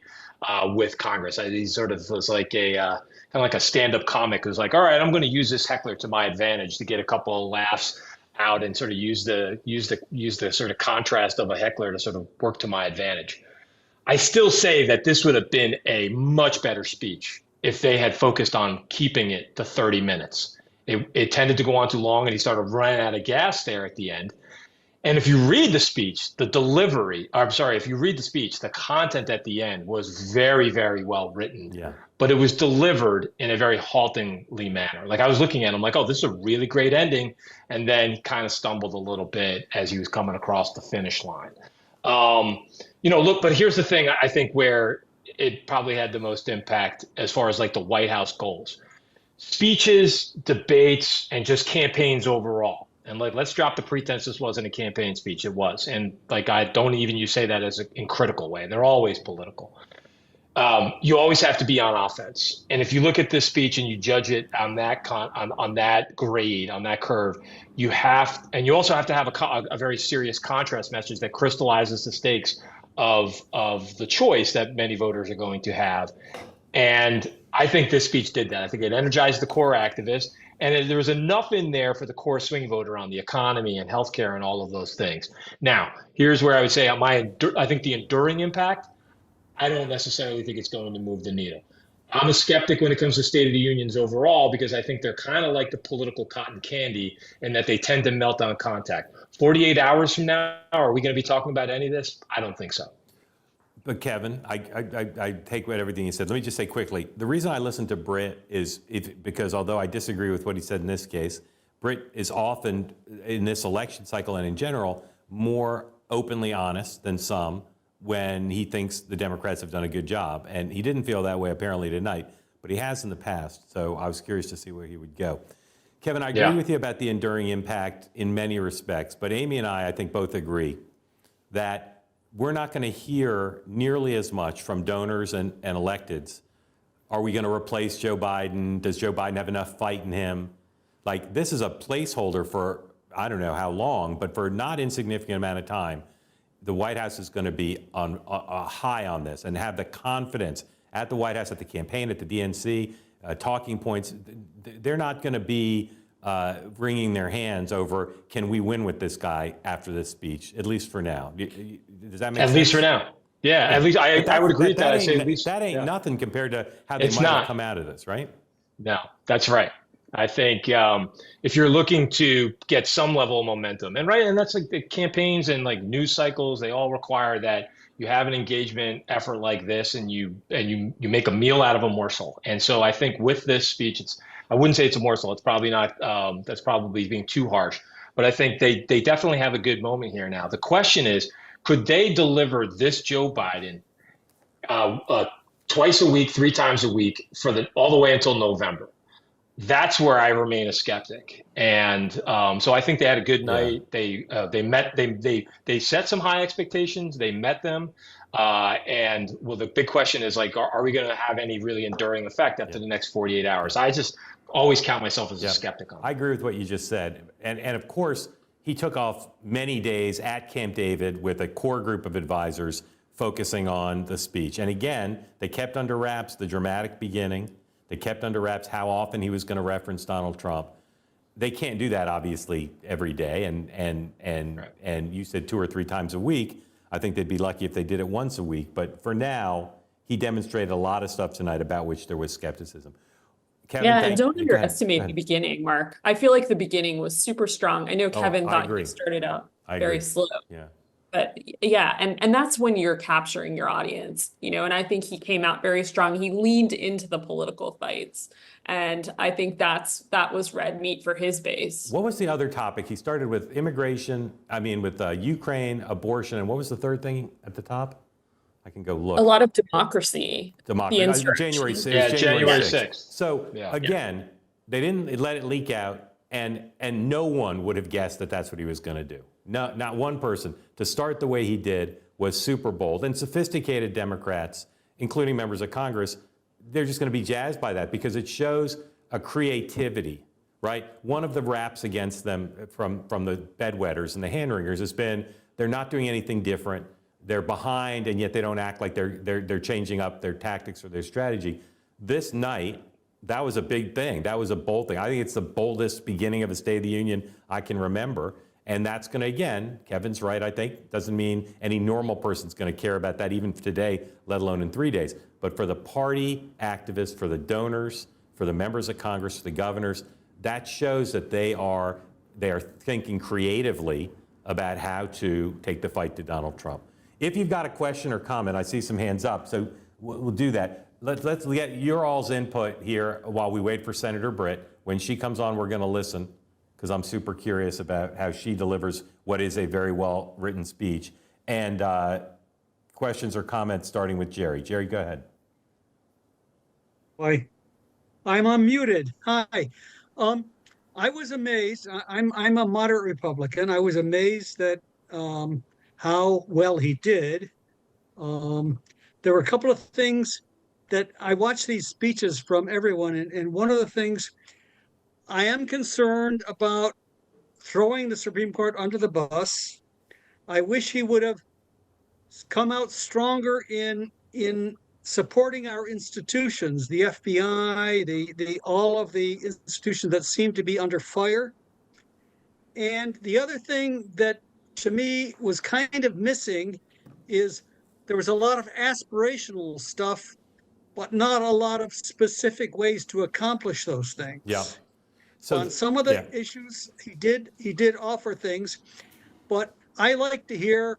with Congress. He sort of was like kind of like a stand-up comic who's like, all right, I'm going to use this heckler to my advantage to get a couple of laughs out and sort of use the sort of contrast of a heckler to sort of work to my advantage. I still say that this would have been a much better speech if they had focused on keeping it to 30 minutes. It tended to go on too long, and he started running out of gas there at the end. And if you read the speech, if you read the speech, the content at the end was very, very well written. Yeah. But it was delivered in a very haltingly manner. Like I was looking at him like, oh, this is a really great ending. And then he kind of stumbled a little bit as he was coming across the finish line. Look, but here's the thing, I think, where it probably had the most impact as far as like the White House goals. Speeches, debates, and just campaigns overall. And let's drop the pretense this wasn't a campaign speech. It was. And I don't even you say that as in critical way. They're always political. You always have to be on offense. And if you look at this speech and you judge it on that on that grade, on that curve, you also have to have a very serious contrast message that crystallizes the stakes of the choice that many voters are going to have. And I think this speech did that. I think it energized the core activists, and there was enough in there for the core swing voter on the economy and healthcare and all of those things. Now, here's where I would say I think the enduring impact, I don't necessarily think it's going to move the needle. I'm a skeptic when it comes to State of the Unions overall, because I think they're kind of like the political cotton candy in that they tend to melt on contact. 48 hours from now, are we going to be talking about any of this? I don't think so. But Kevin, I take what everything you said. Let me just say quickly, the reason I listen to Britt is because although I disagree with what he said in this case, Britt is often, in this election cycle and in general, more openly honest than some when he thinks the Democrats have done a good job. And he didn't feel that way apparently tonight, but he has in the past. So I was curious to see where he would go. Kevin, I agree with you about the enduring impact in many respects, but Amy and I think both agree that we're not going to hear nearly as much from donors and electeds. Are we going to replace Joe Biden? Does Joe Biden have enough fight in him? Like, this is a placeholder for, I don't know how long, but for a not insignificant amount of time, the White House is going to be on high on this and have the confidence at the White House, at the campaign, at the DNC, talking points. They're not going to be wringing their hands over, can we win with this guy after this speech, at least for now. Does that make sense? At least for now. Yeah, at least I would agree with that. I say at least that ain't nothing compared to how they might have come out of this, right? No, that's right. I think if you're looking to get some level of momentum, and that's like the campaigns and like news cycles, they all require that you have an engagement effort like this, and you make a meal out of a morsel. And so I think with this speech, I wouldn't say it's a morsel. It's probably not. That's probably being too harsh. But I think they definitely have a good moment here now. The question is, could they deliver this Joe Biden twice a week, 3 times a week all the way until November? That's where I remain a skeptic. And so I think they had a good night. Yeah. They set some high expectations. They met them. And the big question is are we going to have any really enduring effect after the next 48 hours? I just always count myself as a skeptic on that. I agree with what you just said. And of course, he took off many days at Camp David with a core group of advisors focusing on the speech. And again, they kept under wraps the dramatic beginning. They kept under wraps how often he was going to reference Donald Trump. They can't do that, obviously, every day. And you said 2 or 3 times a week. I think they'd be lucky if they did it once a week. But for now, he demonstrated a lot of stuff tonight about which there was skepticism. Kevin, and don't underestimate the beginning, Mark. I feel like the beginning was super strong. I know Kevin thought he started out very slow. Yeah. But yeah, and that's when you're capturing your audience, and I think he came out very strong. He leaned into the political fights. And I think that was red meat for his base. What was the other topic? He started with immigration, with Ukraine, abortion, and what was the third thing at the top? I can go look. A lot of democracy. January 6th. Yeah, January 6th. So again, they didn't let it leak out. And no one would have guessed that that's what he was going to do. No, not one person. To start the way he did was super bold. And sophisticated Democrats, including members of Congress, they're just going to be jazzed by that because it shows a creativity, right? One of the raps against them from the bedwetters and the hand-wringers has been they're not doing anything different. They're behind, and yet they don't act like they're changing up their tactics or their strategy. This night, that was a big thing. That was a bold thing. I think it's the boldest beginning of a State of the Union I can remember. And that's going to, again, Kevin's right, I think, doesn't mean any normal person's going to care about that even today, let alone in 3 days. But for the party activists, for the donors, for the members of Congress, for the governors, that shows that they are thinking creatively about how to take the fight to Donald Trump. If you've got a question or comment, I see some hands up, so we'll do that. Let's get your all's input here while we wait for Senator Britt. When she comes on, we're going to listen because I'm super curious about how she delivers what is a very well-written speech. And questions or comments starting with Jerry. Jerry, go ahead. Hi, I'm unmuted. Hi. I was amazed. I'm a moderate Republican. I was amazed that how well he did. There were a couple of things that I watched these speeches from everyone, and one of the things I am concerned about throwing the Supreme Court under the bus. I wish he would have come out stronger in supporting our institutions, the FBI, the all of the institutions that seem to be under fire. And the other thing that to me was kind of missing is there was a lot of aspirational stuff, but not a lot of specific ways to accomplish those things. Yeah. So on some of the issues, he did offer things, but I like to hear,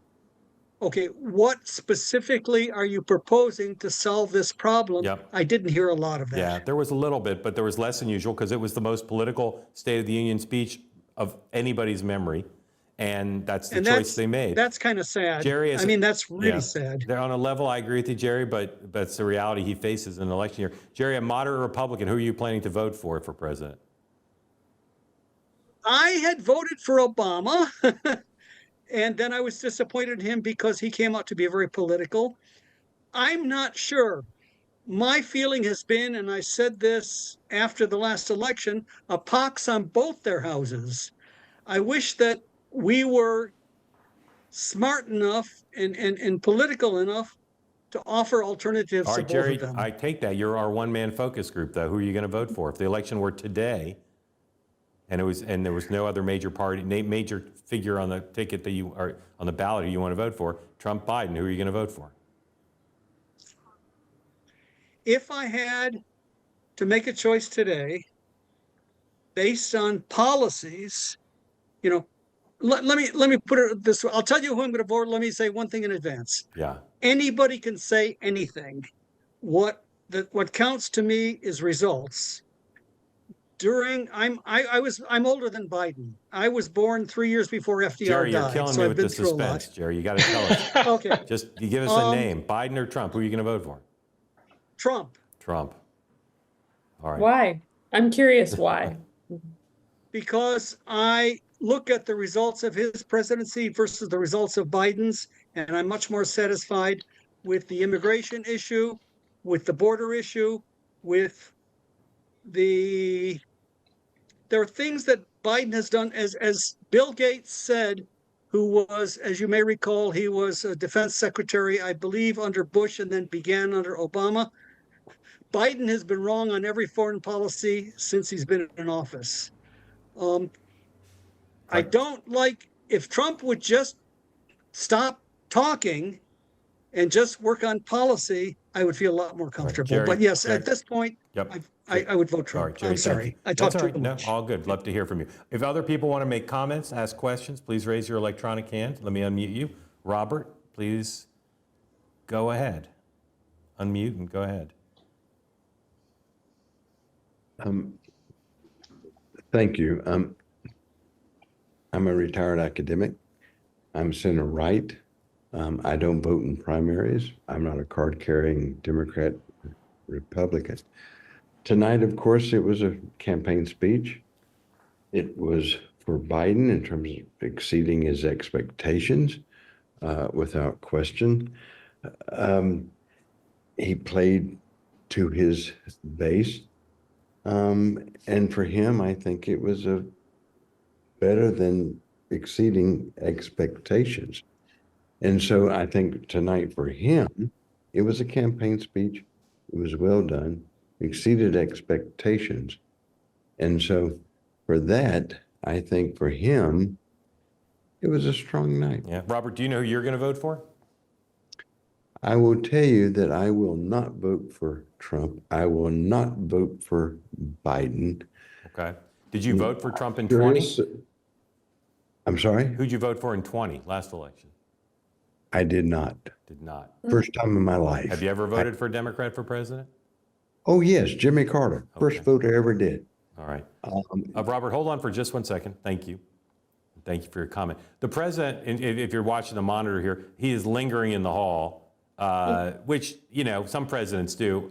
okay, what specifically are you proposing to solve this problem? Yep. I didn't hear a lot of that. Yeah, there was a little bit, but there was less than usual because it was the most political State of the Union speech of anybody's memory, and that's the choice they made. That's kind of sad. Jerry, I mean, that's really sad. They're on a level, I agree with you, Jerry, but it's the reality he faces in an election year. Jerry, a moderate Republican, who are you planning to vote for president? I had voted for Obama, and then I was disappointed in him because he came out to be very political. I'm not sure. My feeling has been, and I said this after the last election, a pox on both their houses. I wish that we were smart enough and political enough to offer alternatives All to right, both Jerry, of them. I take that. You're our one-man focus group, though. Who are you going to vote for? If the election were today, and there was no other major party, major figure on the ticket that you are on the ballot who you want to vote for, Trump, Biden, who are you going to vote for? If I had to make a choice today based on policies, you know, let me put it this way. I'll tell you who I'm going to vote. Let me say one thing in advance. Yeah. Anybody can say anything. What counts to me is results. I'm older than Biden. I was born 3 years before FDR Jerry, died. you're killing so me I've with been the through a lot. suspense, Jerry. You got to tell us. Okay. Just you give us a name, Biden or Trump. Who are you going to vote for? Trump. Trump. All right. Why? I'm curious why. Because I look at the results of his presidency versus the results of Biden's, and I'm much more satisfied with the immigration issue, with the border issue, with there are things that Biden has done, as Bill Gates said, who was, as you may recall, he was a defense secretary, I believe, under Bush and then began under Obama. Biden has been wrong on every foreign policy since he's been in office. I don't like, if Trump would just stop talking and just work on policy, I would feel a lot more comfortable. Jerry, but yes, Jerry, at this point, yep. I would vote Trump. All right, Jerry, I'm sorry. I That's talked all too right. much. No, all good. Love to hear from you. If other people want to make comments, ask questions, please raise your electronic hand. Let me unmute you. Robert, please go ahead. Unmute and go ahead. Thank you. I'm a retired academic. I'm center right. I don't vote in primaries. I'm not a card-carrying Democrat, Republican. Tonight, of course, it was a campaign speech. It was for Biden in terms of exceeding his expectations, without question. He played to his base. And for him, I think it was a better than exceeding expectations. And so I think tonight for him, it was a campaign speech. It was well done, exceeded expectations. And so for that, I think for him, it was a strong night. Yeah. Robert, do you know who you're going to vote for? I will tell you that I will not vote for Trump. I will not vote for Biden. Okay. Did you vote for Trump in 20? I'm sorry? Who'd you vote for in 20, last election? I did not. Did not. First time in my life. Have you ever voted for a Democrat for president? Oh, yes, Jimmy Carter. First vote I ever did. All right. Robert, hold on for just 1 second. Thank you. Thank you for your comment. The president, if you're watching the monitor here, he is lingering in the hall, which, you know, some presidents do.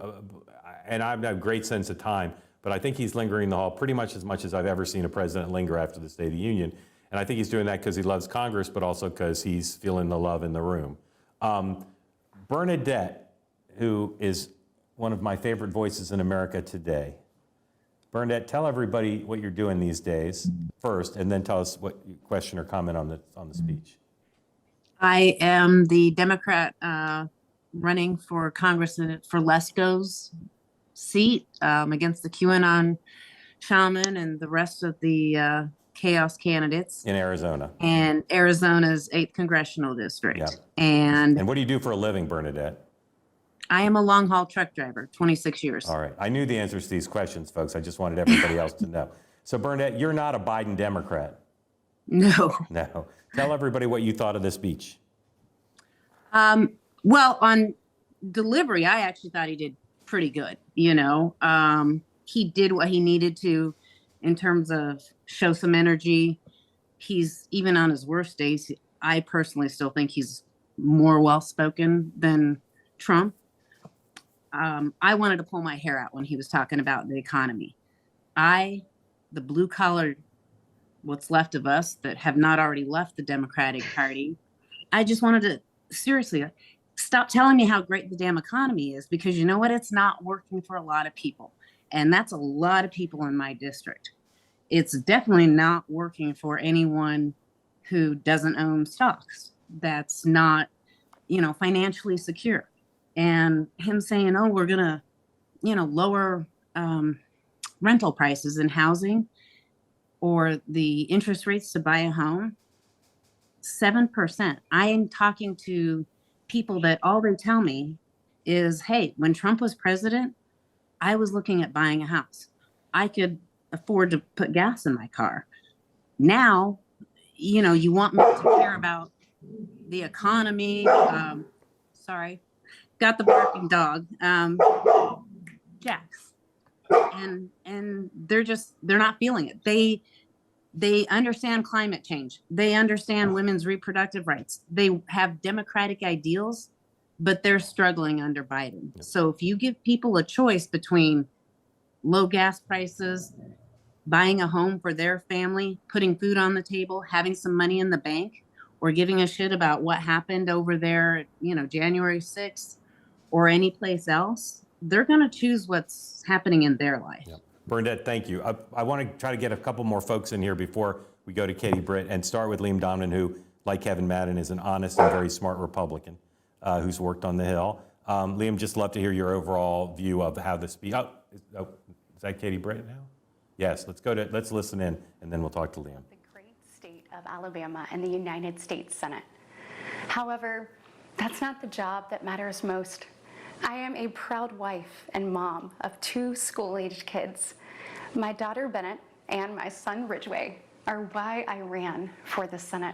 And I have a great sense of time, but I think he's lingering in the hall pretty much as I've ever seen a president linger after the State of the Union. And I think he's doing that because he loves Congress, but also because he's feeling the love in the room. Bernadette, who is one of my favorite voices in America today. Bernadette, tell everybody what you're doing these days first, and then tell us what question or comment on the speech. I am the Democrat running for Congress for Lesko's seat against the QAnon shaman and the rest of the chaos candidates. In Arizona. And Arizona's 8th Congressional District. Yeah. And what do you do for a living, Bernadette? I am a long-haul truck driver, 26 years. All right. I knew the answers to these questions, folks. I just wanted everybody else to know. So, Bernadette, you're not a Biden Democrat. No. No. Tell everybody what you thought of the speech. Well, on delivery, I actually thought he did pretty good. You know, he did what he needed to in terms of show some energy. He's, even on his worst days, I personally still think he's more well-spoken than Trump. I wanted to pull my hair out when he was talking about the economy. The blue-collar, what's left of us that have not already left the Democratic Party, I just wanted to, seriously, stop telling me how great the damn economy is, because you know what? It's not working for a lot of people. And that's a lot of people in my district. It's definitely not working for anyone who doesn't own stocks. That's not, you know, financially secure. And him saying, oh, we're going to, you know, lower rental prices in housing or the interest rates to buy a home, 7%. I am talking to people that all they tell me is, hey, when Trump was president, I was looking at buying a house. I could afford to put gas in my car. Now, you know, you want me to care about the economy. Sorry. Got the barking dog, Jax, and they're not feeling it. They understand climate change. They understand women's reproductive rights. They have democratic ideals, but they're struggling under Biden. So if you give people a choice between low gas prices, buying a home for their family, putting food on the table, having some money in the bank, or giving a shit about what happened over there, you know, January 6th, or any place else, they're going to choose what's happening in their life. Yeah. Bernadette, thank you. I want to try to get a couple more folks in here before we go to Katie Britt, and start with Liam Donovan, who, like Kevin Madden, is an honest and very smart Republican who's worked on the Hill. Liam, just love to hear your overall view of how this speech. Is that Katie Britt now? Yes, let's listen in, and then we'll talk to Liam. The great state of Alabama and the United States Senate. However, that's not the job that matters most. I am a proud wife and mom of 2 school-aged kids. My daughter Bennett and my son Ridgway are why I ran for the Senate.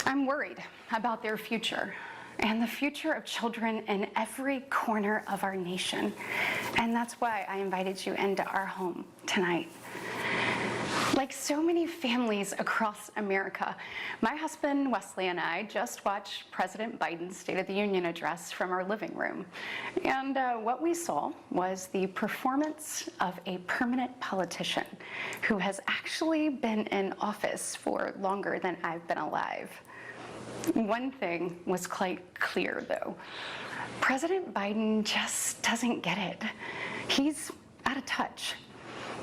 I'm worried about their future and the future of children in every corner of our nation. And that's why I invited you into our home tonight. Like so many families across America, my husband Wesley and I just watched President Biden's State of the Union address from our living room. And what we saw was the performance of a permanent politician who has actually been in office for longer than I've been alive. One thing was quite clear, though. President Biden just doesn't get it. He's out of touch.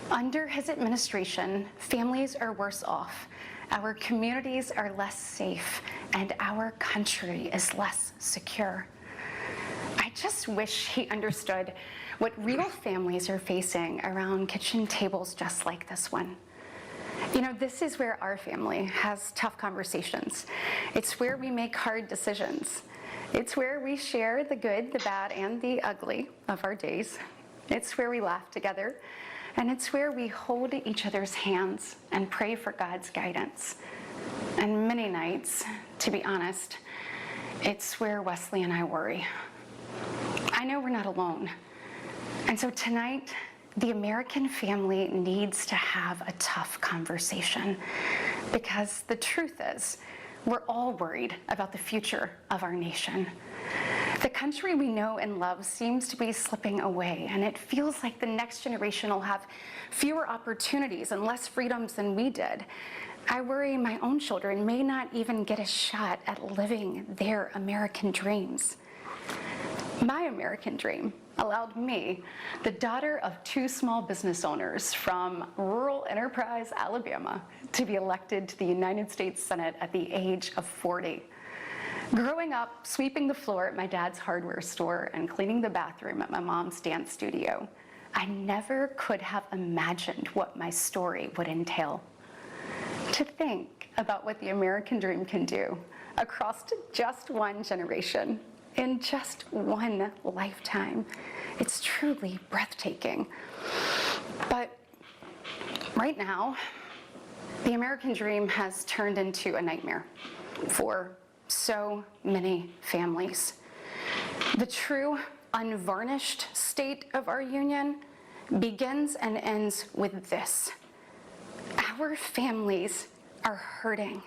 Under his administration, families are worse off, our communities are less safe, and our country is less secure. I just wish he understood what real families are facing around kitchen tables just like this one. You know, this is where our family has tough conversations. It's where we make hard decisions. It's where we share the good, the bad, and the ugly of our days. It's where we laugh together. And it's where we hold each other's hands and pray for God's guidance. And many nights, to be honest, it's where Wesley and I worry. I know we're not alone. And so tonight, the American family needs to have a tough conversation, because the truth is, we're all worried about the future of our nation. The country we know and love seems to be slipping away, and it feels like the next generation will have fewer opportunities and less freedoms than we did. I worry my own children may not even get a shot at living their American dreams. My American dream allowed me, the daughter of two small business owners from rural Enterprise, Alabama, to be elected to the United States Senate at the age of 40. Growing up, sweeping the floor at my dad's hardware store and cleaning the bathroom at my mom's dance studio, I never could have imagined what my story would entail. To think about what the American dream can do across just one generation, in just one lifetime, it's truly breathtaking. But right now, the American dream has turned into a nightmare for so many families. The true, unvarnished state of our union begins and ends with this. Our families are hurting.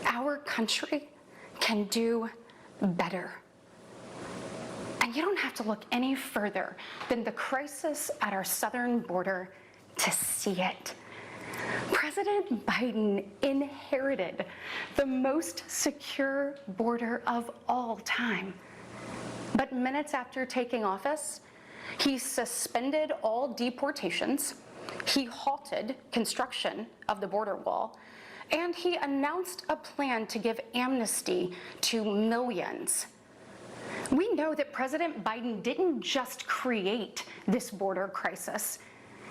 Our country can do better. And you don't have to look any further than the crisis at our southern border to see it. President Biden inherited the most secure border of all time. But minutes after taking office, he suspended all deportations, he halted construction of the border wall, and he announced a plan to give amnesty to millions. We know that President Biden didn't just create this border crisis.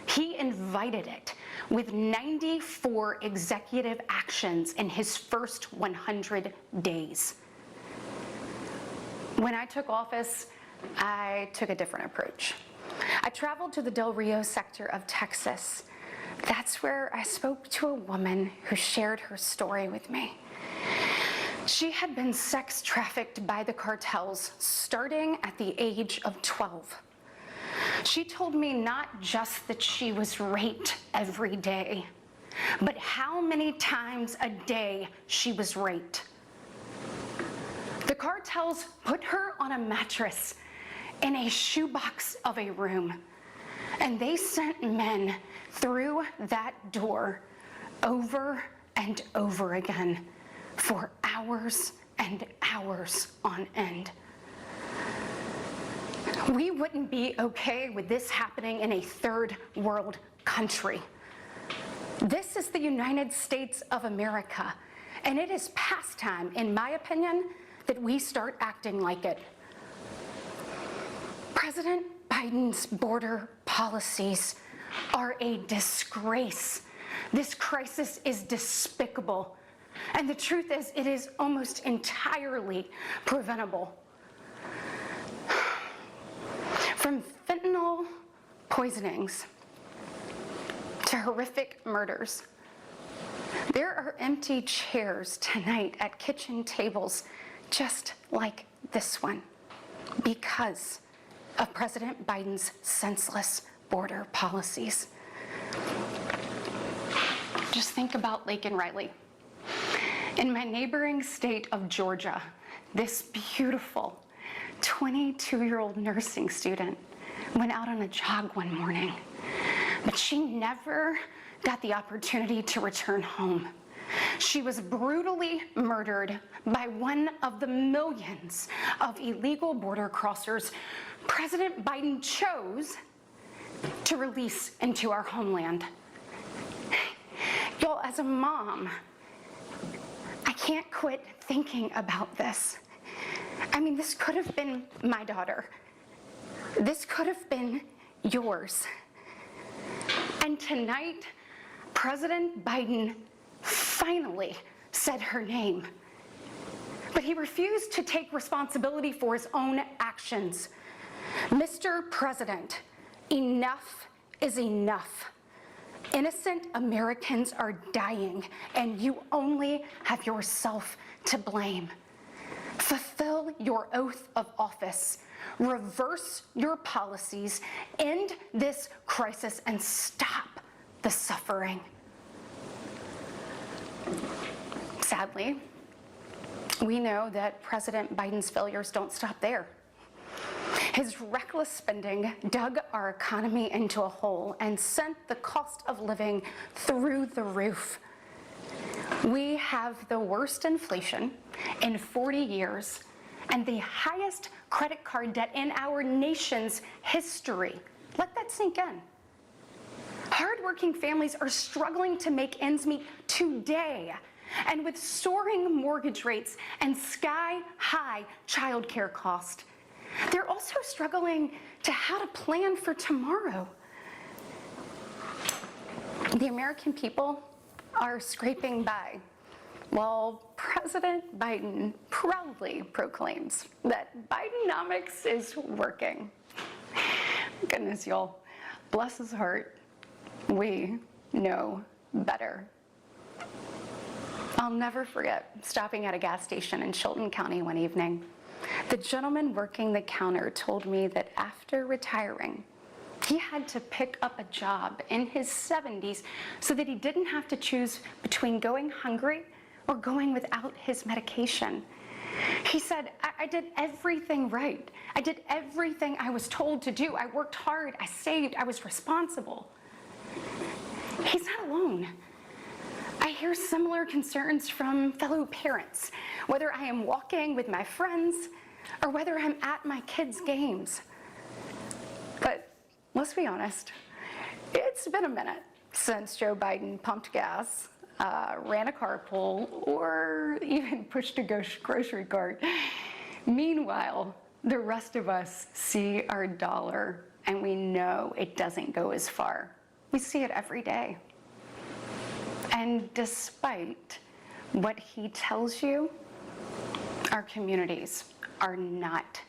He invited it with 94 executive actions in his first 100 days. When I took office, I took a different approach. I traveled to the Del Rio sector of Texas. That's where I spoke to a woman who shared her story with me. She had been sex trafficked by the cartels starting at the age of 12. She told me not just that she was raped every day, but how many times a day she was raped. The cartels put her on a mattress in a shoebox of a room, and they sent men through that door over and over again for hours and hours on end. We wouldn't be okay with this happening in a third world country. This is the United States of America, and it is past time, in my opinion, that we start acting like it. President Biden's border policies are a disgrace. This crisis is despicable. And the truth is, it is almost entirely preventable. From fentanyl poisonings to horrific murders, there are empty chairs tonight at kitchen tables just like this one because of President Biden's senseless border policies. Just think about Lake and Riley. In my neighboring state of Georgia, this beautiful 22-year-old nursing student went out on a jog one morning, but she never got the opportunity to return home. She was brutally murdered by one of the millions of illegal border crossers President Biden chose to release into our homeland. Y'all, as a mom, I can't quit thinking about this. I mean, this could have been my daughter. This could have been yours. And tonight, President Biden finally said her name. But he refused to take responsibility for his own actions. Mr. President, enough is enough. Innocent Americans are dying, and you only have yourself to blame. Fulfill your oath of office. Reverse your policies, end this crisis, and stop the suffering. Sadly, we know that President Biden's failures don't stop there. His reckless spending dug our economy into a hole and sent the cost of living through the roof. We have the worst inflation in 40 years and the highest credit card debt in our nation's history. Let that sink in. Hardworking families are struggling to make ends meet today. And with soaring mortgage rates and sky-high childcare costs, they're also struggling to how to plan for tomorrow. The American people are scraping by, while President Biden proudly proclaims that Bidenomics is working. Goodness, y'all, bless his heart, we know better. I'll never forget stopping at a gas station in Chilton County one evening. The gentleman working the counter told me that after retiring, he had to pick up a job in his 70s so that he didn't have to choose between going hungry or going without his medication. He said, I did everything right. I did everything I was told to do. I worked hard, I saved, I was responsible. He's not alone. I hear similar concerns from fellow parents, whether I am walking with my friends or whether I'm at my kids' games. But let's be honest, it's been a minute since Joe Biden pumped gas, ran a carpool, or even pushed a grocery cart. Meanwhile, the rest of us see our dollar and we know it doesn't go as far. We see it every day. And despite what he tells you, our communities are not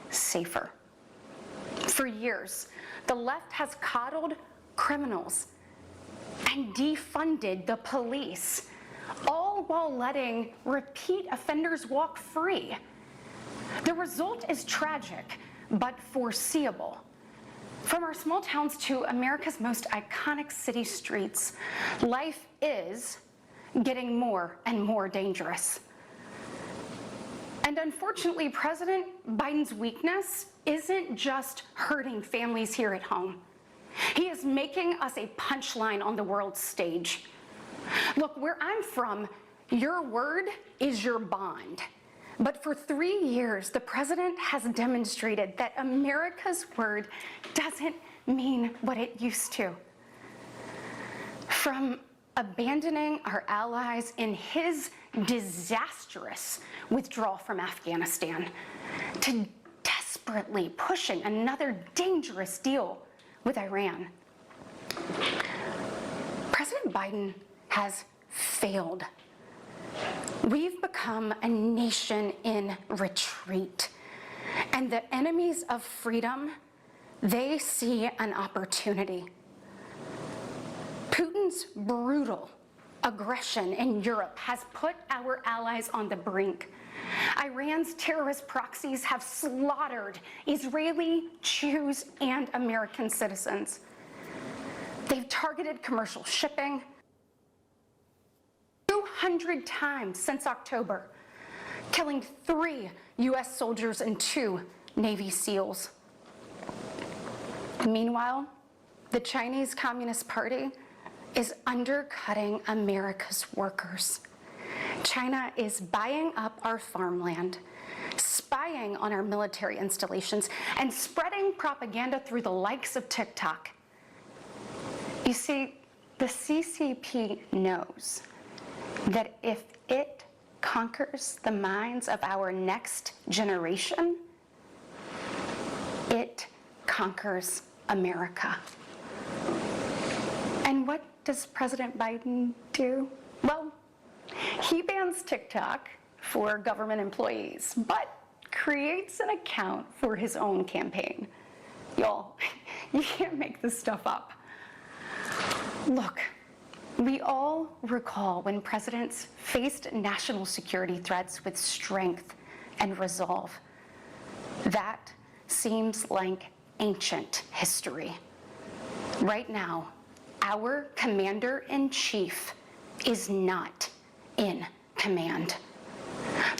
safer. For years, the left has coddled criminals and defunded the police, all while letting repeat offenders walk free. The result is tragic, but foreseeable. From our small towns to America's most iconic city streets, life is getting more and more dangerous. And unfortunately, President Biden's weakness isn't just hurting families here at home. He is making us a punchline on the world stage. Look, where I'm from, your word is your bond. But for 3 years, the president has demonstrated that America's word doesn't mean what it used to. From abandoning our allies in his disastrous withdrawal from Afghanistan to desperately pushing another dangerous deal with Iran, President Biden has failed. We've become a nation in retreat, and the enemies of freedom, they see an opportunity. Putin's brutal aggression in Europe has put our allies on the brink. Iran's terrorist proxies have slaughtered Israeli, Jews, and American citizens. They've targeted commercial shipping, 100 times since October, killing 3 U.S. soldiers and 2 Navy SEALs. Meanwhile, the Chinese Communist Party is undercutting America's workers. China is buying up our farmland, spying on our military installations, and spreading propaganda through the likes of TikTok. You see, the CCP knows that if it conquers the minds of our next generation, it conquers America. And what does President Biden do? Well, he bans TikTok for government employees, but creates an account for his own campaign. Y'all, you can't make this stuff up. Look, we all recall when presidents faced national security threats with strength and resolve. That seems like ancient history. Right now, our commander-in-chief is not in command.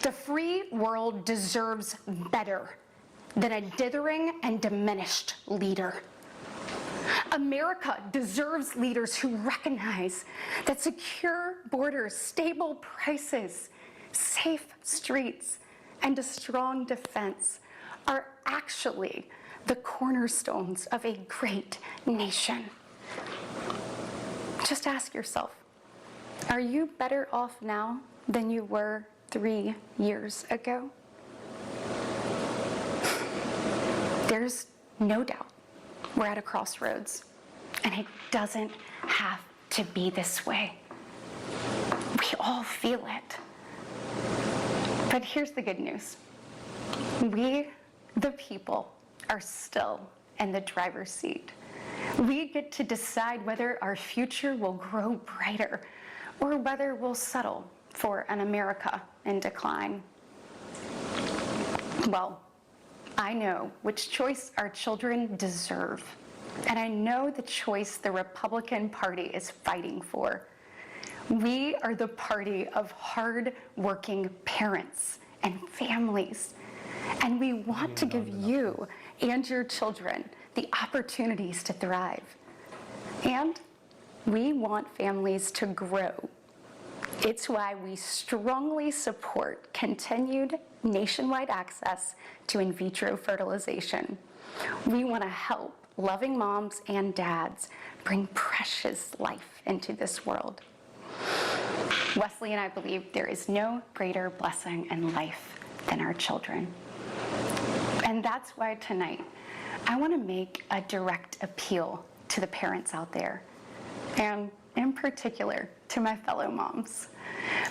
The free world deserves better than a dithering and diminished leader. America deserves leaders who recognize that secure borders, stable prices, safe streets, and a strong defense are actually the cornerstones of a great nation. Just ask yourself, are you better off now than you were 3 years ago? There's no doubt we're at a crossroads, and it doesn't have to be this way. We all feel it. But here's the good news. We, the people, are still in the driver's seat. We get to decide whether our future will grow brighter or whether we'll settle for an America in decline. Well, I know which choice our children deserve, and I know the choice the Republican Party is fighting for. We are the party of hard-working parents and families, and we want to give you and your children the opportunities to thrive. And we want families to grow. It's why we strongly support continued nationwide access to in vitro fertilization. We want to help loving moms and dads bring precious life into this world. Wesley and I believe there is no greater blessing in life than our children. And that's why tonight I want to make a direct appeal to the parents out there, and in particular to my fellow moms,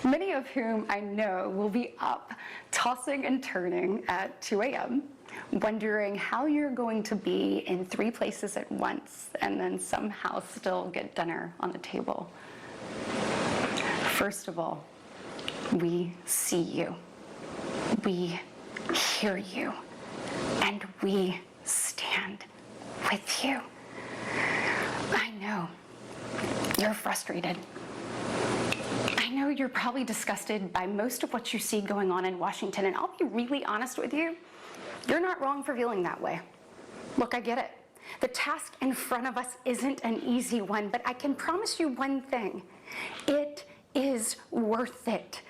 many of whom I know will be up tossing and turning at 2 a.m., wondering how you're going to be in 3 places at once and then somehow still get dinner on the table. First of all, we see you, we hear you, and we stand with you. I know you're frustrated. I know you're probably disgusted by most of what you see going on in Washington, and I'll be really honest with you, you're not wrong for feeling that way. Look, I get it. The task in front of us isn't an easy one, but I can promise you one thing. It is worth it.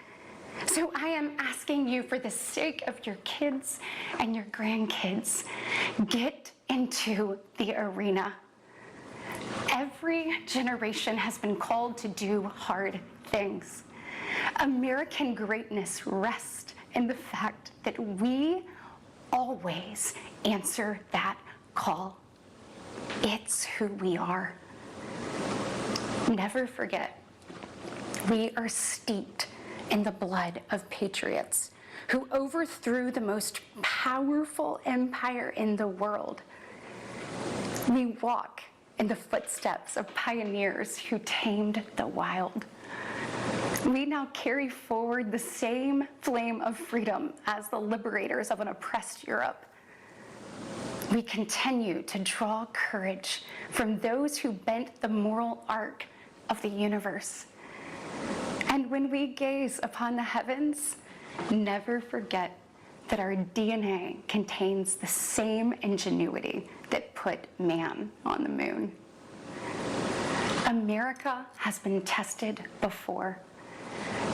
So I am asking you, for the sake of your kids and your grandkids, get into the arena. Every generation has been called to do hard things. American greatness rests in the fact that we always answer that call. It's who we are. Never forget, we are steeped in the blood of patriots who overthrew the most powerful empire in the world. We walk in the footsteps of pioneers who tamed the wild. We now carry forward the same flame of freedom as the liberators of an oppressed Europe. We continue to draw courage from those who bent the moral arc of the universe. And when we gaze upon the heavens, never forget that our DNA contains the same ingenuity that put man on the moon. America has been tested before,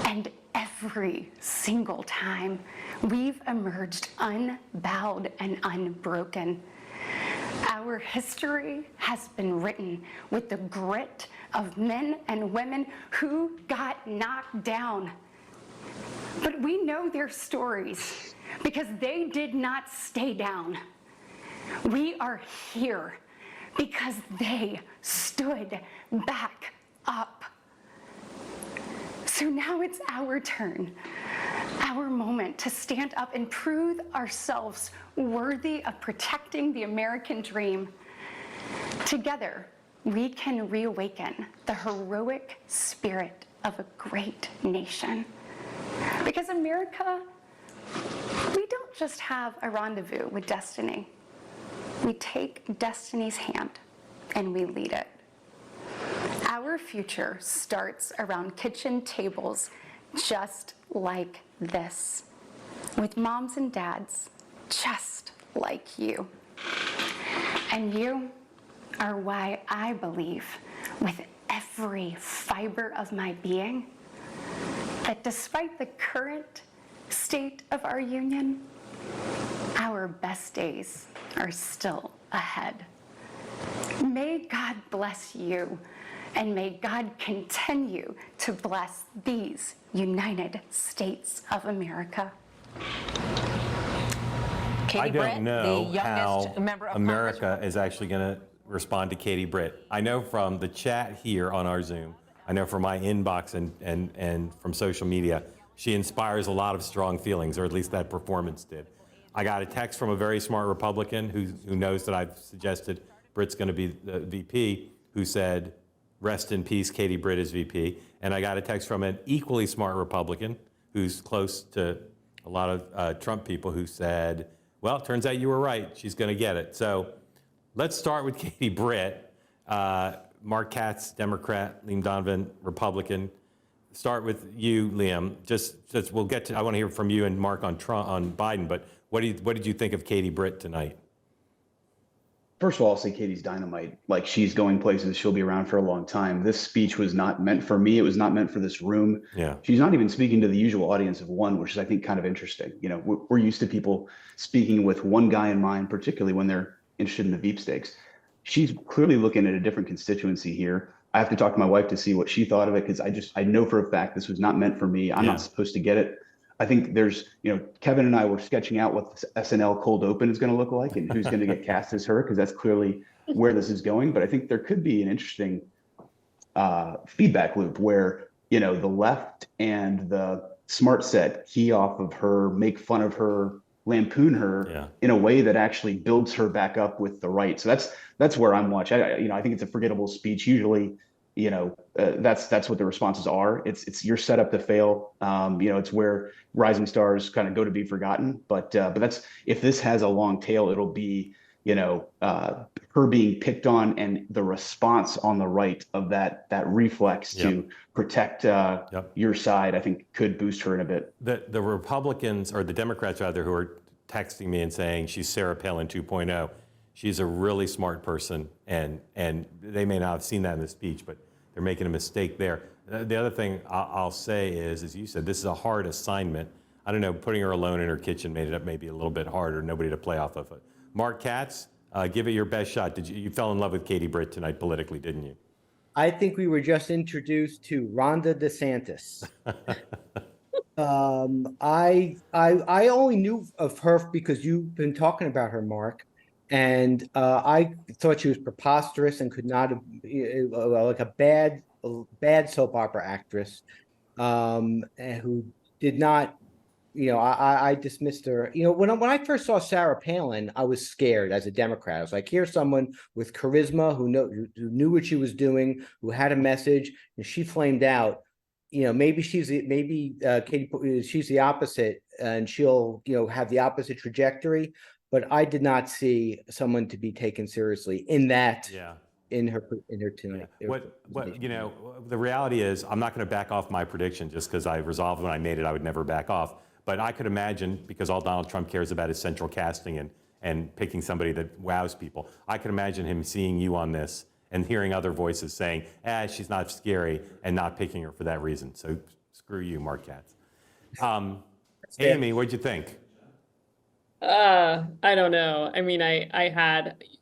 and every single time we've emerged unbowed and unbroken. Our history has been written with the grit of men and women who got knocked down. But we know their stories because they did not stay down. We are here because they stood back up. So now it's our turn, our moment to stand up and prove ourselves worthy of protecting the American dream. Together, we can reawaken the heroic spirit of a great nation. Because America, we don't just have a rendezvous with destiny. We take destiny's hand and we lead it. Our future starts around kitchen tables just like this, with moms and dads just like you. And you are why I believe with every fiber of my being that despite the current state of our union, our best days are still ahead. May God bless you, and may God continue to bless these United States of America. I don't know how America is actually going to respond to Katie Britt. I know from the chat here on our Zoom, I know from my inbox and from social media, she inspires a lot of strong feelings, or at least that performance did. I got a text from a very smart Republican who knows that I've suggested Britt's going to be the VP, who said, rest in peace, Katie Britt is VP. And I got a text from an equally smart Republican who's close to a lot of Trump people who said, well, it turns out you were right. She's going to get it. So let's start with Katie Britt. Mark Katz, Democrat, Liam Donovan, Republican. Start with you, Liam. Just we'll get to, I want to hear from you and Mark on Biden, but what did you think of Katie Britt tonight? First of all, I'll say Katie's dynamite. Like, she's going places. She'll be around for a long time. This speech was not meant for me. It was not meant for this room. Yeah. She's not even speaking to the usual audience of one, which is, I think, kind of interesting. You know, we're used to people speaking with one guy in mind, particularly when they're interested in the Veep stakes. She's clearly looking at a different constituency here. I have to talk to my wife to see what she thought of it, because I know for a fact this was not meant for me. I'm not supposed to get it. I think there's, Kevin and I were sketching out what this SNL cold open is going to look like and who's going to get cast as her, because that's clearly where this is going. But I think there could be an interesting feedback loop where, the left and the smart set key off of her, make fun of her, lampoon her in a way that actually builds her back up with the right. So that's where I'm watching. I think it's a forgettable speech. Usually, that's what the responses are. It's you're set up to fail. It's where rising stars kind of go to be forgotten. But that's, if this has a long tail, it'll be, her being picked on and the response on the right of that reflex to protect your side, I think could boost her in a bit. The Republicans, or the Democrats rather, who are texting me and saying she's Sarah Palin 2.0. She's a really smart person, and they may not have seen that in the speech, but they're making a mistake there. The other thing I'll say is, as you said, this is a hard assignment. I don't know, putting her alone in her kitchen made it up maybe a little bit harder, nobody to play off of it. Mark Katz, give it your best shot. You fell in love with Katie Britt tonight politically, didn't you? I think we were just introduced to Rhonda DeSantis. I only knew of her because you've been talking about her, Mark. And I thought she was preposterous and could not have, like a bad soap opera actress, who did not, I dismissed her. When I first saw Sarah Palin, I was scared as a Democrat. I was like, here's someone with charisma who knew what she was doing, who had a message, and she flamed out. Maybe she's the opposite, and she'll have the opposite trajectory. But I did not see someone to be taken seriously in that in her tonight. The reality is, I'm not going to back off my prediction just because I resolved when I made it I would never back off. But I could imagine, because all Donald Trump cares about is central casting and picking somebody that wows people, I could imagine him seeing you on this and hearing other voices saying, she's not scary, and not picking her for that reason. So screw you, Mark Katz. Amy, what'd you think? I don't know. I mean,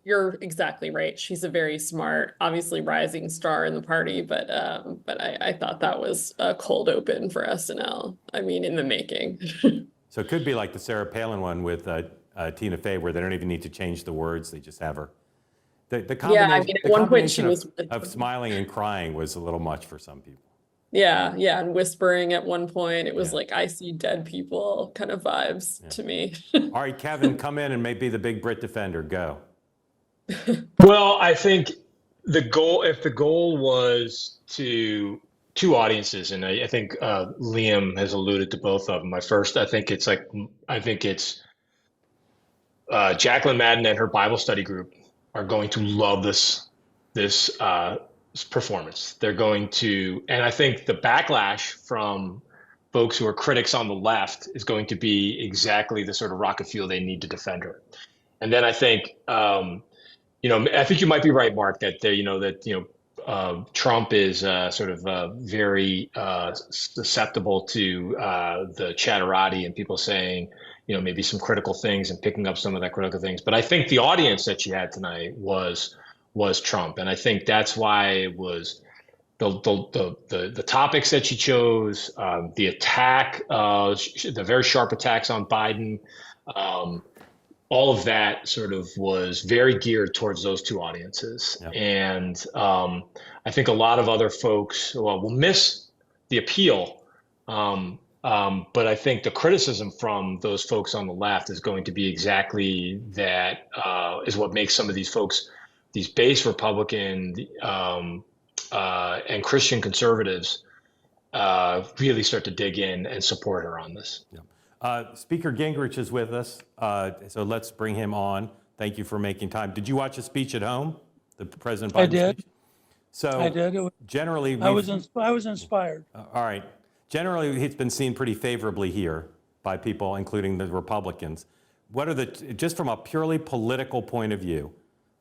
you're exactly right. She's a very smart, obviously rising star in the party, but I thought that was a cold open for SNL. I mean, in the making. So it could be like the Sarah Palin one with Tina Fey, where they don't even need to change the words; they just have her. The combination, at one point she was of smiling and crying was a little much for some people. Yeah, and whispering at one point. It was like, I see dead people kind of vibes to me. All right, Kevin, come in and maybe the big Brit defender. Go. Well, I think if the goal was to two audiences, and I think Liam has alluded to both of them. I think it's Jacqueline Madden and her Bible study group are going to love this performance. They're going to, and I think the backlash from folks who are critics on the left is going to be exactly the sort of rocket fuel they need to defend her. And then I think, I think you might be right, Mark, that Trump is very susceptible to the chatterati and people saying, maybe some critical things and picking up some of that critical things. But I think the audience that she had tonight was Trump, and I think that's why it was the topics that she chose, the attack, the very sharp attacks on Biden. All of that sort of was very geared towards those two audiences. Yeah. And I think a lot of other folks will miss the appeal. But I think the criticism from those folks on the left is going to be exactly that, is what makes some of these folks, these base Republican and Christian conservatives, really start to dig in and support her on this. Yeah. Speaker Gingrich is with us, so let's bring him on. Thank you for making time. Did you watch a speech at home, the President Biden speech? Speech? So I did. Generally, I was inspired. All right. Generally, it's been seen pretty favorably here by people, including the Republicans. What are just from a purely political point of view?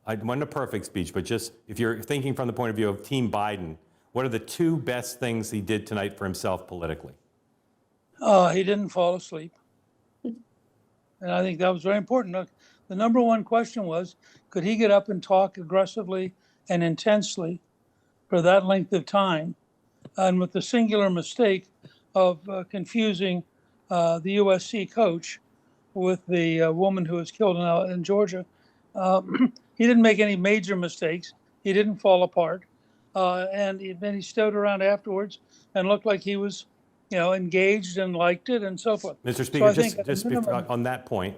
It wasn't a perfect speech, but just if you're thinking from the point of view of Team Biden, what are the two best things he did tonight for himself politically? He didn't fall asleep. And I think that was very important. Look, the number one question was, could he get up and talk aggressively and intensely for that length of time? And with the singular mistake of confusing the USC coach with the woman who was killed in Georgia, he didn't make any major mistakes. He didn't fall apart. And then he stood around afterwards and looked like he was engaged and liked it and so forth. Mr. Speaker, So just on that point,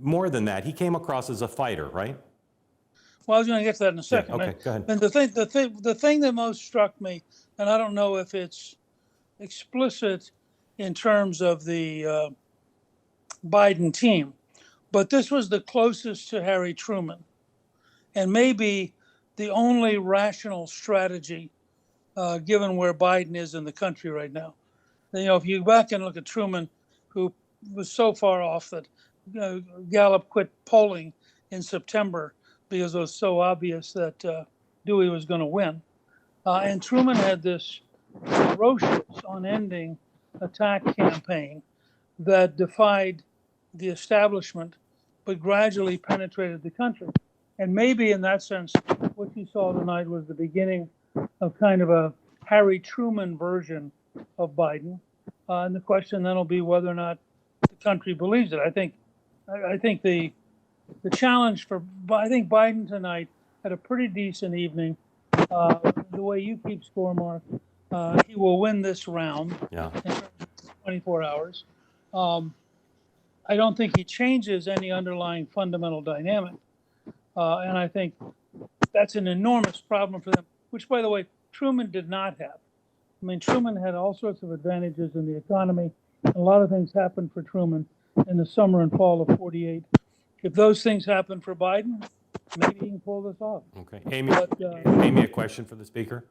more than that, he came across as a fighter, right? Well, I was going to get to that in a second. Yeah, okay, go ahead. And the thing that most struck me, and I don't know if it's explicit in terms of the Biden team, but this was the closest to Harry Truman, and maybe the only rational strategy given where Biden is in the country right now. If you go back and look at Truman, who was so far off that Gallup quit polling in September because it was so obvious that Dewey was going to win. And Truman had this ferocious, unending attack campaign that defied the establishment, but gradually penetrated the country. And maybe in that sense, what you saw tonight was the beginning of kind of a Harry Truman version of Biden. And the question then will be whether or not the country believes it. I think the challenge I think Biden tonight had a pretty decent evening. The way you keep score, Mark, he will win this round in 24 hours. I don't think he changes any underlying fundamental dynamic. And I think that's an enormous problem for them, which, by the way, Truman did not have. I mean, Truman had all sorts of advantages in the economy. A lot of things happened for Truman in the summer and fall of '48. If those things happen for Biden, maybe he can pull this off. Okay. Amy, But, Amy, a question for the speaker?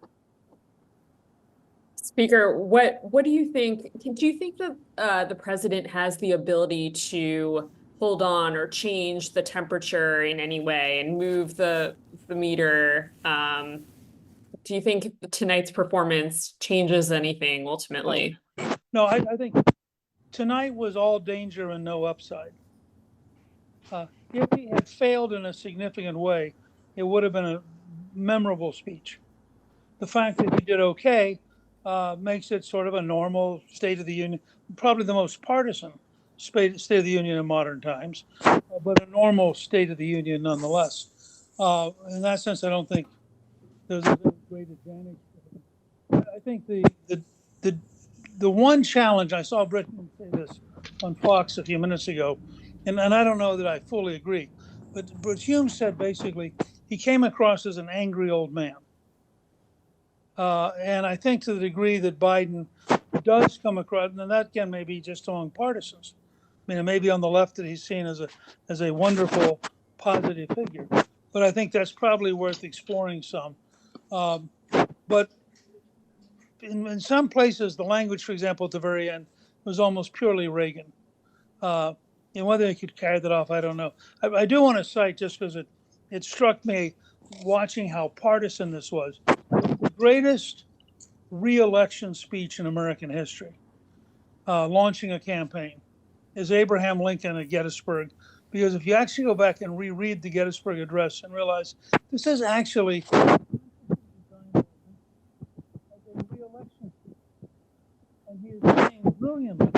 Speaker, what do you think? Do you think that the president has the ability to hold on or change the temperature in any way and move the meter? Do you think tonight's performance changes anything ultimately? No, I think tonight was all danger and no upside. If he had failed in a significant way, it would have been a memorable speech. The fact that he did okay makes it sort of a normal State of the Union, probably the most partisan State of the Union in modern times, but a normal State of the Union nonetheless. In that sense, I don't think there's a very great advantage. I think the one challenge, I saw Britt say this on Fox a few minutes ago, and I don't know that I fully agree, but Hume said basically he came across as an angry old man. And I think to the degree that Biden does come across, and that again may be just among partisans. I mean, it may be on the left that he's seen as a wonderful, positive figure. But I think that's probably worth exploring some. But in some places, the language, for example, at the very end, was almost purely Reagan. And whether he could carry that off, I don't know. I do want to cite, just because it struck me watching how partisan this was, the greatest re-election speech in American history, launching a campaign, is Abraham Lincoln at Gettysburg. Because if you actually go back and reread the Gettysburg Address and realize this is actually a re-election speech, and he is saying brilliantly,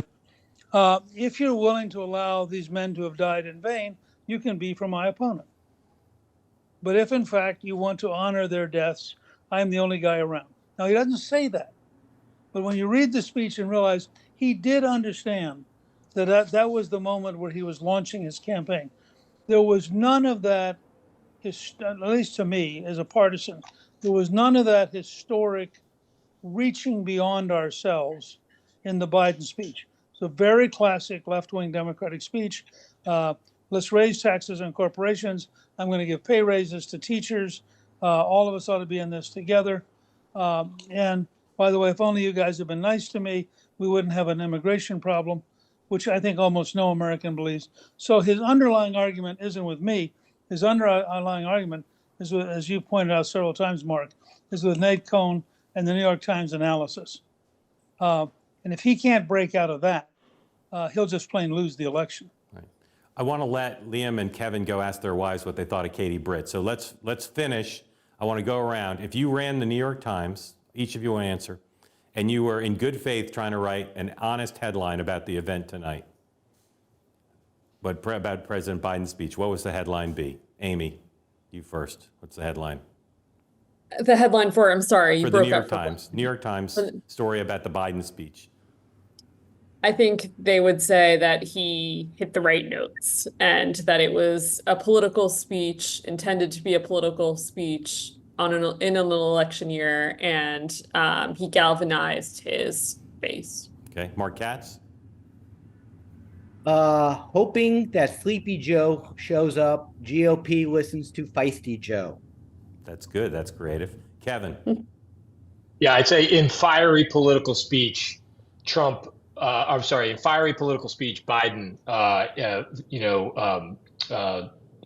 if you're willing to allow these men to have died in vain, you can be for my opponent. But if in fact you want to honor their deaths, I'm the only guy around. Now, he doesn't say that, but when you read the speech and realize he did understand that was the moment where he was launching his campaign. There was none of that, at least to me as a partisan, there was none of that historic reaching beyond ourselves in the Biden speech. It's a very classic left-wing Democratic speech. Let's raise taxes on corporations. I'm going to give pay raises to teachers. All of us ought to be in this together. And by the way, if only you guys had been nice to me, we wouldn't have an immigration problem, which I think almost no American believes. So his underlying argument isn't with me. His underlying argument is with, as you pointed out several times, Mark, is with Nate Cohn and the New York Times analysis. And if he can't break out of that, he'll just plain lose the election. Right. I want to let Liam and Kevin go ask their wives what they thought of Katie Britt. So let's finish. I want to go around. If you ran the New York Times, each of you will answer, and you were in good faith trying to write an honest headline about the event tonight, but about President Biden's speech, what was the headline be? Amy, you first. What's the headline? The headline for, I'm sorry, you For the broke New York up. Times. New York Times story about the Biden speech. I think they would say that he hit the right notes and that it was a political speech intended to be a political speech in an election year, and he galvanized his base. Okay, Mark Katz. Hoping that Sleepy Joe shows up, GOP listens to Feisty Joe. That's good. That's creative. Kevin. Yeah, I'd say in fiery political speech, Trump. I'm sorry, in fiery political speech, Biden.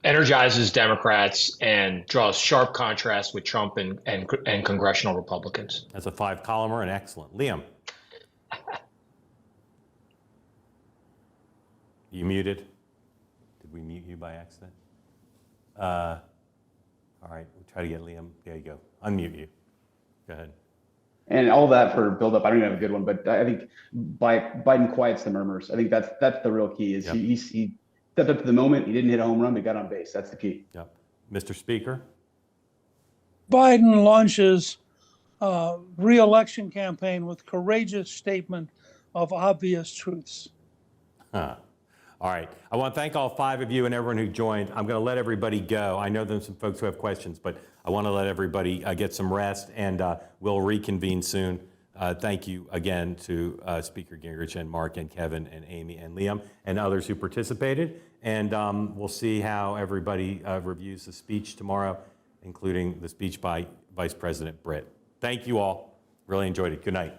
Energizes Democrats and draws sharp contrast with Trump and congressional Republicans. That's a 5-columner and excellent. Liam. You muted? Did we mute you by accident? All right, we'll try to get Liam. There you go. Unmute you. Go ahead. And all that for build up. I don't even have a good one, but I think Biden quiets the murmurs. I think that's the real key. Is he stepped up to the moment. He didn't hit a home run. He got on base. That's the key. Yep. Mr. Speaker. Biden launches a re-election campaign with courageous statement of obvious truths. Huh. All right. I want to thank all 5 of you and everyone who joined. I'm going to let everybody go. I know there's some folks who have questions, but I want to let everybody get some rest, and we'll reconvene soon. Thank you again to Speaker Gingrich and Mark and Kevin and Amy and Liam and others who participated. And we'll see how everybody reviews the speech tomorrow, including the speech by Vice President Britt. Thank you all. Really enjoyed it. Good night.